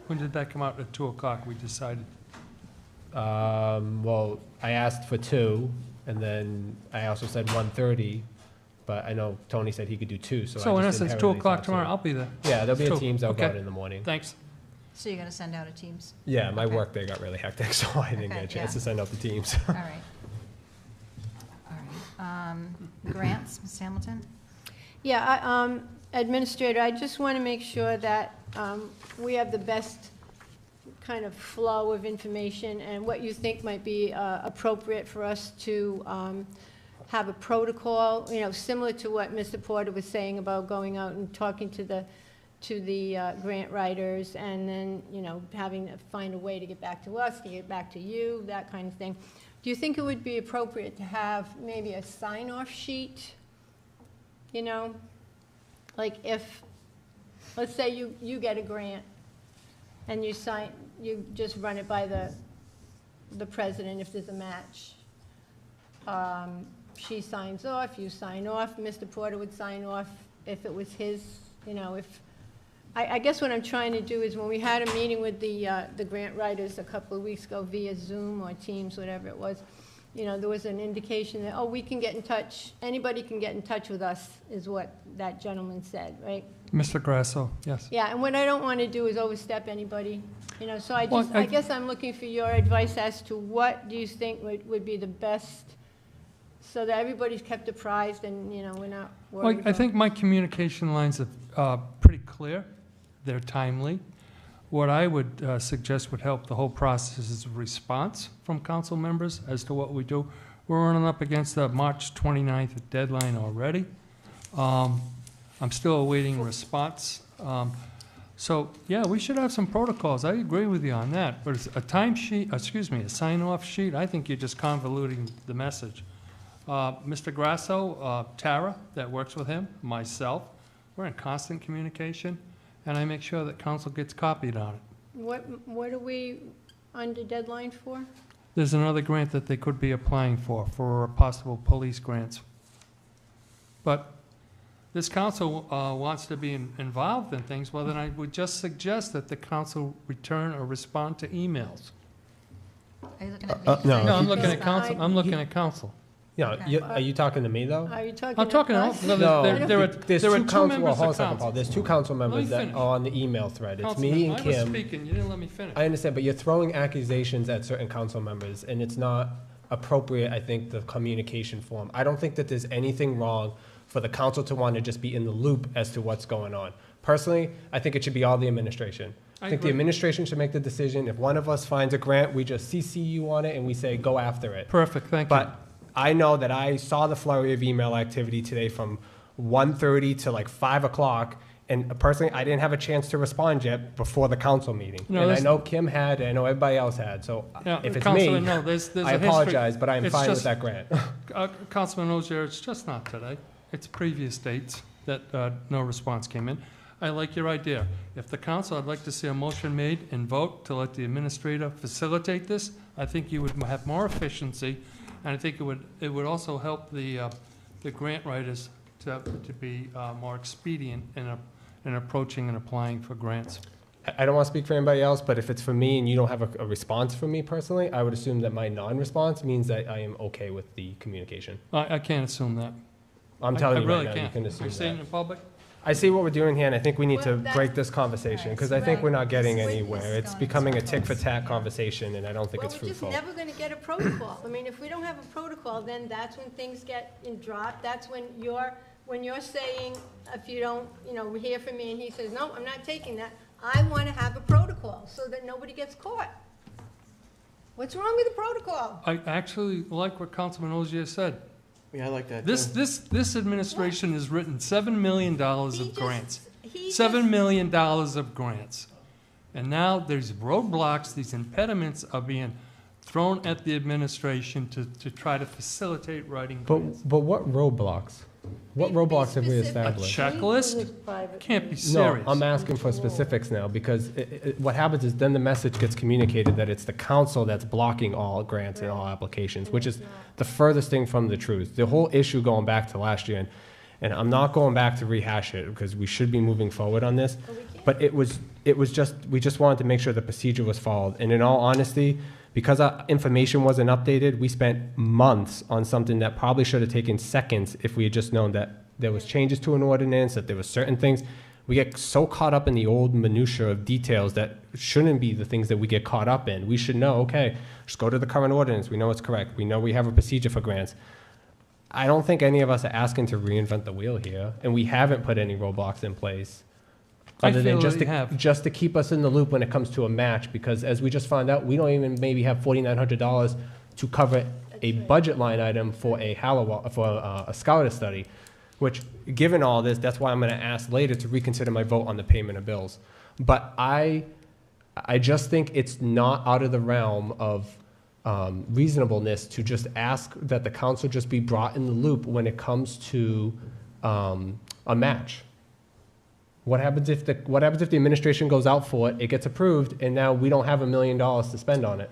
when did that come out at 2 o'clock, we decided? Well, I asked for 2, and then I also said 1:30, but I know Tony said he could do 2, so I So in just essence, 2 inherently o'clock thought tomorrow, 2. I'll be there. Yeah, there'll be a 2. Teams, I'll go Okay. out in the morning. Thanks. So you're gonna send out a Teams? Yeah, my Okay. work day got really hectic, so I didn't Okay, get a chance yeah. to send out the Teams. All right. All right. Grants, Ms. Hamilton? Yeah, Administrator, I just want to make sure that we have the best kind of flow of information and what you think might be appropriate for us to have a protocol, you know, similar to what Mr. Porter was saying about going out and talking to the to the grant writers, and then, you know, having to find a way to get back to us, to get back to you, that kind of thing. Do you think it would be appropriate to have maybe a sign-off sheet? You know, like if, let's say you get a grant, and you just run it by the president if there's a match. She signs off, you sign off, Mr. Porter would sign off if it was his, you know, if, I guess what I'm trying to do is when we had a meeting with the grant writers a couple of weeks ago via Zoom or Teams, whatever it was, you know, there was an indication that, oh, we can get in touch, anybody can get in touch with us, is what that gentleman said, right? Mr. Grasso, yes. Yeah, and what I don't want to do is overstep anybody, you know, so I Well, just, I guess I'm looking for your advice as to what do you think would be the best, so that everybody's kept apprised and, you know, we're not Well, worried I about. think my communication lines are pretty clear. They're timely. What I would suggest would help the whole process is a response from council members as to what we do. We're running up against the March 29th deadline already. I'm still awaiting response. So, yeah, we should have some protocols. I agree with you on that. But a time sheet, excuse me, a sign-off sheet, I think you're just convoluting the message. Mr. Grasso, Tara, that works with him, myself, we're in constant communication, and I make sure that council gets copied on it. What are we under deadline for? There's another grant that they could be applying for possible police grants. But this council wants to be involved in things, well, then I would just suggest that the council return or respond to emails. Are you looking at me? No. No, I'm looking at council. I'm looking at council. Yeah, are you talking to me, though? Are you talking I'm talking to to us? all- No, there are there's two council, members well, hold on of a second, council. Paul. There's two council members Let me that finish. are on the email thread. It's me Councilman, and I was Kim. speaking, you didn't let me finish. I understand, but you're throwing accusations at certain council members, and it's not appropriate, I think, the communication form. I don't think that there's anything wrong for the council to want to just be in the loop as to what's going on. Personally, I think it should be all the administration. I think the agree. administration should make the decision. If one of us finds a grant, we just CC you on it and we say, go after it. Perfect, thank you. But I know that I saw the flurry of email activity today from 1:30 to like 5 o'clock, and personally, I didn't have a chance to respond yet before the council meeting. No, And I that's- know Kim had, and I know everybody else had, so Yeah, if it's me, Councilman, no, there's I a history. apologize, but I'm It's fine with just- that grant. Councilman Ozier, it's just not today. It's previous dates that no response came in. I like your idea. If the council, I'd like to see a motion made and vote to let the administrator facilitate this. I think you would have more efficiency, and I think it would also help the grant writers to be more expedient in approaching and applying for grants. I don't want to speak for anybody else, but if it's for me and you don't have a response from me personally, I would assume that my non-response means that I am okay with the communication. I can't assume that. I'm telling I you really right now, you can't. can assume You're saying that. in public? I see what we're doing here, and I think we need to Well, break this conversation, because I think right. we're not getting This anywhere. witness It's going becoming a in tick-for-tat conversation, and I don't think Well, it's we're just fruitful. never gonna get a protocol. I mean, if we don't have a protocol, then that's when things get dropped. That's when you're saying, if you don't, you know, hear from me, and he says, no, I'm not taking that. I wanna have a protocol so that nobody gets caught. What's wrong with the protocol? I actually like what Councilman Ozier said. Yeah, I like that. This administration has written $7 million He of just- grants. he $7 just- million of grants. And now there's roadblocks, these impediments are being thrown at the administration to try to facilitate writing grants. But what roadblocks? What roadblocks have we specific. A established? checklist? Can't be No, serious. I'm asking for specifics now, because what happens is then the message gets communicated that it's the council that's blocking all grants and all applications, which is the furthest thing from the truth. The whole issue going back to last year, and I'm not going back to rehash it, because we should be moving forward on this, but we just wanted to make sure the procedure was followed. And in all honesty, because our information wasn't updated, we spent months on something that probably should have taken seconds if we had just known that there was changes to an ordinance, that there were certain things. We get so caught up in the old minutia of details that shouldn't be the things that we get caught up in. We should know, okay, just go to the current ordinance. We know it's correct. We know we have a procedure for grants. I don't think any of us are asking to reinvent the wheel here, and we haven't put any roadblocks in place. I Other than feel that we have. just to keep us in the loop when it comes to a match, because as we just found out, we don't even maybe have $4,900 to cover a budget line item for a Scouter study. which, given all this, that's why I'm going to ask later to reconsider my vote on the payment of bills. But I just think it's not out of the realm of reasonableness to just ask that the council just be brought in the loop when it comes to a match. What happens if the administration goes out for it, it gets approved, and now we don't have $1 million to spend on it?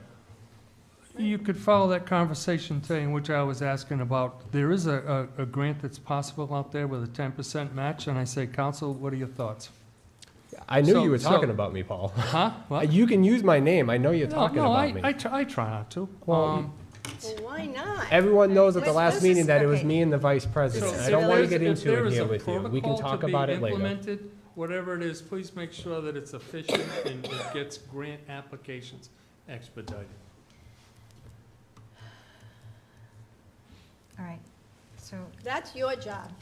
You could follow that conversation today in which I was asking about, there is a grant that's possible out there with a 10% match, and I say, council, what are your thoughts? I knew you were talking about me, Paul. Huh? What? You can use my name. I know you're talking about me. I try not to. Well, why not? Everyone knows at the last This meeting is- that it was okay. me and the vice president. This is I don't want to really- get into it here with you. We can talk about it later. Implemented, whatever it is, please make sure that it's efficient and it gets grant applications expedited. All right, so, That's your job.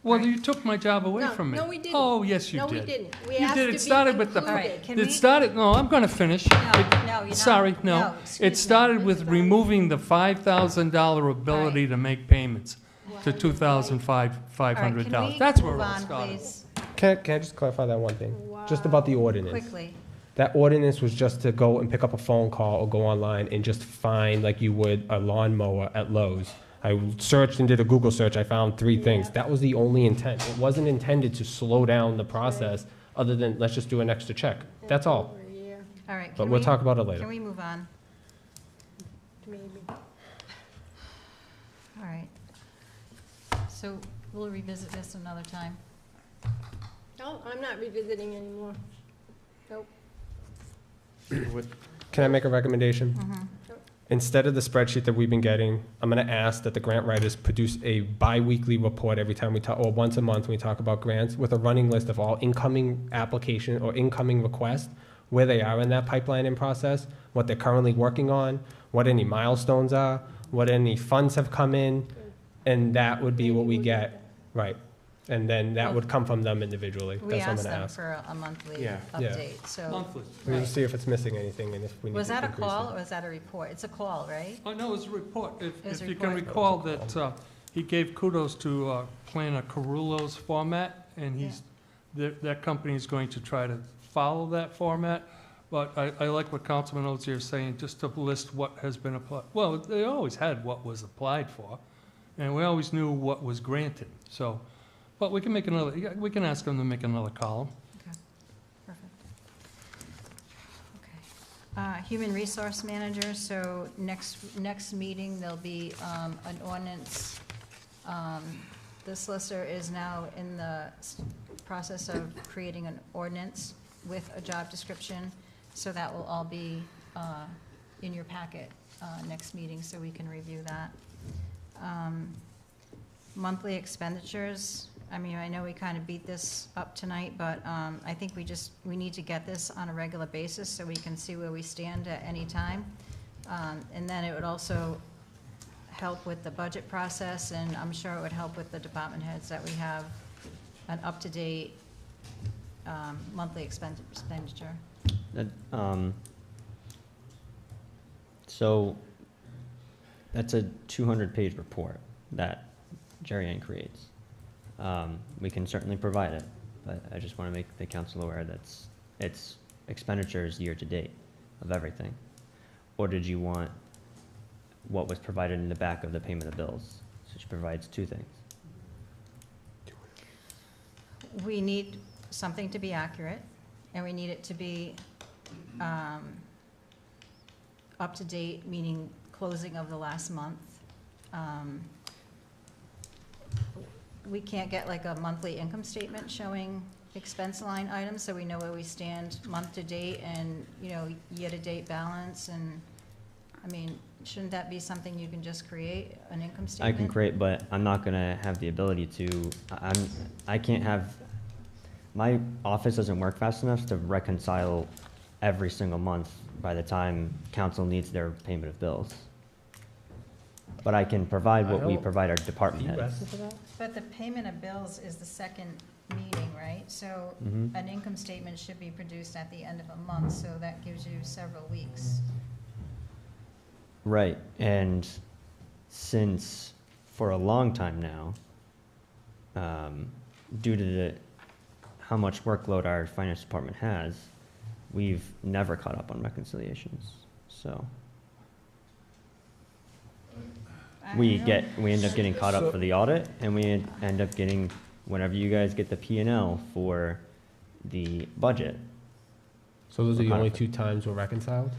Well, you took my job away No, from me. no, we didn't. Oh, yes, you No, did. we didn't. We You asked did. to It be started with the. All right, can It we- started, no, I'm going to finish. no, you're not. Sorry, no. No, excuse It me. started with removing the $5,000 ability to make payments to $2,500. All right, That's can we where it move on, started. please? Can I just clarify that one thing? Just about the ordinance. Quickly. That ordinance was just to go and pick up a phone call or go online and just find, like you would, a lawnmower at Lowe's. I searched and did a Google search, I found 3 things. That was the only intent. It wasn't intended to slow down the process, other than, let's just do an extra check. That's all. All right. But can we'll we- talk about it later. Can we move on? Maybe. All right. So we'll revisit this another time. No, I'm not revisiting anymore. Nope. Can I make a recommendation? Mm-hmm. Instead of the spreadsheet that we've been getting, I'm going to ask that the grant writers produce a bi-weekly report every time we talk, or once a month when we talk about grants, with a running list of all incoming application or incoming requests, where they are in that pipeline and process, what they're currently working on, what any milestones are, what any funds have come in, and that would be what we get, right? And then that would come from them individually. We That's what I'm asked going to them ask. for a monthly Yeah. update, so. Monthly. We'll Right. see if it's missing anything and if we need to Was that a increase call it. or was that a report? It's a call, right? Oh, no, it was a report. It was If a you can report. recall that he gave kudos to Planner Carullo's format, and that company is going to try to follow that format. But I like what Councilman Ozier is saying, just to list what has been applied. Well, they always had what was applied for, and we always knew what was granted, so. But we can make another, we can ask them to make another column. Okay, perfect. Okay. Human Resource Manager, so next meeting, there'll be an ordinance. The solicitor is now in the process of creating an ordinance with a job description, so that will all be in your packet next meeting, so we can review that. Monthly expenditures, I mean, I know we kind of beat this up tonight, but I think we need to get this on a regular basis so we can see where we stand at any time. And then it would also help with the budget process, and I'm sure it would help with the department heads that we have an up-to-date monthly expenditure. So that's a 200-page report that Jerry Ann creates. We can certainly provide it, but I just want to make the council aware that it's expenditures year to date of everything. Or did you want what was provided in the back of the payment of bills? So she provides 2 things. We need something to be accurate, and we need it to be up to date, meaning closing of the last month. We can't get like a monthly income statement showing expense line items, so we know where we stand month to date and, year-to-date balance, and, I mean, shouldn't that be something you can just create, an income I statement? can create, but I'm not going to have the ability to, I can't have, my office doesn't work fast enough to reconcile every single month by the time council needs their payment of bills. But I can provide what we provide our department heads. But the payment of bills is the second meeting, right? So Mhm. an income statement should be produced at the end of a month, so that gives you several weeks. Right, and since for a long time now, due to how much workload our finance department has, we've never caught up on reconciliations, so. We end up getting caught up for the audit, and we end up getting, whenever you guys get the P&L for the budget. So those are the We're only caught up. 2 times we're reconciled?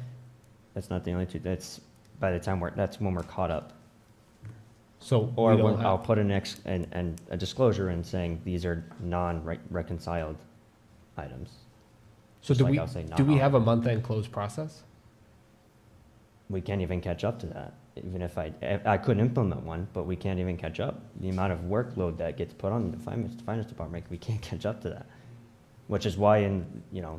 That's not the only two, that's, by the time that's when we're caught up. So Or we don't I'll have, put a disclosure in saying these are non-reconciled items. so Just do like we, I'll say not do we all. have a month-end close process? We can't even catch up to that. Even if I could implement one, but we can't even catch up. The amount of workload that gets put on the finance department, we can't catch up to that. Which is why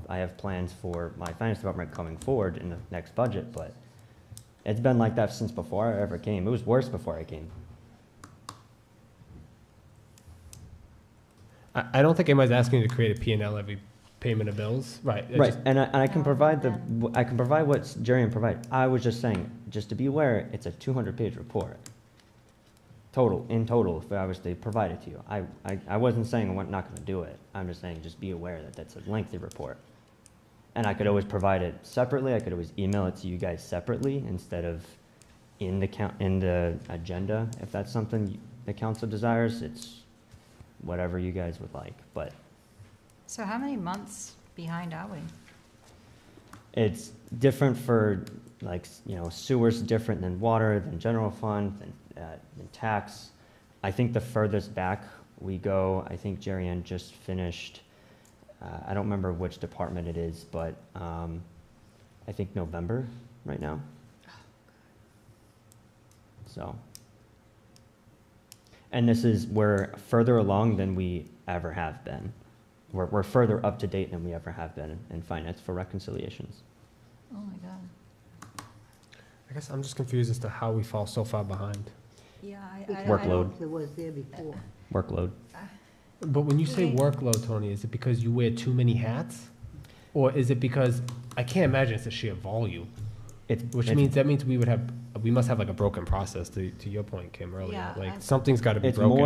I have plans for my finance department coming forward in the next budget, but it's been like that since before I ever came. It was worse before I came. I don't think anybody's asking you to create a P&L every payment of bills, right? I Right, just- and I can provide I can provide what Jerry provided. I was just saying, just to be aware, it's a 200-page report. In total, if I was to provide it to you. I wasn't saying I'm not gonna do it. I'm just saying, just be aware that that's a lengthy report. And I could always provide it separately. I could always email it to you guys separately instead of in the agenda. If that's something the council desires, it's whatever you guys would like, but So how many months behind are we? it's different for, like, sewer's different than water, than general fund, than tax. I think the furthest back we go, I think Jerry Ann just finished, I don't remember which department it is, but I think November right now. So. And we're further along than we ever have been. We're further up to date than we ever have been in finance for reconciliations. Oh, my God. I guess I'm just confused as to how we fall so far behind. Yeah, Workload. It was there before. Workload. But when you say Okay. workload, Tony, is it because you wear too many hats? Or is it because, I can't imagine it's a sheer volume, which means we must have like a broken process, to your point, Kim, earlier. Yeah, Like, something's gotta be It's broken.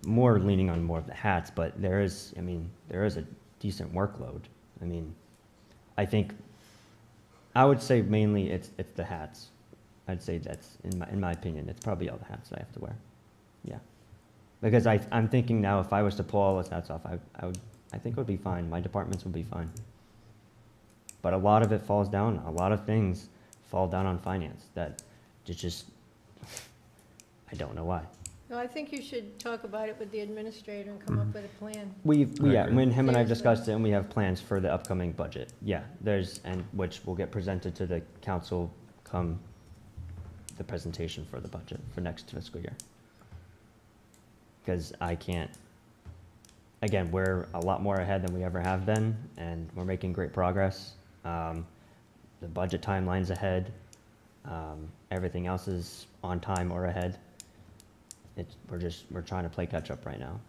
more leaning on more of the hats, but there is a decent workload. I would say mainly it's the hats. I'd say that's, in my opinion, it's probably all the hats that I have to wear. Yeah. Because I'm thinking now, if I was to pull all those hats off, I think it would be fine. My departments would be fine. But a lot of it falls down, a lot of things fall down on finance that just, I don't know why. No, I think you should talk about it with the administrator and come up with a plan. When him and I Seriously. discussed it, and we have plans for the upcoming budget. Yeah, which will get presented to the council come the presentation for the budget for next fiscal year. Because again, we're a lot more ahead than we ever have been, and we're making great progress. The budget timeline's ahead. Everything else is on time or ahead. We're trying to play catch up right now.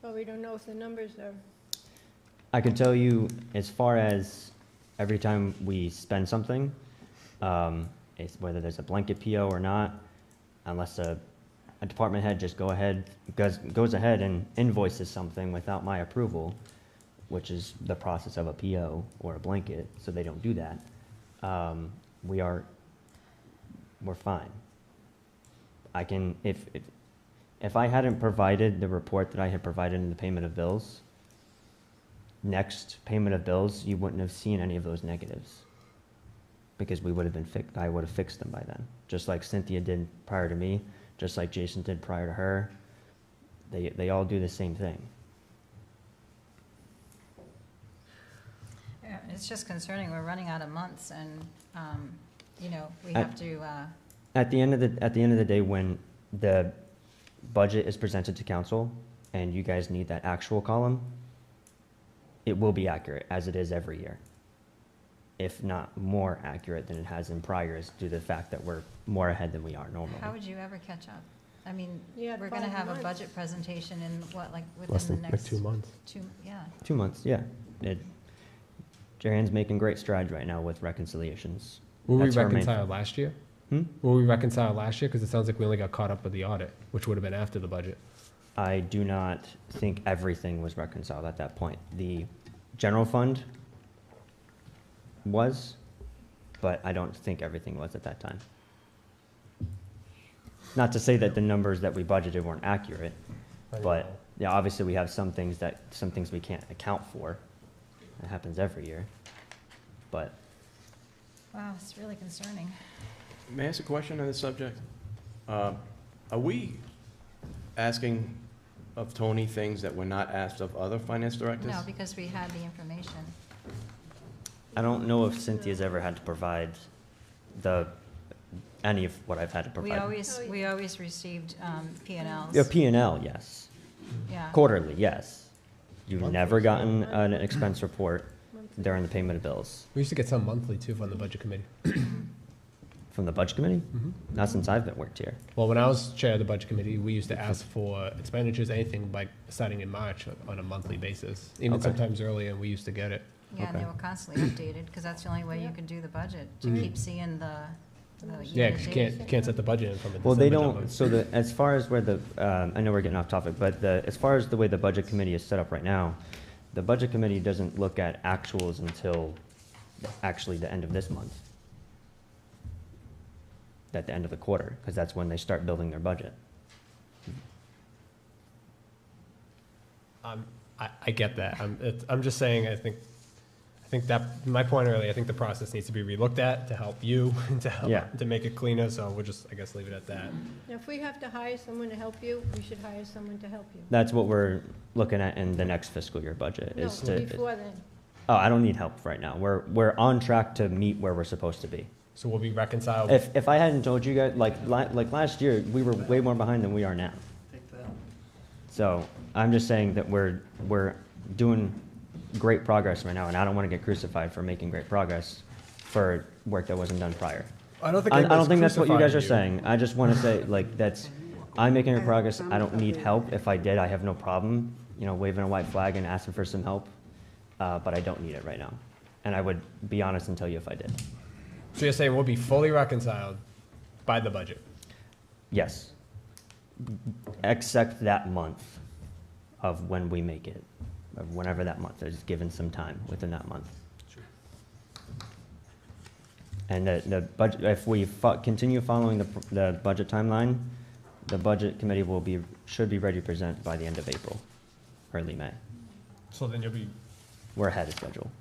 But we don't know if the numbers are, I can tell you, as far as every time we spend something, whether there's a blanket PO or not, unless a department head just goes ahead and invoices something without my approval, which is the process of a PO or a blanket, so they don't do that, we're fine. If I hadn't provided the report that I had provided in the payment of bills, next payment of bills, you wouldn't have seen any of those negatives. Because I would have fixed them by then. Just like Cynthia did prior to me, just like Jason did prior to her. They all do the same thing. Yeah, it's just concerning. We're running out of months, and we have to. At the end of the day, when the budget is presented to council and you guys need that actual column, it will be accurate, as it is every year. If not more accurate than it has in prior years, due to the fact that we're more ahead than we are normally. How would you ever catch up? Yeah, We're going to 5 have a months. budget presentation in Less within the than next 2 months. 2 months, yeah. Jerry-Ann's making great strides right now with reconciliations. Were we That's her main- reconciled last year? Were we reconciled last year? Because it sounds like we only got caught up with the audit, which would have been after the budget. I do not think everything was reconciled at that point. The general fund was, but I don't think everything was at that time. Not to say that the numbers that we budgeted weren't accurate, but yeah, obviously we have some things we can't account for. It happens every year, but. Wow, it's really concerning. May I ask a question on this subject? Are we asking of Tony things that were not asked of other finance directors? No, because we had the information. I don't know if Cynthia's ever had to provide any of what I've had to provide. We always received P&Ls. Yeah, P&L, yes. Yeah. Quarterly, yes. You've never gotten an expense report during the payment of bills. We used to get some monthly too from the budget committee. From the budget committee? Not since I've been worked here. Well, when I was chair of the budget committee, we used to ask for expenditures, anything like starting in March on a monthly basis, even sometimes earlier, and we used to get it. Yeah, and they were constantly updated, because that's the only way you can do the budget, to keep seeing the Yeah, because you can't set the budget in from a Well, they December don't, number. so as far as where I know we're getting off topic, but as far as the way the budget committee is set up right now, the budget committee doesn't look at actuals until actually the end of this month. At the end of the quarter, because that's when they start building their budget. I get that. I'm just saying, I think that, my point earlier, I think the process needs to be relooked at to help you, and to help, to make it cleaner, so we'll just, I guess, leave it at that. Now, if we have to hire someone to help you, we should hire someone to help you. That's what we're looking at in the next fiscal year budget. No, is to, before then. Oh, I don't need help right now. We're on track to meet where we're supposed to be. So we'll be reconciled. If I hadn't told you guys, like last year, we were way more behind than we are now. So I'm just saying that we're doing great progress right now, and I don't want to get crucified for making great progress for work that wasn't done prior. I don't think that's what you guys are crucifying saying. I just want to say, like, I'm making a progress. I don't need help. If I did, I have no problem, waving a white flag and asking for some help. But I don't need it right now. And I would be honest and tell you if I did. So you're saying we'll be fully reconciled by the budget? Yes. Except that month of when we make it, of whenever that month is, given some time within that month. And the budget, if we continue following the budget timeline, the budget committee should be ready to present by the end of April, early May. So then you'll be. We're ahead of schedule.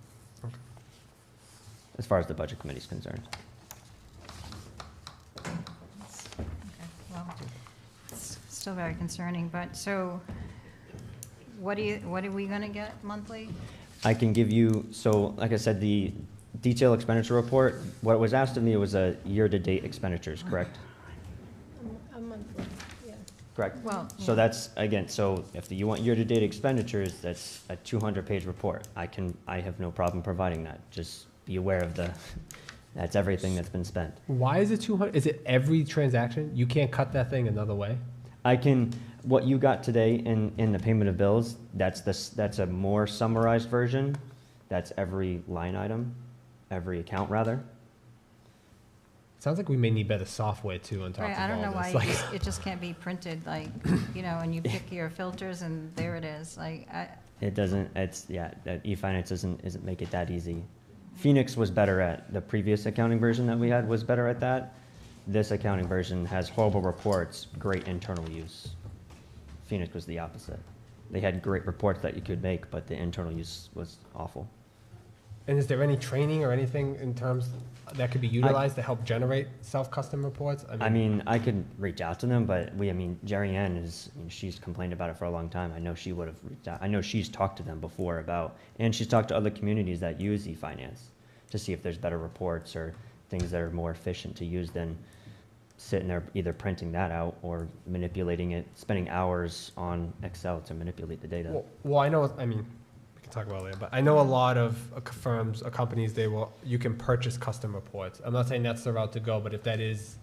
Okay. As far as the budget committee is concerned. Okay, well, it's still very concerning, but so what are we gonna get monthly? I can give you, so like I said, the detailed expenditure report, what was asked of me was a year-to-date expenditures, correct? A monthly, yeah. Correct? Well, So yeah. that's, again, so if you want year-to-date expenditures, that's a 200-page report. I have no problem providing that. Just be aware of that's everything that's been spent. Why is it 200? Is it every transaction? You can't cut that thing another way? What you got today in the payment of bills, that's a more summarized version. That's every line item, every account rather. Sounds like we may need better software too on top Right, of I don't know all why this. it just can't be printed, like, and you pick your filters and there it is, like, It doesn't, that e-finance isn't make it that easy. Phoenix was better at, the previous accounting version that we had was better at that. This accounting version has horrible reports, great internal use. Phoenix was the opposite. They had great reports that you could make, but the internal use was awful. And is there any training or anything in terms that could be utilized to help generate self-custom reports? I mean, I could reach out to them, but Jerry Ann she's complained about it for a long time. I know she would have reached out. I know she's talked to them before and she's talked to other communities that use e-finance to see if there's better reports or things that are more efficient to use than sitting there either printing that out or manipulating it, spending hours on Excel to manipulate the data. Well, I know, we can talk about it later, but I know a lot of firms or companies, you can purchase custom reports. I'm not saying that's the route to go, but if that is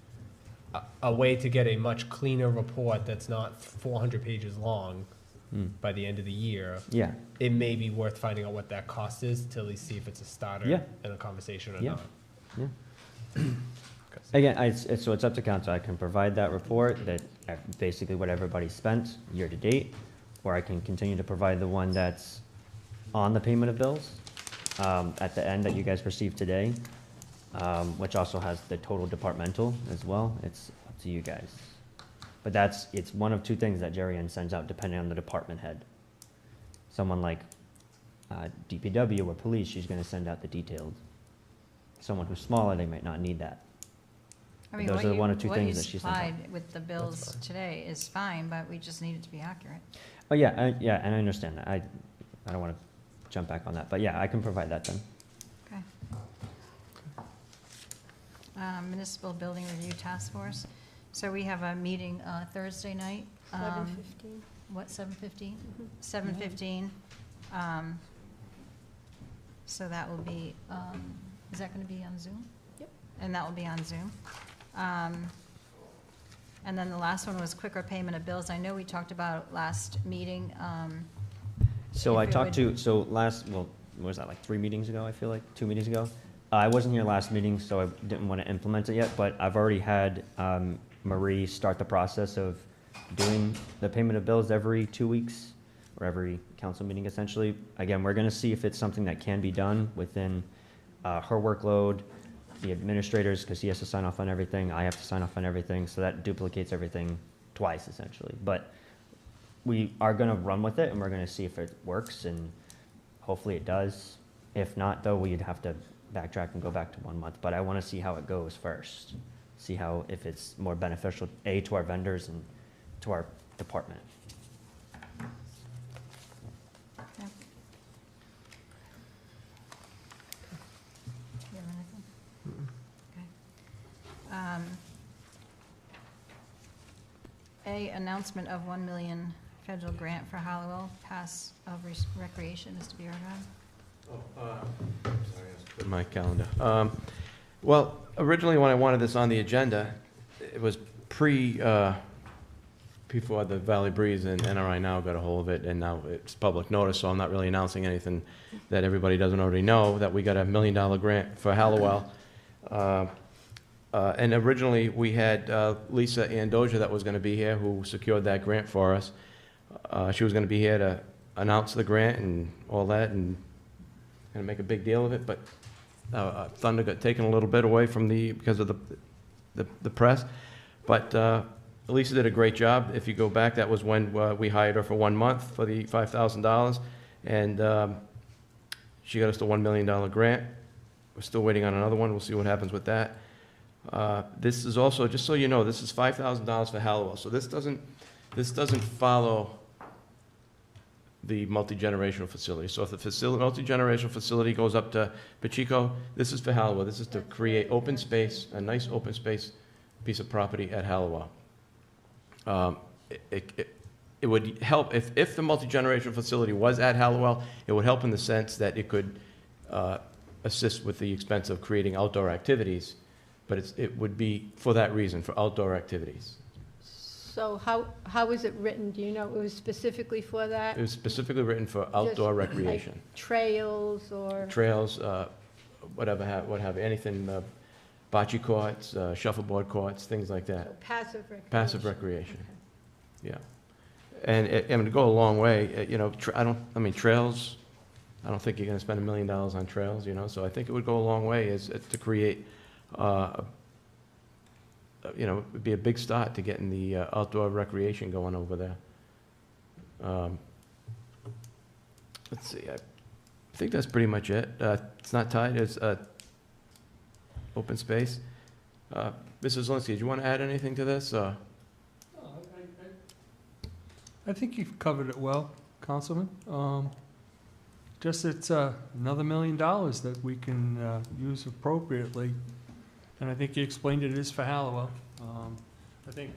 a way to get a much cleaner report that's not 400 pages long by the end of the year, it may be worth finding out what that cost is to at least see if it's a starter in a conversation or not. Yeah. Again, so it's up to council. I can provide that report that basically what everybody spent year to date, or I can continue to provide the one that's on the payment of bills at the end that you guys received today, which also has the total departmental as well. It's up to you guys. But it's one of two things that Jerry Ann sends out depending on the department head. Someone like DPW or police, she's going to send out the detailed. Someone who's smaller, they might not need that. I mean, Those are the one or two things that she sent out. what you supplied with the bills today is fine, but we just need it to be accurate. Oh, yeah, yeah, and I understand that. I don't want to jump back on that, but yeah, I can provide that then. Okay. Municipal Building Review Task Force. So we have a meeting Thursday night. 7:15. What, 7:15? Mhm. 7:15. So that will be, is that going to be on Zoom? Yep. And that will be on Zoom. And then the last one was quicker payment of bills. I know we talked about last meeting. So if I it talked would- to, what was that, like 3 meetings ago, I feel like, 2 meetings ago? I wasn't here last meeting, so I didn't want to implement it yet, but I've already had Marie start the process of doing the payment of bills every 2 weeks, or every council meeting essentially. Again, we're going to see if it's something that can be done within her workload, the administrators, because he has to sign off on everything, I have to sign off on everything, so that duplicates everything twice essentially. But we are going to run with it, and we're going to see if it works, and hopefully it does. If not, though, we'd have to backtrack and go back to 1 month. But I want to see how it goes first, see how, if it's more beneficial, A, to our vendors and to our department. Okay. You have anything? Okay. A, announcement of 1 million federal grant for Hallowell Pass of Recreation is to be heard on. Sorry, I put my calendar. Well, originally when I wanted this on the agenda, it was before the Valley Breeze and NRI Now got a hold of it, and now it's public notice, so I'm not really announcing anything that everybody doesn't already know, that we got a $1 million grant for Hallowell. And originally, we had Lisa Andoja that was going to be here, who secured that grant for us. She was going to be here to announce the grant and all that, and going to make a big deal of it, but thunder got taken a little bit away from because of the press. But Lisa did a great job. If you go back, that was when we hired her for 1 month for the $5,000, and she got us the $1 million grant. We're still waiting on another one. We'll see what happens with that. This is also, just so you know, this is $5,000 for Hallowell. So this doesn't follow the multi-generational facility. So if the multi-generational facility goes up to Pacheco, this is for Hallowell. This is to create open space, a nice open space piece of property at Hallowell. It would help if the multi-generational facility was at Hallowell. It would help in the sense that it could assist with the expense of creating outdoor activities, but it would be for that reason, for outdoor activities. So how is it written? Do you know? It was specifically for that? It was specifically written for outdoor Just recreation. Like trails or? Trails, what have you, anything, bocce courts, shuffleboard courts, things like that. Passive recreation. Passive recreation, yeah. And to go a long way, you know, trails, I don't think you're gonna spend $1 million on trails, you know, so I think it would go a long way to create, you know, it would be a big start to getting the outdoor recreation going over there. Let's see, I think that's pretty much it. It's not tied, it's open space. Mrs. Linsky, do you want to add anything to this? I think you've covered it well, Councilman. Just it's another $1 million that we can use appropriately. And I think you explained it is for Hallowell. I think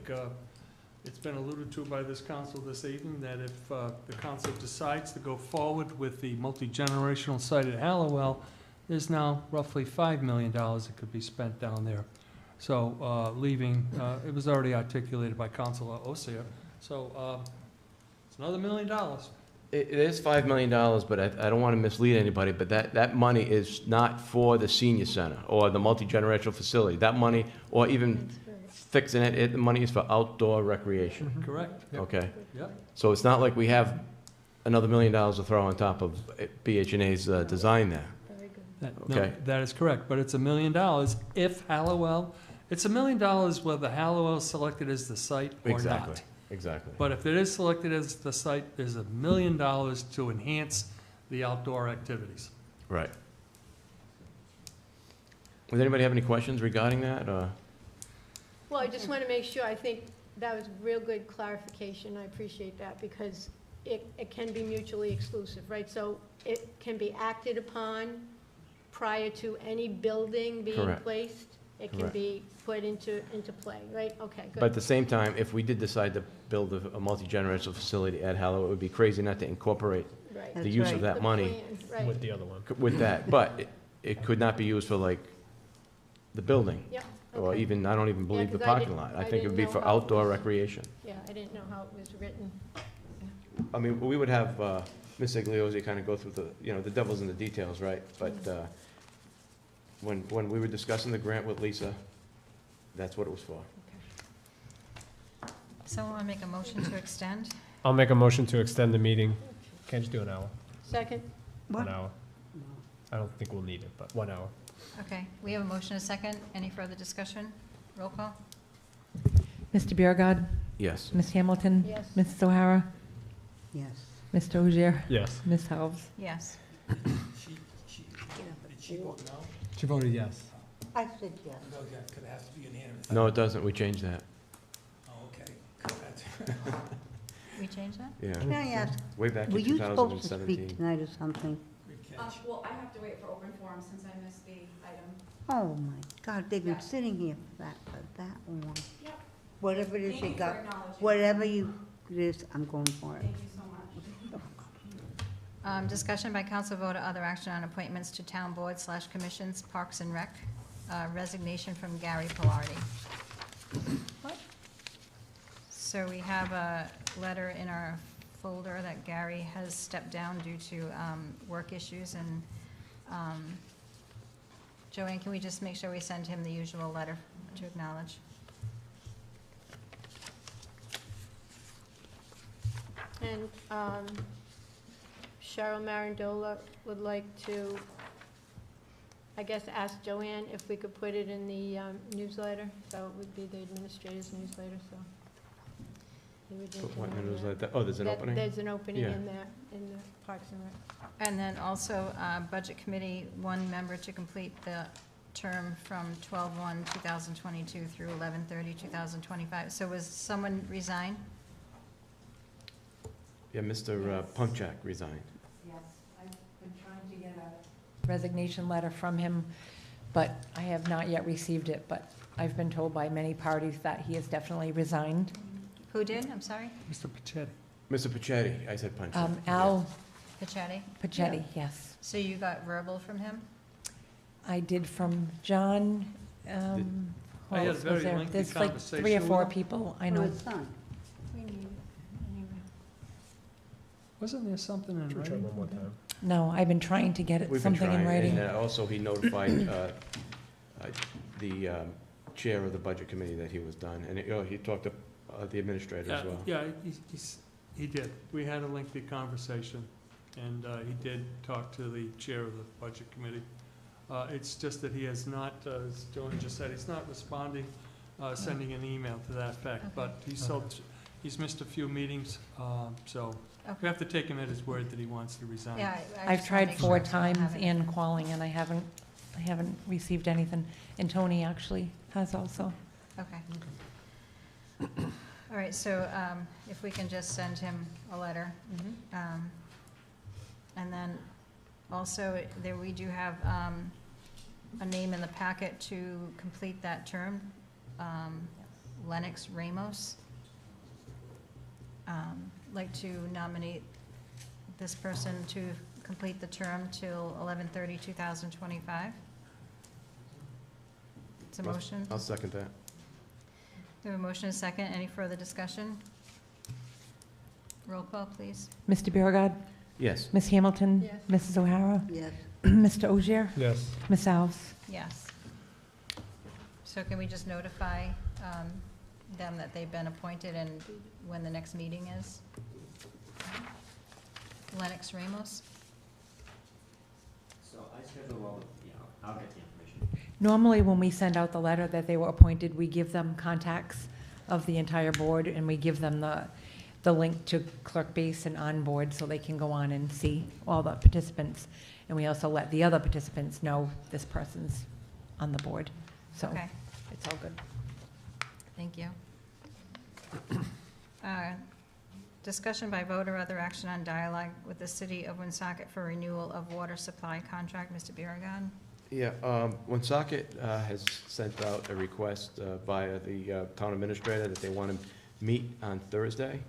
it's been alluded to by this council this evening that if the council decides to go forward with the multi-generational site at Hallowell, there's now roughly $5 million that could be spent down there. So leaving, it was already articulated by Councilor Osier. So it's another $1 million. It is $5 million, but I don't want to mislead anybody, but that money is not for the senior center or the multi-generational facility. That money, or even fixing it, the money is for outdoor recreation. Correct. Okay? Yep. So it's not like we have another $1 million to throw on top of BH&A's design there. No, Okay. that is correct, but it's $1 million if Hallowell, it's $1 million whether Hallowell is selected as the site or Exactly. not. Exactly. But if it is selected as the site, there's $1 million to enhance the outdoor activities. Right. Does anybody have any questions regarding that? Well, I just want to make sure, I think that was real good clarification, I appreciate that, because it can be mutually exclusive, right? So it can be acted upon prior to any building being Correct. placed? It can Correct. be put into play, right? Okay, good. But at the same time, if we did decide to build a multi-generational facility at Hallowell, it would be crazy not to incorporate Right. the That's use right. of that The money plan, right. With the other one. with that. But it could not be used for like the building. Yep, Or okay. even, I don't even believe the 'cause I parking didn't- lot. I I think it would be didn't for know how it outdoor was- recreation. Yeah, I didn't know how it was written. I mean, we would have Ms. Igliozzi kind of go through the devil's in the details, right? But when we were discussing the grant with Lisa, that's what it was for. Someone want to make a motion to extend? I'll make a motion to extend the meeting. Can't just do an hour. Second? An hour. I don't think we'll need it, but 1 hour. Okay, we have a motion and a second. Any further discussion? Roll call? Mr. Biragad. Yes. Ms. Hamilton. Yes. Mrs. O'Hara. Yes. Mr. Ogier. Yes. Ms. Helms. Yes. Did she vote no? She voted yes. I said yes. No, yeah, because it has to be unanimous. No, it doesn't. We changed that. Oh, okay. 'Cause that's- We change that? Yeah. Can I ask, Way back were in you supposed to 2017. speak tonight or something? Good catch. Well, I have to wait for open forum since I missed the item. Oh, my God, they've been Yeah. sitting here for that long. Yep. Whatever it is Thank you you for got, acknowledging. whatever it is, I'm going for it. Thank you so much. Discussion by council vote or other action on appointments to town board/commissions, Parks and Rec. Resignation from Gary Pilardi. So we have a letter in our folder that Gary has stepped down due to work issues, and Joanne, can we just make sure we send him the usual letter to acknowledge? And Cheryl Marandola would like to, I guess, ask Joanne if we could put it in the newsletter, so it would be the administrator's newsletter, so. he would need Put to what in know the that. newsletter? Oh, there's an That- opening? There's an opening Yeah. in the Parks and Rec. And then also, Budget Committee, one member to complete the term from 12/1/2022 through 11/30/2025. So was someone resign? Yeah, Mr. Punchak resigned. Yes, I've been trying to get a resignation letter from him, but I have not yet received it, but I've been told by many parties that he has definitely resigned. Who did? I'm sorry? Mr. Pachetti. Mr. Pachetti, I said Punchak. Al Pachetti? Pachetti, yes. So you got verbal from him? I did from John, who I had a else very was there? lengthy There's like 3 or conversation 4 with him. people I Oh, know. it's done. We need it, anyway. Wasn't there something in Should we try writing? one more time? No, I've been trying to get it, We've been something in trying, writing. and also he notified the chair of the Budget Committee that he was done, and he talked to the administrator as well. Yeah, he did. We had a lengthy conversation, and he did talk to the chair of the Budget Committee. It's just that he has not, as Joan just said, he's not responding, sending an email to that effect. Okay. But he's missed a few meetings, so we Okay. have to take him at his word that he wants to resign. Yeah, I I've just wanna tried make 4 sure so I don't times have it. and calling, and I haven't received anything. And Tony actually has also. Okay. All right, so if we can just send him a letter. And then also, there, we do have a name in the packet to complete that term, Lennox Ramos. Like to nominate this person to complete the term till 11/30/2025. It's a motion. I'll second that. We have a motion and a second. Any further discussion? Roll call, please. Mr. Biragad. Yes. Ms. Hamilton. Yes. Mrs. O'Hara. Yes. Mr. Ogier. Yes. Ms. Alves. Yes. So can we just notify them that they've been appointed and when the next meeting is? Lennox Ramos? So I schedule all, I'll get the information. Normally, when we send out the letter that they were appointed, we give them contacts of the entire board, and we give them the link to Clerk Base and Onboard, so they can go on and see all the participants. And we also let the other participants know this person's on the board. So Okay. it's all good. Thank you. Discussion by vote or other action on dialogue with the city of Woonsocket for renewal of water supply contract. Mr. Biragad? Yeah, Woonsocket has sent out a request via the town administrator that they want to meet on Thursday.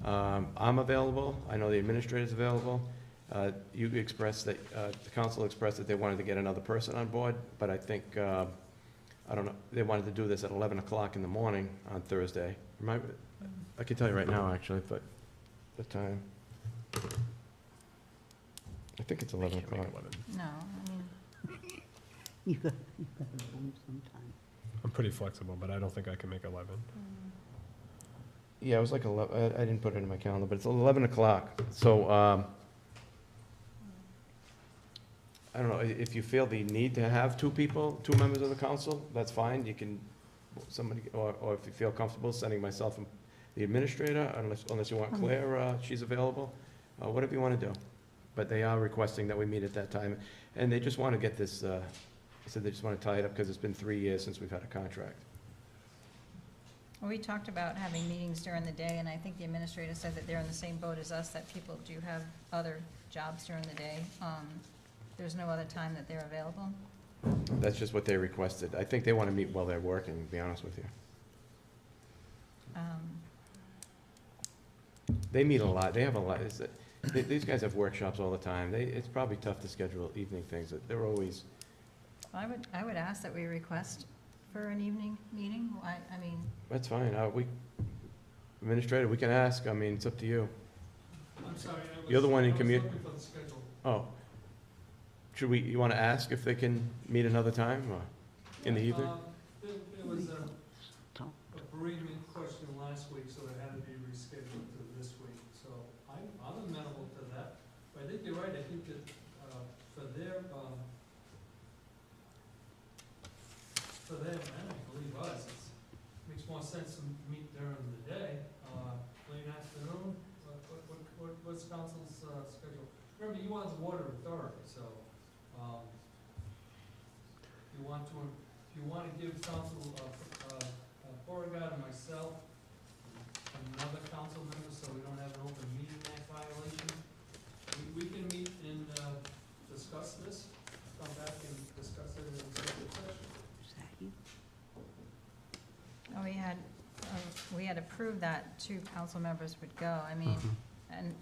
I'm available. I know the administrator's available. You expressed that, the council expressed that they wanted to get another person on board, but I think, I don't know, they wanted to do this at 11 o'clock in the morning on Thursday. I can tell you right now, actually, but the time. I think it's 11 o'clock. No, I mean, You got to move sometime. I'm pretty flexible, but I don't think I can make 11. Yeah, it was like 11, I didn't put it in my calendar, but it's 11 o'clock. So, I don't know, if you feel the need to have two members of the council, that's fine. You can, or if you feel comfortable sending myself and the administrator, unless you want Claire, she's available, whatever you want to do. But they are requesting that we meet at that time, and they just want to get this, they said they just want to tie it up because it's been 3 years since we've had a contract. well, we talked about having meetings during the day, and I think the administrator said that they're in the same boat as us, that people do have other jobs during the day. There's no other time that they're available? That's just what they requested. I think they want to meet while they're working, to be honest with you. They meet a lot. They have a lot. These guys have workshops all the time. It's probably tough to schedule evening things. They're always. I would ask that we request for an evening meeting. I mean. That's fine. Administrator, we can ask. I mean, it's up to you. I'm sorry, You're the one in commute. looking for the schedule. Oh. You want to ask if they can meet another time or in the evening? There was a bereavement question last week, so it had to be rescheduled to this week. So I'm amenable to that. But I think you're right. I think that for them, and I believe us, it makes more sense to meet during the day, late afternoon. What's council's schedule? Remember, you want the water authority, so if you want to give council Beauregard and myself another council member, so we don't have an open meeting act violation, we can meet and discuss this. Come back and discuss it in executive session. Is that you? Oh, we had approved that 2 council members would go. I mean, and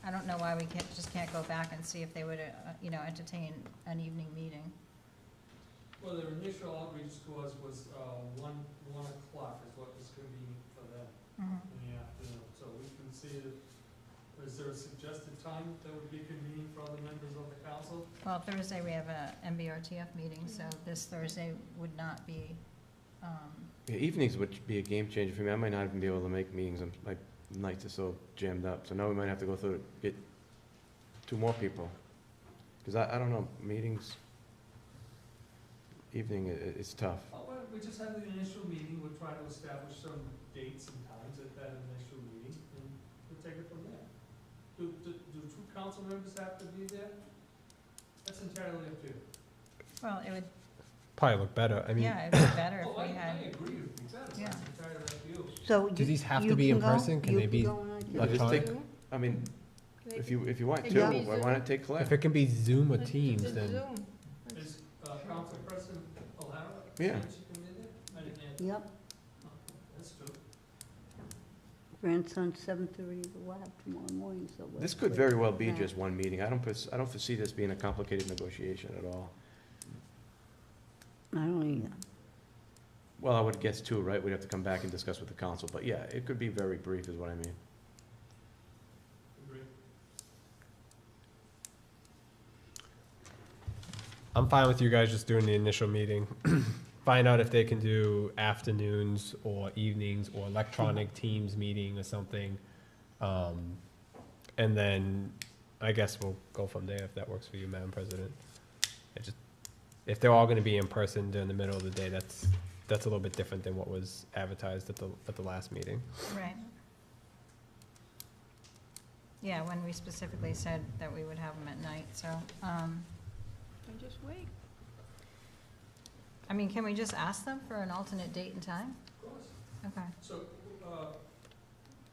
I don't know why we can't go back and see if they would, entertain an evening meeting. Well, their initial outreach to us was 1 o'clock is what was convenient for them in the afternoon. So we can see is there a suggested time that would be convenient for other members of the council? Well, Thursday we have a MBRTF meeting, so this Thursday would not be. Yeah, evenings would be a game changer for me. I might not even be able to make meetings. My nights are so jammed up. So now we might have to go through get 2 more people. Because I don't know, meetings, evening, it's tough. Well, we just have the initial meeting. We'll try to establish some dates and times at that initial meeting, and we'll take it from there. Do 2 council members have to be there? That's entirely up to you. Well, it would. Probably look better. I mean, Yeah, it'd be better if we had. I agree with you. Better. Yeah. It's entirely up to you. So do these have you to be in go? person? Can You they be go on a- electronic? I mean, if you want It to, can be why Zoom. not take Claire? If it can be Zoom or It's Teams, a then Zoom. Is Council President O'Hara? Yeah. saying she can be there? I didn't answer. Yep, That's true. grandson's 7:30, we'll have tomorrow morning, so. This could very well be just one meeting. I don't foresee this being a complicated negotiation at all. I don't either. Well, I would guess 2, right? We'd have to come back and discuss with the council, but yeah, it could be very brief is what I mean. I'm fine with you guys just doing the initial meeting. Find out if they can do afternoons or evenings or electronic Teams meeting or something. And then I guess we'll go from there if that works for you, Madam President. If they're all gonna be in person during the middle of the day, that's a little bit different than what was advertised at the last meeting. Right. Yeah, when we specifically said that we would have them at night, so, Just wait. I mean, can we just ask them for an alternate date and time? Of course. Okay. So,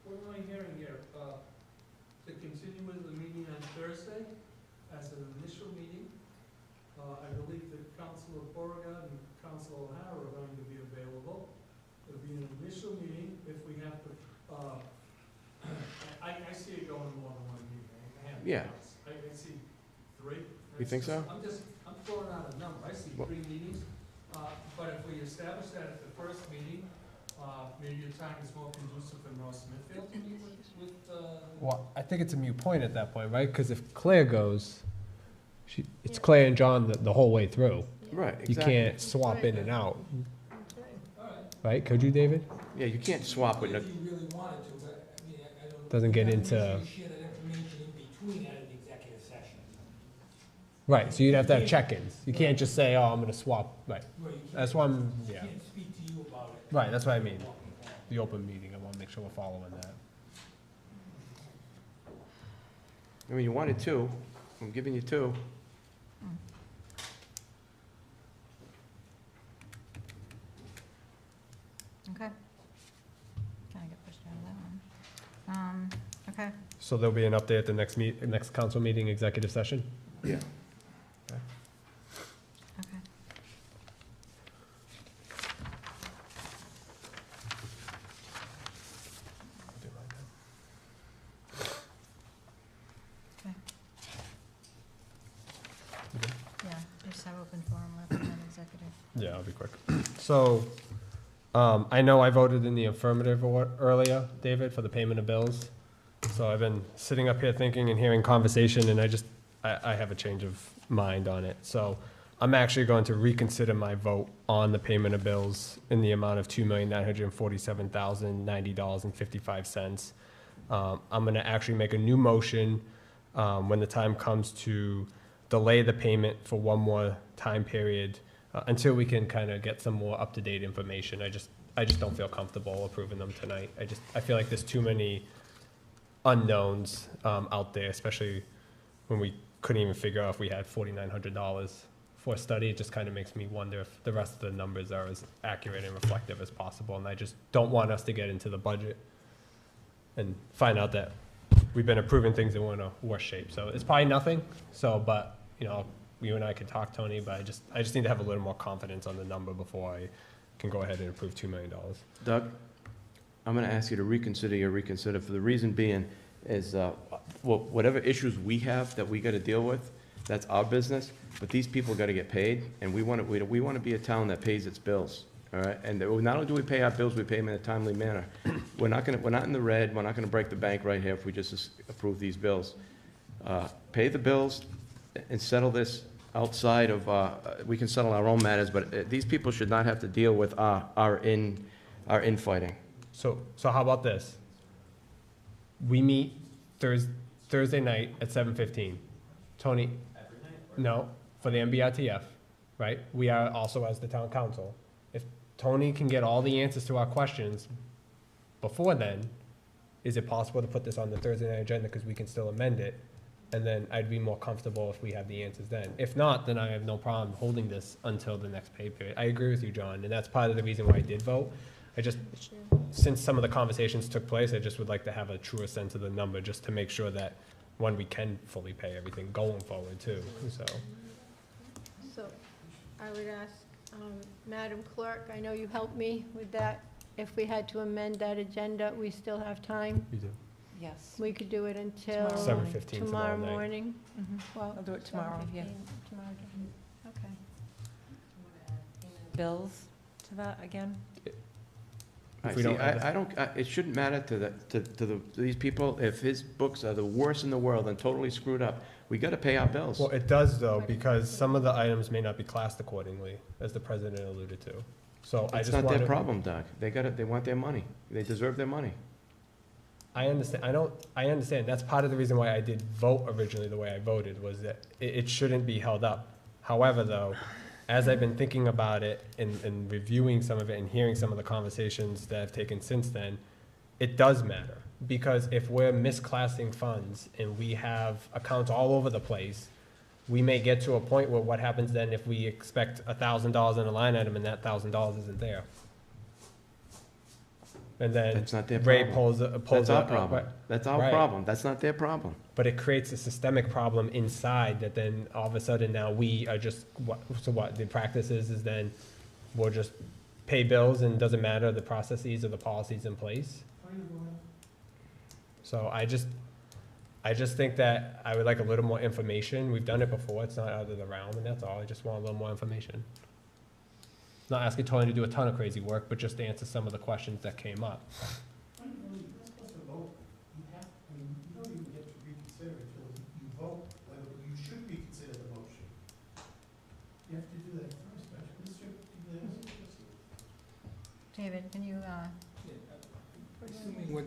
what am I hearing here? To continue with the meeting on Thursday as an initial meeting. I believe that Councilor Beauregard and Councilor O'Hara are going to be available. It'll be an initial meeting if we have to, I see it going more than one meeting. Yeah. I see 3. You think so? I'm throwing out a number. I see 3 meetings. But if we establish that at the first meeting, maybe your time is more conducive for North Smithfield to meet with. Well, I think it's a moot point at that point, right? Because if Claire goes, it's Claire and John the whole way through. Right, You exactly. can't swap in and out. Right? Could you, David? Yeah, you can't swap with, If you really wanted to, but, I mean, I don't. Doesn't get You into. share that information in between at an executive session. Right, so you'd have to have check-ins. You can't just say, oh, I'm gonna swap, right. Well, you can't- That's why I'm, yeah. Can't speak to you about it. Right, that's what I mean. The open meeting, I wanna make sure we're following that. I mean, you wanted 2, I'm giving you 2. Okay. Can I get pushed out of that one? Okay. So there'll be an update at the next next council meeting, executive session? Yeah. Okay. Okay. Yeah, just have open forum left and then executive. Yeah, I'll be quick. So, I know I voted in the affirmative earlier, David, for the payment of bills. So I've been sitting up here thinking and hearing conversation, and I have a change of mind on it. So I'm actually going to reconsider my vote on the payment of bills in the amount of $2,947,090.55. I'm gonna actually make a new motion, when the time comes to delay the payment for one more time period, until we can kind of get some more up-to-date information. I just don't feel comfortable approving them tonight. I feel like there's too many unknowns out there, especially when we couldn't even figure out if we had $4,900 for a study. It just kind of makes me wonder if the rest of the numbers are as accurate and reflective as possible. And I just don't want us to get into the budget and find out that we've been approving things and we're in a worse shape. So it's probably nothing. So, but you know, you and I could talk, Tony, but I just need to have a little more confidence on the number before I can go ahead and approve $2 million. Doug, I'm gonna ask you to reconsider for the reason being is, whatever issues we have that we gotta deal with, that's our business, but these people gotta get paid, and we wanna be a town that pays its bills, all right? And not only do we pay our bills, we pay them in a timely manner. We're not in the red, we're not gonna break the bank right here if we just approve these bills. Pay the bills and settle this outside of, we can settle our own matters, but these people should not have to deal with our infighting. So how about this? We meet Thursday night at 7:15. Tony? Every night? No, for the MBRTF, right? We are also as the town council. If Tony can get all the answers to our questions before then, is it possible to put this on the Thursday night agenda because we can still amend it? And then I'd be more comfortable if we have the answers then. If not, then I have no problem holding this until the next pay period. I agree with you, John, and that's part of the reason why I did vote. Since some of the conversations took place, I just would like to have a truer sense of the number, just to make sure that when we can fully pay everything going forward too, so. So I would ask, Madam Clerk, I know you helped me with that. If we had to amend that agenda, we still have time. You do. Yes. We could do it until 7:15 tomorrow tomorrow night. morning. Well, I'll do it tomorrow, yeah. 7:15 tomorrow. Okay. Bills to that again? If we don't have I don't, it shouldn't matter to these people if his books are the worst in the world and totally screwed up. We gotta pay our bills. Well, it does though, because some of the items may not be classed accordingly, as the president alluded to. So I It's just not want their to. problem, Doc. They want their money. They deserve their money. I understand. I understand. That's part of the reason why I did vote originally the way I voted, was that it shouldn't be held up. However, though, as I've been thinking about it and reviewing some of it and hearing some of the conversations that I've taken since then, it does matter. Because if we're misclassing funds and we have accounts all over the place, we may get to a point where what happens then if we expect $1,000 in a line item and that $1,000 isn't there? And then That's not their Ray problem. pulls That's our up. problem. That's our Right. problem. That's not their problem. But it creates a systemic problem inside that then all of a sudden now we are just, what the practice is then we'll just pay bills and doesn't matter the processes or the policies in place. So I just think that I would like a little more information. We've done it before. It's not out of the realm, and that's all. I just want a little more information. Not asking Tony to do a ton of crazy work, but just to answer some of the questions that came up. You're not supposed to vote. You don't even get to reconsider until you vote whether you should reconsider the motion. You have to do that first, don't you? David, can you, Assuming what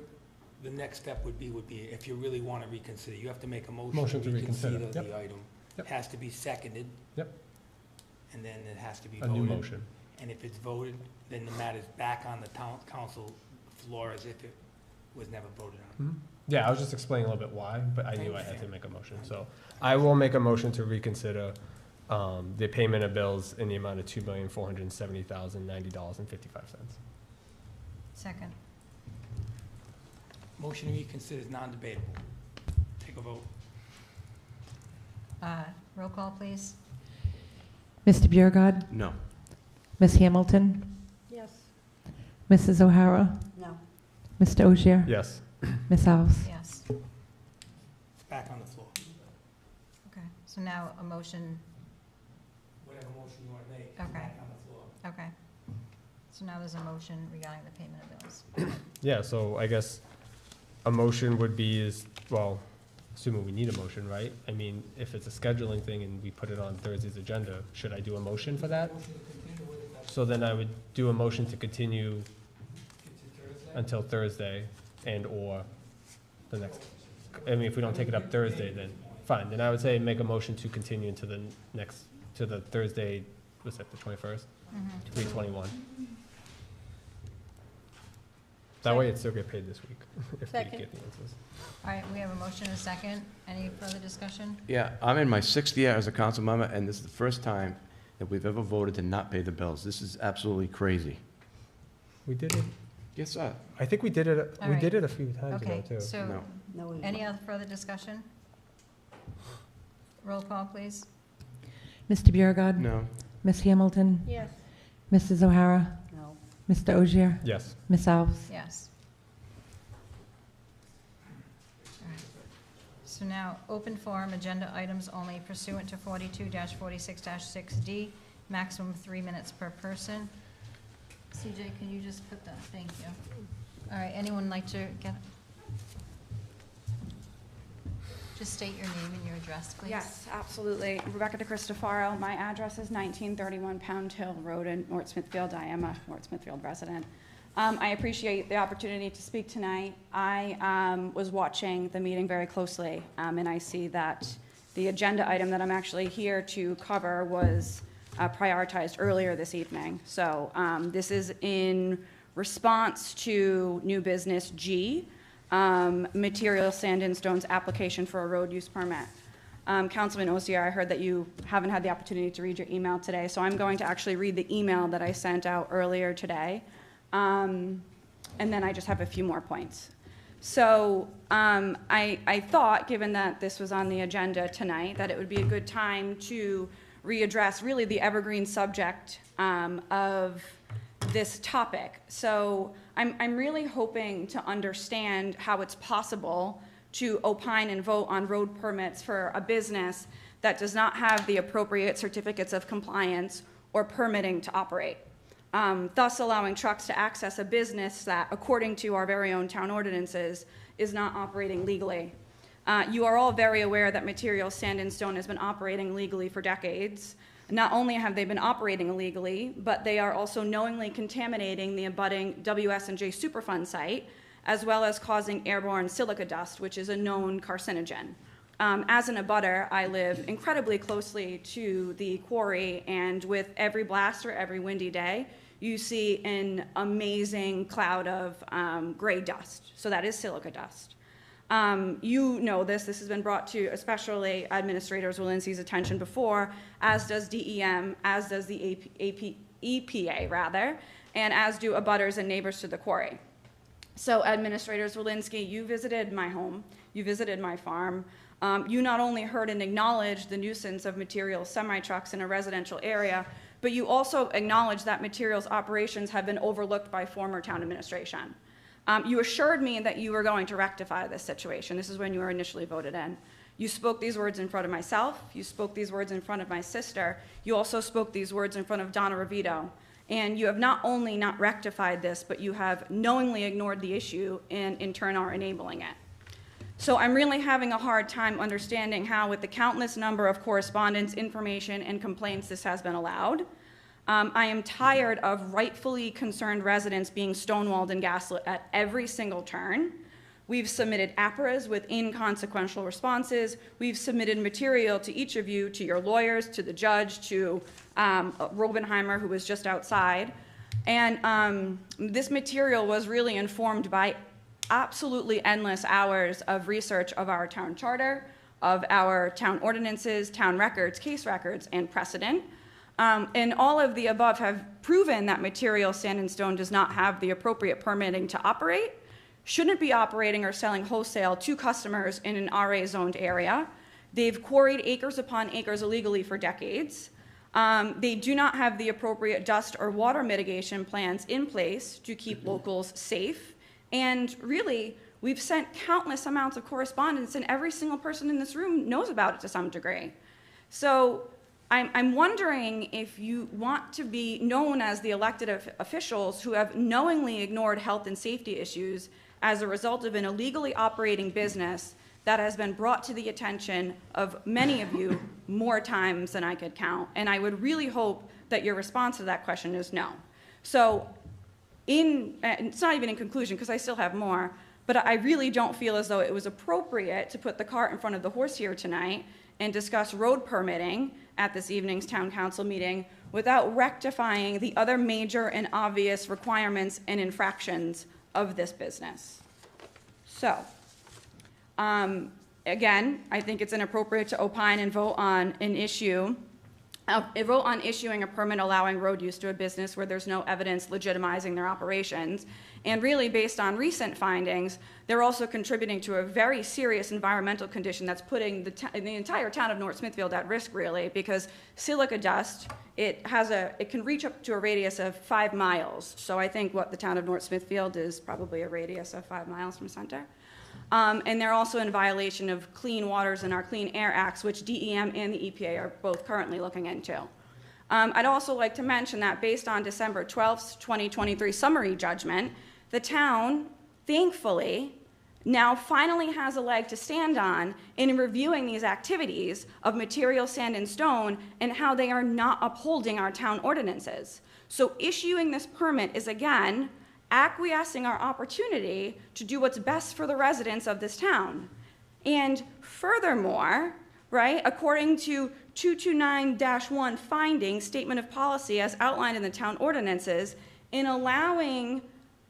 the next step would be if you really want to reconsider, you have to make a Motion motion to to reconsider, reconsider yep. the item. Yep. Has to be seconded. Yep. And then it has to be A voted. new motion. And if it's voted, then the matter's back on the town council floor as if it was never voted on. Mhm. Yeah, I was just explaining a little bit why, but I knew I had to make a motion. So I will make a motion to reconsider the payment of bills in the amount of $2,470,090.55. second? Motion to reconsider is non-debatable. Take a vote. Roll call, please. Mr. Biergard? No. Ms. Hamilton? Yes. Mrs. O'Hara? No. Mr. Ogier? Yes. Ms. Alves? Yes. It's back on the floor. Okay, so now a motion, Whatever motion you want to make, it's Okay. back on the floor. okay. So now there's a motion regarding the payment of bills. Yeah, so I guess a motion would be well, assuming we need a motion, right? I mean, if it's a scheduling thing and we put it on Thursday's agenda, should I do a motion for that? Motion to continue with it, So then I would do a motion to continue get to Thursday. until Thursday and/or the next, I mean, if we don't take it up Thursday, then fine. Then I would say make a motion to continue into the next, to the Thursday, what's that, the 21st? 3/21. That way it still get paid this week, if we Second. get the answers. All right, we have a motion and a second. Any further discussion? Yeah, I'm in my 6th year as a council member, and this is the first time that we've ever voted to not pay the bills. This is absolutely crazy. We did it, Yes, sir. I think we did it, All we right. did it a few times ago, Okay, too. so, No. No, we any other further discussion? Roll call, please. Mr. Biergard? No. Ms. Hamilton? Yes. Mrs. O'Hara? No. Mr. Ogier? Yes. Ms. Alves? Yes. All right. So now, open forum, agenda items only pursuant to 42-46-6D, maximum 3 minutes per person. CJ, can you just put that, thank you. All right, anyone like to get? Just state your name and your address, please. Yes, absolutely. Rebecca DeCristofaro. My address is 1931 Pound Hill Road in North Smithfield. I am a North Smithfield resident. I appreciate the opportunity to speak tonight. I was watching the meeting very closely, and I see that the agenda item that I'm actually here to cover was prioritized earlier this evening. So this is in response to new business G, material sand and stones application for a road use permit. Councilman Osier, I heard that you haven't had the opportunity to read your email today, so I'm going to actually read the email that I sent out earlier today. And then I just have a few more points. So I thought, given that this was on the agenda tonight, that it would be a good time to readdress really the evergreen subject of this topic. So I'm really hoping to understand how it's possible to opine and vote on road permits for a business that does not have the appropriate certificates of compliance or permitting to operate. thus allowing trucks to access a business that, according to our very own town ordinances, is not operating legally. You are all very aware that Material Sand and Stone has been operating legally for decades. Not only have they been operating illegally, but they are also knowingly contaminating the abutting WS&J Superfund site, as well as causing airborne silica dust, which is a known carcinogen. As an abutter, I live incredibly closely to the quarry, and with every blast or every windy day, you see an amazing cloud of gray dust. So that is silica dust. You know this has been brought to especially Administrator Walensky's attention before, as does DEM, as does the EPA rather, and as do abutters and neighbors to the quarry. So Administrator Walensky, you visited my home, you visited my farm, you not only heard and acknowledged the nuisance of materials semi-trucks in a residential area, but you also acknowledged that materials operations have been overlooked by former town administration. You assured me that you were going to rectify this situation. This is when you were initially voted in. You spoke these words in front of myself. You spoke these words in front of my sister. You also spoke these words in front of Donna Ravito. And you have not only not rectified this, but you have knowingly ignored the issue and in turn are enabling it. So I'm really having a hard time understanding how, with the countless number of correspondence, information, and complaints this has been allowed. I am tired of rightfully concerned residents being stonewalled and gaslit at every single turn. We've submitted APRAs with inconsequential responses. We've submitted material to each of you, to your lawyers, to the judge, to Robenheimer, who was just outside. And this material was really informed by absolutely endless hours of research of our town charter, of our town ordinances, town records, case records, and precedent. And all of the above have proven that Material Sand and Stone does not have the appropriate permitting to operate, shouldn't be operating or selling wholesale to customers in an RA-zoned area. They've quarried acres upon acres illegally for decades. They do not have the appropriate dust or water mitigation plans in place to keep locals safe. And really, we've sent countless amounts of correspondence, and every single person in this room knows about it to some degree. So I'm wondering if you want to be known as the elected officials who have knowingly ignored health and safety issues as a result of an illegally operating business that has been brought to the attention of many of you more times than I could count. And I would really hope that your response to that question is no. So it's not even in conclusion, because I still have more, but I really don't feel as though it was appropriate to put the cart in front of the horse here tonight and discuss road permitting at this evening's town council meeting without rectifying the other major and obvious requirements and infractions of this business. So, again, I think it's inappropriate to opine and vote on an issue, vote on issuing a permit allowing road use to a business where there's no evidence legitimizing their operations. And really, based on recent findings, they're also contributing to a very serious environmental condition that's putting the entire town of North Smithfield at risk, really, because silica dust, it can reach up to a radius of 5 miles. So I think what the town of North Smithfield is probably a radius of 5 miles from center. And they're also in violation of Clean Waters and our Clean Air Acts, which DEM and the EPA are both currently looking into. I'd also like to mention that based on December 12th, 2023 summary judgment, the town, thankfully, now finally has a leg to stand on in reviewing these activities of Material Sand and Stone and how they are not upholding our town ordinances. So issuing this permit is, again, acquiescing our opportunity to do what's best for the residents of this town. And furthermore, right, according to 229-1 findings, statement of policy as outlined in the town ordinances, in allowing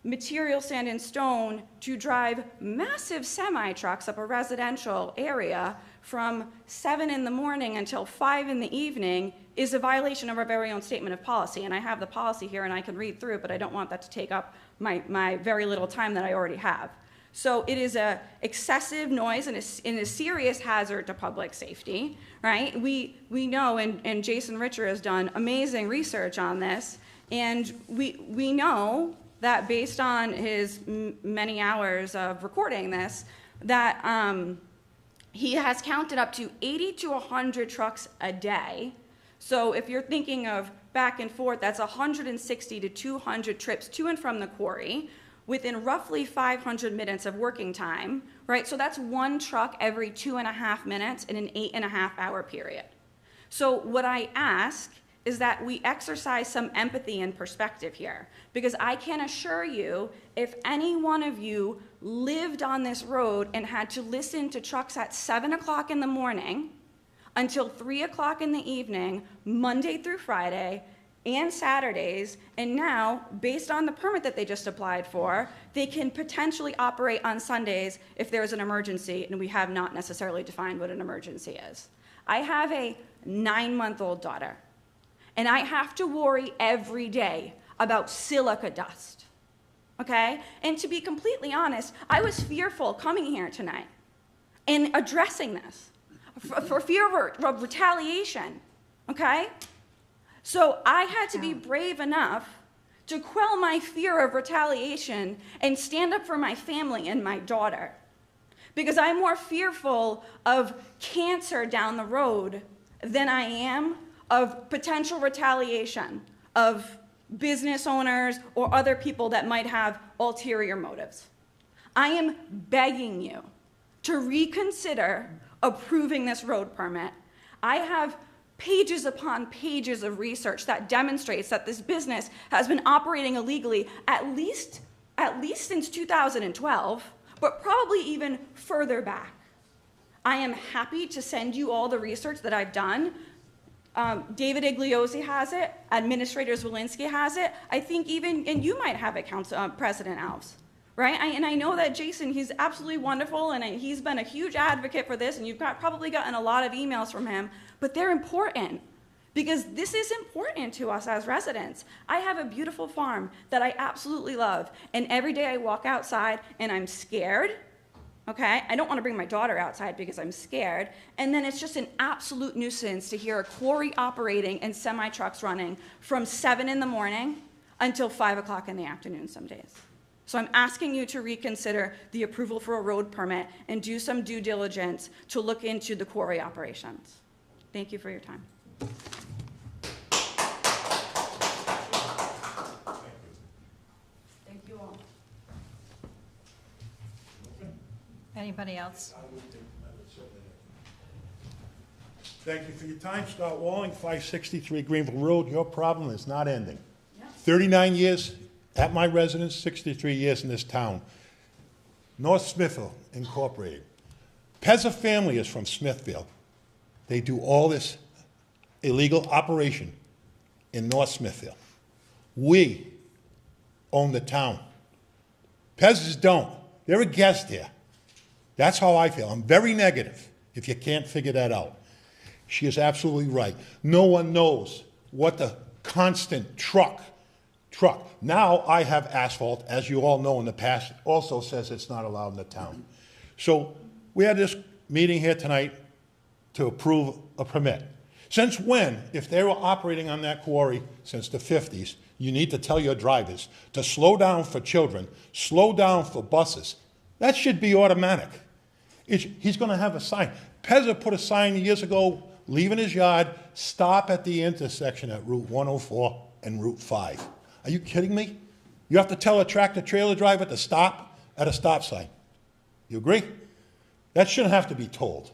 Material Sand and Stone to drive massive semi-trucks up a residential area from 7 in the morning until 5 in the evening is a violation of our very own statement of policy. And I have the policy here and I can read through it, but I don't want that to take up my very little time that I already have. So it is a excessive noise and a serious hazard to public safety, right? We know, and Jason Richer has done amazing research on this, and we know that based on his many hours of recording this, that he has counted up to 80 to 100 trucks a day. So if you're thinking of back and forth, that's 160 to 200 trips to and from the quarry within roughly 500 minutes of working time, right? So that's one truck every 2.5 minutes in an 8.5-hour period. So what I ask is that we exercise some empathy and perspective here, because I can assure you, if any one of you lived on this road and had to listen to trucks at 7 o'clock in the morning until 3 o'clock in the evening, Monday through Friday, and Saturdays, and now, based on the permit that they just applied for, they can potentially operate on Sundays if there's an emergency, and we have not necessarily defined what an emergency is. I have a 9-month-old daughter, and I have to worry every day about silica dust, okay? And to be completely honest, I was fearful coming here tonight and addressing this for fear of retaliation, okay? So I had to be brave enough to quell my fear of retaliation and stand up for my family and my daughter, because I'm more fearful of cancer down the road than I am of potential retaliation of business owners or other people that might have ulterior motives. I am begging you to reconsider approving this road permit. I have pages upon pages of research that demonstrates that this business has been operating illegally at least since 2012, but probably even further back. I am happy to send you all the research that I've done. David Igliozzi has it, Administrator Zwolinski has it. I think even, and you might have it, President Alves, right? And I know that Jason, he's absolutely wonderful, and he's been a huge advocate for this, and you've probably gotten a lot of emails from him, but they're important, because this is important to us as residents. I have a beautiful farm that I absolutely love, and every day I walk outside and I'm scared, okay? I don't want to bring my daughter outside because I'm scared, and then it's just an absolute nuisance to hear a quarry operating and semi-trucks running from 7 in the morning until 5 o'clock in the afternoon some days. So I'm asking you to reconsider the approval for a road permit and do some due diligence to look into the quarry operations. Thank you for your time. Thank you all. Anybody else? Thank you for your time. Scott Walling, 563 Greenville Road. Your problem is not ending. 39 years at my residence, 63 years in this town. North Smithfield Incorporated. Pezza family is from Smithfield. They do all this illegal operation in North Smithfield. We own the town. Pezzas don't. They're a guest here. That's how I feel. I'm very negative, if you can't figure that out. She is absolutely right. No one knows what the constant truck. Now I have asphalt, as you all know in the past, also says it's not allowed in the town. So we had this meeting here tonight to approve a permit. Since when, if they were operating on that quarry since the 50s, you need to tell your drivers to slow down for children, slow down for buses. That should be automatic. He's going to have a sign. Pezza put a sign years ago, leaving his yard, stop at the intersection at Route 104 and Route 5. Are you kidding me? You have to tell a tractor-trailer driver to stop at a stop sign. You agree? That shouldn't have to be told.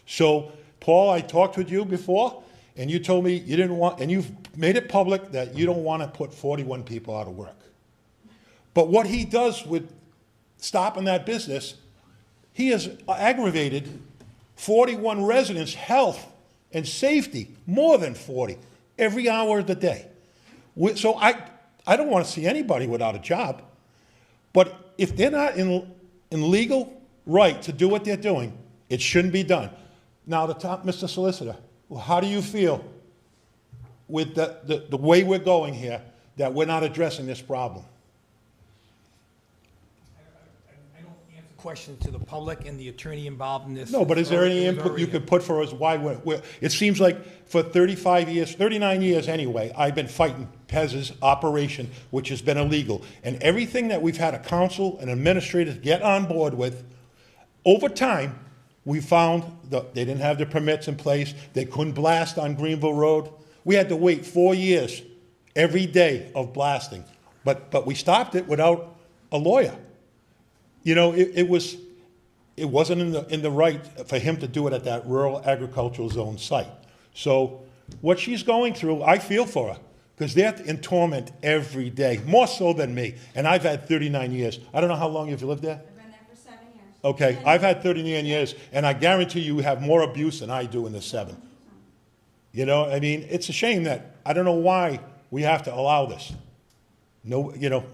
So, Paul, I talked with you before, and you told me you didn't want, and you've made it public that you don't want to put 41 people out of work. But what he does with stopping that business, he has aggravated 41 residents' health and safety, more than 40, every hour of the day. So I don't want to see anybody without a job. But if they're not in legal right to do what they're doing, it shouldn't be done. Now, Mr. Solicitor, how do you feel with the way we're going here, that we're not addressing this problem? Question to the public and the attorney involved in this. No, but is there any input you could put for us why it seems like for 35 years, 39 years anyway, I've been fighting Pezza's operation, which has been illegal. And everything that we've had a council and administrators get on board with, over time, we found that they didn't have the permits in place. They couldn't blast on Greenville Road. We had to wait 4 years every day of blasting, but we stopped it without a lawyer. You know, it wasn't in the right for him to do it at that rural agricultural zone site. So what she's going through, I feel for her, because they're in torment every day, more so than me. And I've had 39 years. I don't know how long you've lived there? I've been there for 7 years. Okay, I've had 39 years, and I guarantee you have more abuse than I do in the 7. You know, I mean, it's a shame that, I don't know why we have to allow this. No, you know,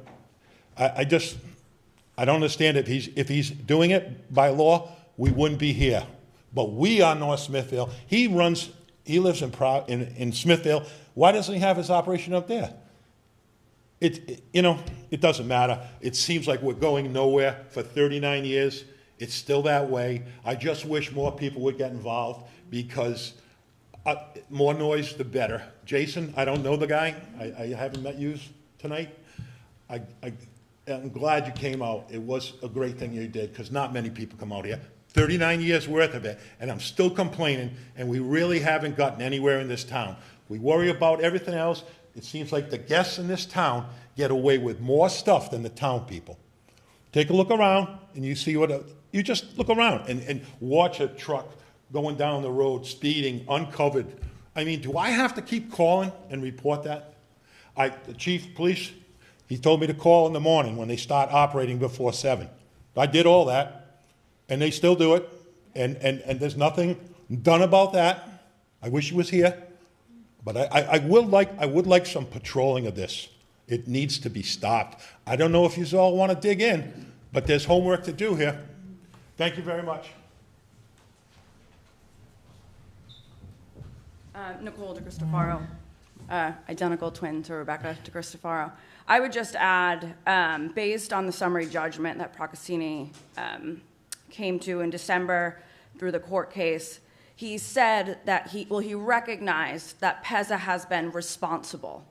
I don't understand if he's doing it by law, we wouldn't be here. But we are North Smithfield. He lives in Smithfield. Why doesn't he have his operation up there? You know, it doesn't matter. It seems like we're going nowhere for 39 years. It's still that way. I just wish more people would get involved, because more noise, the better. Jason, I don't know the guy. I haven't met you tonight. I'm glad you came out. It was a great thing you did, because not many people come out here. 39 years worth of it, and I'm still complaining, and we really haven't gotten anywhere in this town. We worry about everything else. It seems like the guests in this town get away with more stuff than the town people. Take a look around, and you see you just look around and watch a truck going down the road, speeding, uncovered. I mean, do I have to keep calling and report that? The chief of police, he told me to call in the morning when they start operating before 7. I did all that. And they still do it, and there's nothing done about that. I wish he was here, but I would like some patrolling of this. It needs to be stopped. I don't know if you all want to dig in, but there's homework to do here. Thank you very much. Nicole DeCristofaro, identical twin to Rebecca DeCristofaro. I would just add, based on the summary judgment that Procaccini came to in December through the court case, he said that he recognized that Pezza has been responsible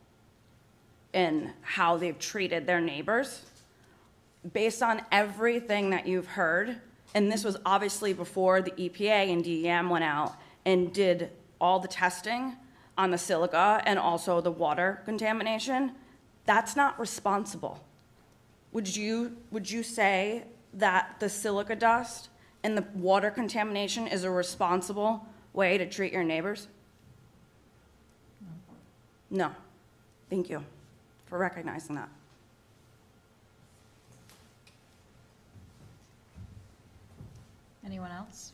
in how they've treated their neighbors. Based on everything that you've heard, and this was obviously before the EPA and DEM went out and did all the testing on the silica and also the water contamination, that's not responsible. Would you say that the silica dust and the water contamination is a responsible way to treat your neighbors? No. Thank you for recognizing that. Anyone else?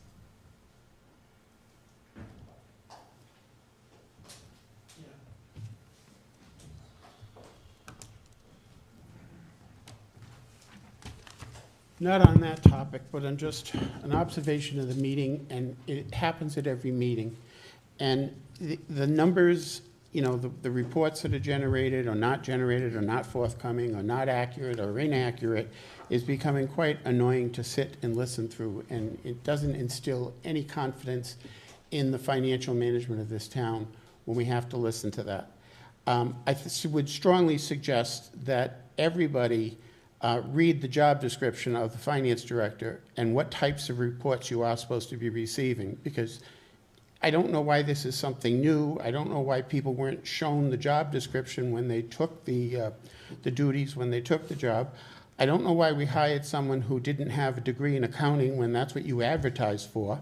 Not on that topic, but on just an observation of the meeting, and it happens at every meeting. And the numbers, you know, the reports that are generated or not forthcoming or not accurate or inaccurate is becoming quite annoying to sit and listen through, and it doesn't instill any confidence in the financial management of this town when we have to listen to that. I would strongly suggest that everybody read the job description of the finance director and what types of reports you are supposed to be receiving, because I don't know why this is something new. I don't know why people weren't shown the job description when they took the duties, when they took the job. I don't know why we hired someone who didn't have a degree in accounting when that's what you advertised for.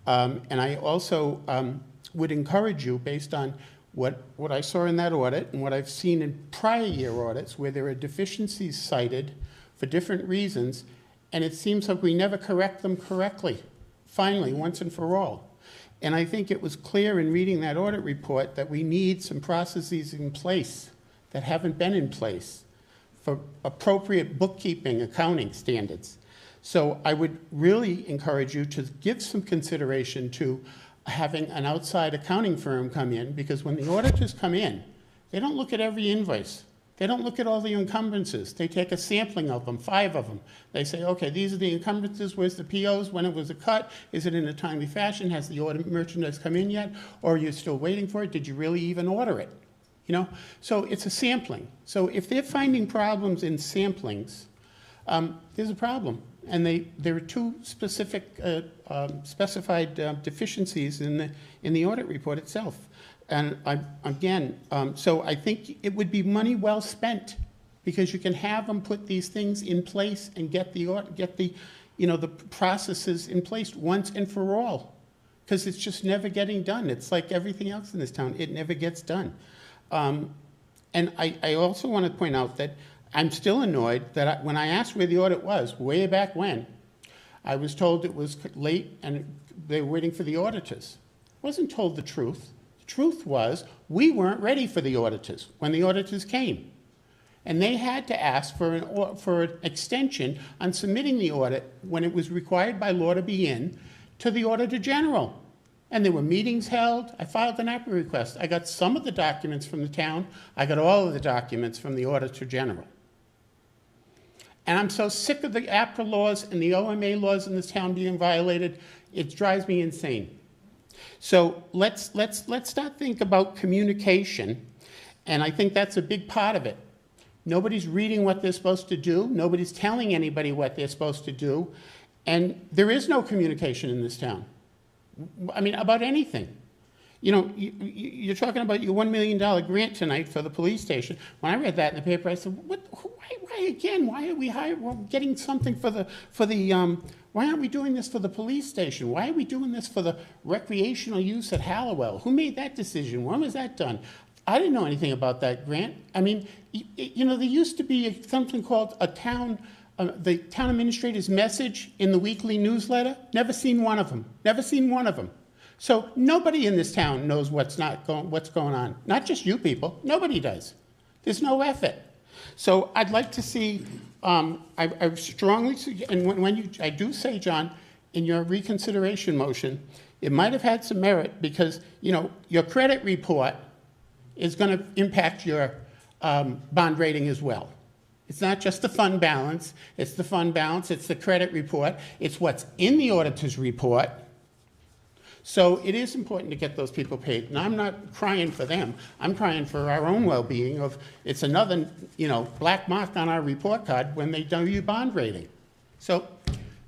And I also would encourage you, based on what I saw in that audit and what I've seen in prior year audits, where there are deficiencies cited for different reasons, and it seems like we never correct them correctly, finally, once and for all. And I think it was clear in reading that audit report that we need some processes in place that haven't been in place for appropriate bookkeeping, accounting standards. So I would really encourage you to give some consideration to having an outside accounting firm come in, because when the auditors come in, they don't look at every invoice. They don't look at all the encumbrances. They take a sampling of them, 5 of them. They say, okay, these are the encumbrances, where's the POs, when it was a cut, is it in a timely fashion, has the order merchandise come in yet, or are you still waiting for it, did you really even order it? You know, so it's a sampling. So if they're finding problems in samplings, there's a problem. And there are 2 specific specified deficiencies in the audit report itself. And so I think it would be money well spent, because you can have them put these things in place and get the the processes in place once and for all, because it's just never getting done. It's like everything else in this town. It never gets done. And I also want to point out that I'm still annoyed that when I asked where the audit was, way back when, I was told it was late and they were waiting for the auditors. I wasn't told the truth. The truth was we weren't ready for the auditors when the auditors came. And they had to ask for an extension on submitting the audit when it was required by law to be in to the Auditor General. And there were meetings held. I filed an APRA request. I got some of the documents from the town. I got all of the documents from the Auditor General. And I'm so sick of the APRA laws and the OMA laws in this town being violated, it drives me insane. So let's start think about communication, and I think that's a big part of it. Nobody's reading what they're supposed to do. Nobody's telling anybody what they're supposed to do. And there is no communication in this town. I mean, about anything. You know, you're talking about your $1 million grant tonight for the police station. When I read that in the paper, I said, why again? Why are we getting something why aren't we doing this for the police station? Why are we doing this for the recreational use at Hallowell? Who made that decision? When was that done? I didn't know anything about that grant. I mean, you know, there used to be something called the town administrator's message in the weekly newsletter. Never seen one of them. Never seen one of them. So nobody in this town knows what's going on. Not just you people. Nobody does. There's no effort. So I'd like to see. I strongly suggest, and I do say, John, in your reconsideration motion, it might have had some merit because your credit report is going to impact your bond rating as well. It's not just the fund balance. It's the fund balance. It's the credit report. It's what's in the auditor's report. So it is important to get those people paid. And I'm not crying for them. I'm crying for our own well-being. It's another black mark on our report card when they do your bond rating. So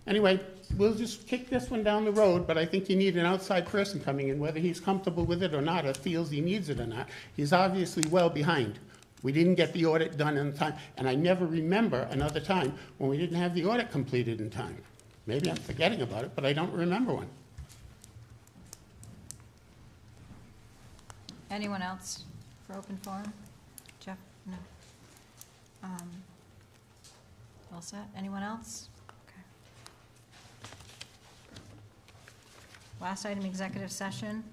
anyway, we'll just kick this one down the road, but I think you need an outside person coming in, whether he's comfortable with it or not, or feels he needs it or not. He's obviously well behind. We didn't get the audit done in time, and I never remember another time when we didn't have the audit completed in time. Maybe I'm forgetting about it, but I don't remember one. Anyone else for open forum? Jeff? No. All set? Anyone else? Okay. Last item, executive session.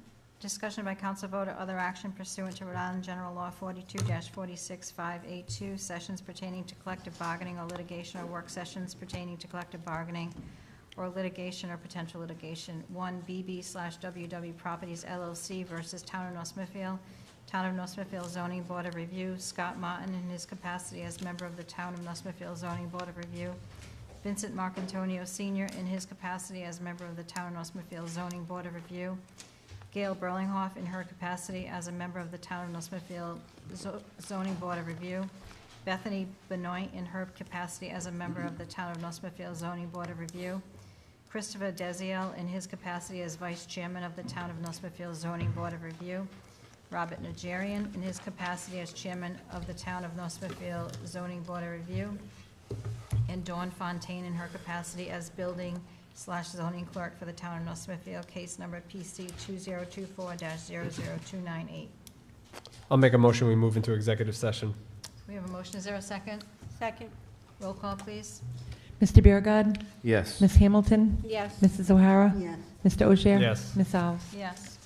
Discussion by council vote or other action pursuant to Rhode Island General Law 42-46582, sessions pertaining to collective bargaining or litigation, or work sessions pertaining to collective bargaining or litigation or potential litigation. 1 BB/WW Properties LLC versus Town of North Smithfield. Town of North Smithfield Zoning Board of Review. Scott Martin in his capacity as member of the Town of North Smithfield Zoning Board of Review. Vincent Marcantonio Sr. in his capacity as member of the Town of North Smithfield Zoning Board of Review. Gail Burlinghoff in her capacity as a member of the Town of North Smithfield Zoning Board of Review. Bethany Benoit in her capacity as a member of the Town of North Smithfield Zoning Board of Review. Christopher Desiel in his capacity as Vice Chairman of the Town of North Smithfield Zoning Board of Review. Robert Najarian in his capacity as Chairman of the Town of North Smithfield Zoning Board of Review. And Dawn Fontaine in her capacity as Building/Zoning Clerk for the Town of North Smithfield, case number PC 2024-00298. I'll make a motion, we move into executive session. We have a motion. Is there a second? Second. Roll call, please. Mr. Biragad. Yes. Ms. Hamilton. Yes. Mrs. O'Hara. Yes. Mr. Ogier. Yes. Ms. Alves. Yes.